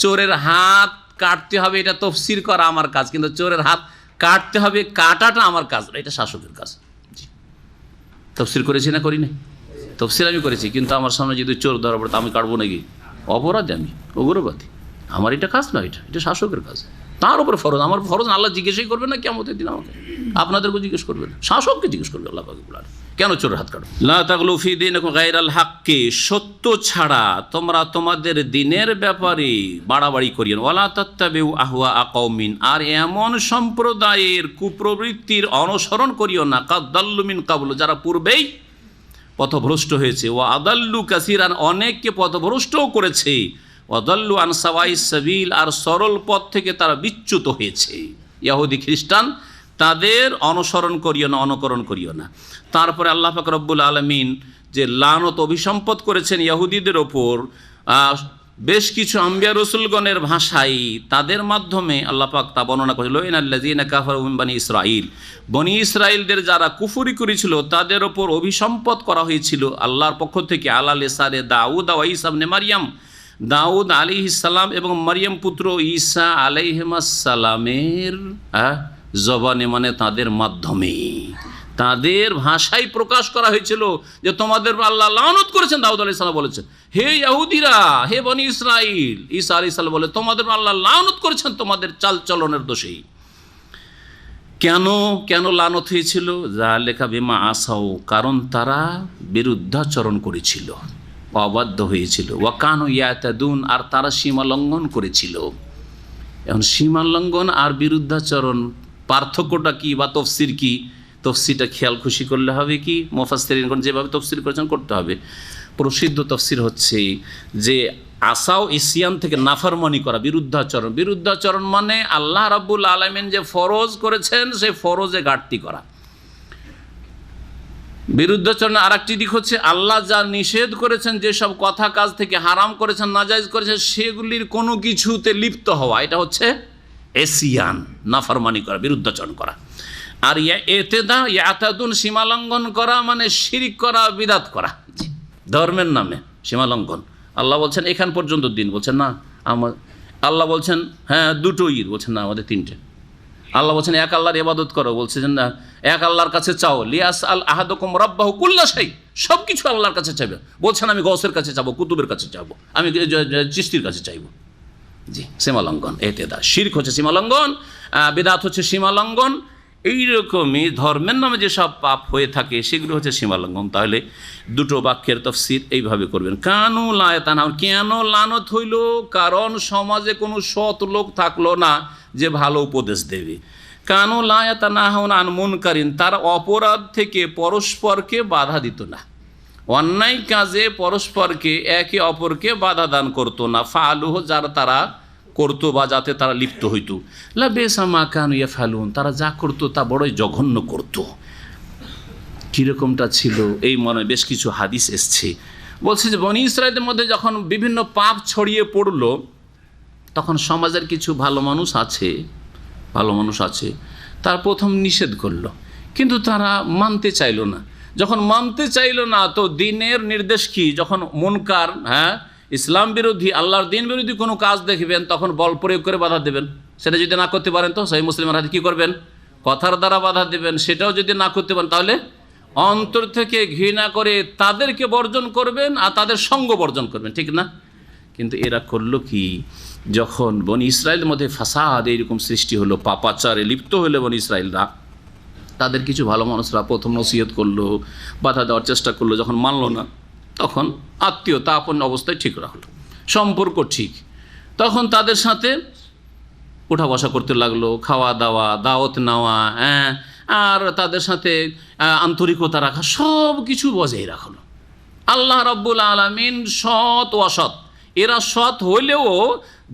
চোরের হাত কাটতে হবে, এটা তফসির করা আমার কাজ, কিন্তু চোরের হাত কাটতে হবে, কাটাটা আমার কাজ, এটা শাসকের কাজ। তফসির করেছি না করি না? তফসির আমি করেছি, কিন্তু আমার সামনে যদি চোর ধরা পড়ে, আমি কাটবো নাকি? অপরাধী, আমি উগ্রবাদী, আমার এটা কাজ না, এটা শাসকের কাজ। তার উপরে ফরজ, আমার ফরজ আল্লাহ জিজ্ঞেসই করবেন না কিয়ামতের দিন আমাকে, আপনাদেরকে জিজ্ঞেস করবেন, শাসককে জিজ্ঞেস করবে আল্লাহ পাক বলেন, কেন চোরের হাত কাটো? লা তাগলু ফি দীনিকুম গায়রাল হাক্কি, সত্য ছাড়া তোমরা তোমাদের দিনের ব্যাপারে বাড়াবাড়ি করিও না। ওয়ালা তাত্তাবিউ আহওয়া কওমিন, আর এমন সম্প্রদায়ের কুপ্রবৃত্তির অনুসরণ করিও না, কাদ দাল্লু মিন কাবলু, যারা পূর্বেই পথভ্রষ্ট হয়েছে। ওয়া আদাল্লু কাসিরান, অনেককে পথভ্রষ্টও করেছে। ওয়াদাল্লু আন সাওয়াইস সাবিল, আর সরল পথ থেকে তারা বিচ্যুত হয়েছে। ইহুদি খ্রিস্টান, তাদের অনুসরণ করিও না, অনুকরণ করিও না। তারপরে আল্লাহ পাক রব্বুল আলামিন যে লানত অভিসম্পদ করেছেন ইহুদিদের ওপর, বেশ কিছু আম্বিয়া রসুলগণের ভাষায়, তাদের মাধ্যমে আল্লাহ পাক তা বর্ণনা করেছিল। ইন্নাল্লাযীনা কাফারু মিন বানি ইসরাঈল, বনি ইসরাঈলদের যারা কুফরি করেছিল তাদের ওপর অভিসম্পদ করা হয়েছিল আল্লাহর পক্ষ থেকে, আলা লিসানে দাউদ ওয়া ঈসা ইবনে মারইয়াম, দাউদ আলাইহিস সালাম এবং মারইয়াম পুত্র ঈসা আলাইহিস সালামের জবানে, মানে তাদের মাধ্যমে, তাদের ভাষায় প্রকাশ করা হয়েছিল যে তোমাদের আল্লাহ লানত করেছেন। দাউদ আলাইহিস সালাম বলেছেন, হে ইহুদিরা, হে বনি ইসরাঈল, ঈসা আলাইহিস সালাম বলে তোমাদের আল্লাহ লানত করেছেন তোমাদের চালচলনের দোষেই। কেন লানত হয়েছিল? যালিকা বিমা আসাউ, কারণ তারা বিরুদ্ধাচরণ করেছিল, অবাধ্য হয়েছিল। ওয়া কানু ইয়াতাদুন, আর তারা সীমা লঙ্ঘন করেছিল। এখন সীমা লঙ্ঘন আর বিরুদ্ধাচরণ পার্থক্যটা কি, বা তফসির কি? তফসিরটা খেয়াল খুশি করলে হবে কি, মুফাসসিরিনগণ যেভাবে তফসির করেছেন করতে হবে। প্রসিদ্ধ তফসির হচ্ছে যে আসাও ইসিয়ান থেকে নাফরমানি করা, বিরুদ্ধাচরণ। বিরুদ্ধাচরণ মানে আল্লাহ রাব্বুল আলামিন যে ফরজ করেছেন সেই ফরজে ঘাটতি করা। বিরুদ্ধাচরণের আরেকটি দিক হচ্ছে আল্লাহ যা নিষেধ করেছেন, যেসব কথা কাজ থেকে হারাম করেছেন, নাজায়েজ করেছেন, সেগুলির কোনো কিছুতে লিপ্ত হওয়া, এটা হচ্ছে এসিয়ান, নাফরমানি করা, বিরুদ্ধাচরণ করা। আর ইয়াতাদুন, সীমালঙ্ঘন করা মানে শিরিক করা, বিদআত করা, ধর্মের নামে সীমালঙ্ঘন। আল্লাহ বলছেন এখান পর্যন্ত দিন, বলছেন না আল্লাহ বলছেন হ্যাঁ দুটো ঈদ, বলছেন না আমাদের তিনটে। আল্লাহ বলছেন এক আল্লাহর ইবাদত করো, বলছেন না এক আল্লাহর কাছে চাও। লিয়াস আল আহাদুকুম রাব্বাহু কুল্লা শাই, সব কিছু আল্লাহর কাছে চাইবে। বলছেন আমি গৌসের কাছে চাবো, কুতুবের কাছে চাবো, আমি চিশতির কাছে চাইবো। জি, সীমালঙ্ঘন, এতেদা। শিরক হচ্ছে সীমালঙ্ঘন, বিদআত হচ্ছে সীমালঙ্ঘন। এইরকমই ধর্মের নামে যেসব পাপ হয়ে থাকে সেগুলো হচ্ছে সীমালঙ্ঘন। তাহলে দুটো বাক্যের তাফসীর এইভাবে করবেন। কানু লা ইয়াতানাহুন, কেন লানত হইল? কারণ সমাজে কোনো সৎ লোক থাকলো না যে ভালো উপদেশ দেবে। কানু লা ইয়াতানাহুন আন মুনকারিন, তারা অপরাধ থেকে পরস্পরকে বাধা দিত না, অন্যায় কাজে পরস্পরকে একে অপরকে বাধা দান করতো না। ফালুহ, যারা তারা করতো বা যাতে তারা লিপ্ত হইতো। লা বেসা মা কানু ইয়াফালুন, তারা যা করতো তা বড়ই জঘন্য করতো। কীরকমটা ছিল এই মনে বেশ কিছু হাদিস এসছে। বলছে যে বনি ইসরাঈলের মধ্যে যখন বিভিন্ন পাপ ছড়িয়ে পড়লো, তখন সমাজের কিছু ভালো মানুষ আছে, তার প্রথম নিষেধ করলো, কিন্তু তারা মানতে চাইলো না। যখন মানতে চাইলো না, তো দ্বীনের নির্দেশ কি? যখন মুনকার, ইসলাম বিরোধী, আল্লাহর দ্বীন বিরোধী কোনো কাজ দেখবেন, তখন বল প্রয়োগ করে বাধা দেবেন। সেটা যদি না করতে পারেন তো সহিহ মুসলিমের হাদিস কী করবেন? কথার দ্বারা বাধা দেবেন। সেটাও যদি না করতে পারেন তাহলে অন্তর থেকে ঘৃণা করে তাদেরকে বর্জন করবেন আর তাদের সঙ্গ বর্জন করবেন, ঠিক না? কিন্তু এরা করলো কি? যখন বনি ইসরায়েলের মধ্যে ফাসাদ এইরকম সৃষ্টি হলো, পাপাচারে লিপ্ত হলো বনি ইসরায়েলরা, তাদের কিছু ভালো মানুষরা প্রথম নসিহত করলো, বাধা দেওয়ার চেষ্টা করলো, যখন মানলো না তখন আত্মীয়তা আপন অবস্থায় ঠিক রাখলো, সম্পর্ক ঠিক, তখন তাদের সাথে ওঠা বসা করতে লাগলো, খাওয়া দাওয়া, দাওয়াত নেওয়া, আর তাদের সাথে আন্তরিকতা রাখা, সব কিছু বজায় রাখলো। আল্লাহ রাব্বুল আলামিন সৎ ও অসৎ, এরা সৎ হইলেও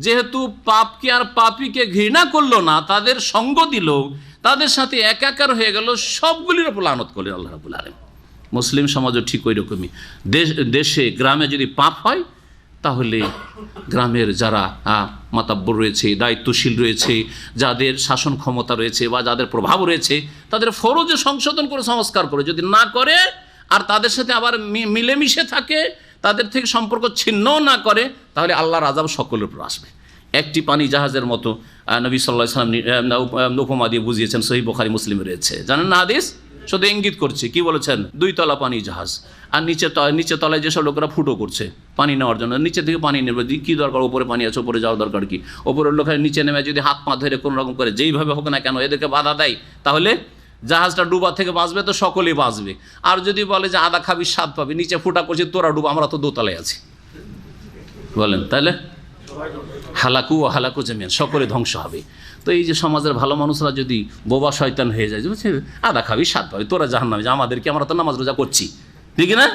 যেহেতু পাপকে আর পাপীকে ঘৃণা করলো না, তাদের সঙ্গ দিল, তাদের সাথে একাকার হয়ে গেল, সবগুলির ওপর লানত করলেন আল্লাহ রাব্বুল আলামিন। মুসলিম সমাজও ঠিক ওই রকমই। দেশে গ্রামে যদি পাপ হয় তাহলে গ্রামের যারা মাতাব্বর রয়েছে, দায়িত্বশীল রয়েছে, যাদের শাসন ক্ষমতা রয়েছে বা যাদের প্রভাব রয়েছে, তাদের ফরজে সংশোধন করে সংস্কার করে, যদি না করে আর তাদের সাথে আবার মিলেমিশে থাকে, তাদের থেকে সম্পর্ক ছিন্ন না করে, তাহলে আল্লাহর আযাব সকলের উপর আসবে। একটি পানি জাহাজের মতো নবী সাল্লাল্লাহু আলাইহি ওয়াসাল্লাম উপমা দিয়ে বুঝিয়েছেন, সহিহ বুখারী মুসলিমে রয়েছে, জানেন না হাদিস? শুধু ইঙ্গিত করছে, কি বলেছেন? 2 তলা পানি জাহাজ, আর নিচে তলায় যেসব লোকেরা ফুটো করছে পানি নেওয়ার জন্য, নিচে থেকে পানি নেবে, কী দরকার? ওপরে পানি আছে, ওপরে যাওয়ার দরকার কি? ওপরের লোকের নিচে নেমে যদি হাত পা ধরে কোনো রকম করে যেইভাবে হোক না কেন এদেরকে বাধা দেয়, তাহলে জাহাজটা ডুবা থেকে বাঁচবে তো সকলেই বাঁচবে। আর যদি বলে যে আদা খাবি স্বাদ পাবি, নিচে ফুটা করছি, তোরা ডুবা, আমরা তো দোতলায় আছি, বলেন, তাহলে হালাকু ও হালাকু জামিয়ান, সকলে ধ্বংস হবে। তো এই যে সমাজের ভালো মানুষরা যদি বোবা শয়তান হয়ে যায়, বুঝছে, আদা খাবি স্বাদ পাবি, তোরা জাহান্নামে যা, আমাদেরকে, আমরা তো নামাজ রোজা করছি, ঠিক না?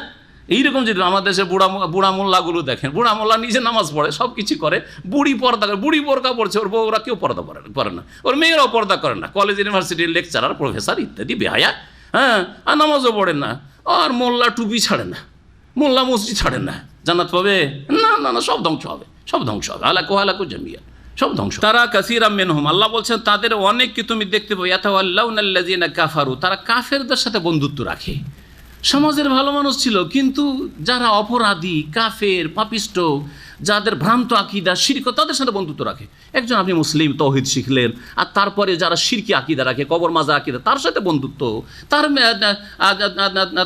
এইরকম যদি আমাদের দেশে বুড়া মোল্লাগুলো দেখেন, বুড়া মোল্লা নিজে নামাজ পড়ে, সব কিছু করে, বুড়ি পর্দা করে, বুড়ি বোরকা পড়ছে, ওর বউরা কেউ পর্দা করে না, ওর মেয়েরাও পর্দা করে না, কলেজ ইউনিভার্সিটির লেকচারার, প্রফেসর ইত্যাদি বেহায়া, আর নামাজও পড়ে না, আর মোল্লা টুপি ছাড়ে না, মোল্লা মসজিদ ছাড়ে না, জান্নাত পাবে? না না না, সব ধ্বংস হবে, সব ধ্বংস হবে, হালাকু জামিয়া, সব ধ্বংস। তারা কাসীরাম মিনহুম, আল্লাহ বলছেন তাদের অনেককে তুমি দেখতে পাবে, ইয়াতাওয়াল্লাউনাল্লাযিনা কাফারু, তারা কাফেরদের সাথে বন্ধুত্ব রাখে। সমাজের ভালো মানুষ ছিল, কিন্তু যারা অপরাধী, কাফের, পাপিষ্ট, যাদের ভ্রান্ত আকীদা, শিরক, তাদের সাথে বন্ধুত্ব রাখে। একজন আপনি মুসলিম, তাওহীদ শিখলেন, আর তারপরে যারা শিরকি আকীদা রাখে, কবর মাজার আকীদা, তার সাথে বন্ধুত্ব,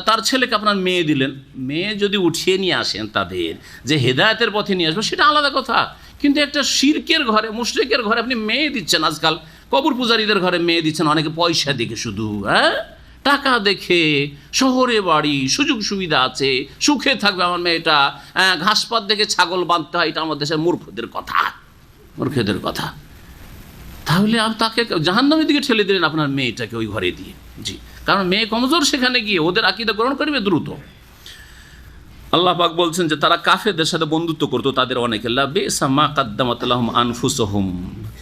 তার ছেলেকে আপনার মেয়ে দিলেন, মেয়ে যদি উঠিয়ে নিয়ে আসেন তাদের, যে হেদায়েতের পথে নিয়ে আসবে, সেটা আলাদা কথা। কিন্তু একটা শিরকের ঘরে, মুশরিকের ঘরে আপনি মেয়ে দিচ্ছেন, আজকাল কবর পূজারীদের ঘরে মেয়ে দিচ্ছেন, অনেকে পয়সা দেখে, শুধু টাকা দেখে, শহরে বাড়ি, সুযোগ সুবিধা আছে, সুখে থাকবে আমার মেয়েটা, ঘাসপাত দেখে ছাগল বাঁধতে হয়, এটা আমাদের দেশের মূর্খদের কথা। তাহলে আপনি তাকে জাহান্নামের দিকে ঠেলে দিলেন আপনার মেয়েটাকে ওই ঘরে দিয়ে। জি, কারণ মেয়ে কমজোর, সেখানে গিয়ে ওদের আকীদা গ্রহণ করবে দ্রুত। আল্লাহ পাক বলছেন যে তারা কাফেরদের সাথে বন্ধুত্ব করতো, তাদের অনেকে, লাবিসা মা কাদ্দামাত লাহুম আনফুসুহুম,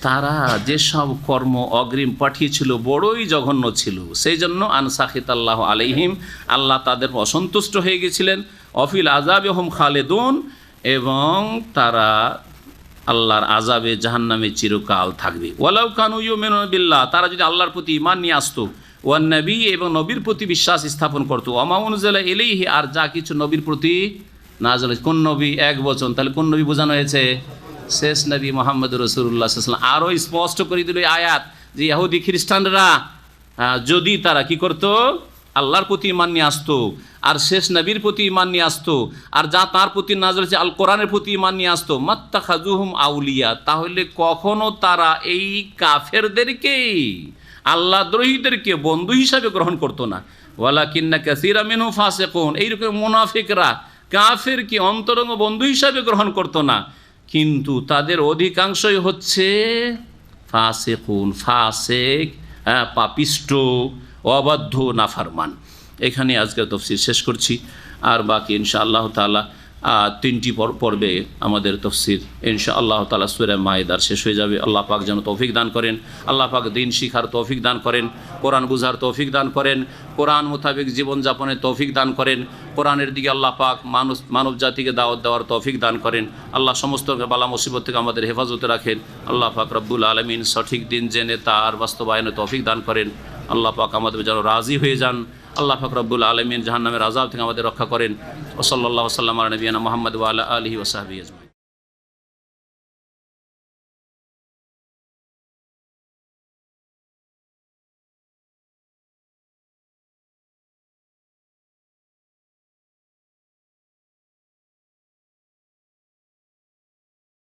তারা যেসব কর্ম অগ্রিম পাঠিয়েছিল বড়ই জঘন্য ছিল, সেই জন্য আনসাখিতাল্লাহু আলাইহিম, আল্লাহ তাদের অসন্তুষ্ট হয়ে গেছিলেন, অফিল আযাবে হুম খালিদুন, এবং তারা আল্লাহর আযাবে জাহান্নামে চিরকাল থাকবে। ওয়ালাউ কানু ইউমিনুনা বিল্লাহ, তারা যদি আল্লাহর প্রতি ঈমান নিয়ে আসতো, ওয়ান নবী, এবং নবীর প্রতি বিশ্বাস স্থাপন করতো, ওয়া মা উনজিলা ইলাইহি, আর যা কিছু নবীর প্রতি নাযিল হয়েছে। কোন নবী? এক বচন, তাহলে কোন নবী বোঝানো হয়েছে? শেষ নবী মুহাম্মদ রাসূলুল্লাহ সাল্লাল্লাহু আলাইহি ওয়াসাল্লাম। আরও স্পষ্ট করে দিল আয়াত যে ইহুদি খ্রিস্টানরা যদি তারা কি করতো, আল্লাহর প্রতি ঈমান নিয়ে আসতো, আর শেষ নবীর প্রতি ঈমান নিয়ে আসতো, আর যা তার প্রতি নাযিল হয়েছে আল কোরআনের প্রতি ঈমান নিয়ে আসতো, মাত্তাখাযুহুম আউলিয়া, তাহলে কখনো তারা এই কাফেরদেরকে, আল্লাহ দ্রোহীদেরকে বন্ধু হিসাবে গ্রহণ করতো না। ওয়ালাকিন্না কাসীরাম মিনহুম ফাসিকুন, এইরকম মুনাফিকরা কাফেরকে অন্তরঙ্গ বন্ধু হিসাবে গ্রহণ করতো না, কিন্তু তাদের অধিকাংশই হচ্ছে ফাসিকুন, ফাসিক, পাপিষ্ট, অবাধ্য, নাফরমান। এখানে আজকের তাফসীর শেষ করছি, আর বাকি ইনশাআল্লাহ তাআলা 3টি পর্বে আমাদের তাফসীর ইনশাআল্লাহ তাআলা সূরা মায়েদার শেষ হয়ে যাবে। আল্লাহ পাক যেন তৌফিক দান করেন, আল্লাহ পাক দিন শিখার তৌফিক দান করেন, কোরআন বুঝার তৌফিক দান করেন, কোরআন মোতাবেক জীবনযাপনের তৌফিক দান করেন, কোরআনের দিকে আল্লাহ পাক মানব জাতিকে দাওয়াত দেওয়ার তৌফিক দান করেন। আল্লাহ সমস্ত বালা মুসিবত থেকে আমাদের হেফাজতে রাখেন। আল্লাহ পাক রব্বুল আলামিন সঠিক দিন জেনে তার বাস্তবায়নে তৌফিক দান করেন। আল্লাহ পাক আমাদের যেন রাজি হয়ে যান। আল্লাহ পাক রব্বুল আলামিন জাহান্নামের আযাব থেকে আমাদের রক্ষা করেন। ওয়া সাল্লাল্লাহু ওয়া সাল্লাম আলা নবিয়িনা মুহাম্মদ ওয়া আলা আলিহি ওয়া সাহবিহি আজমাইন।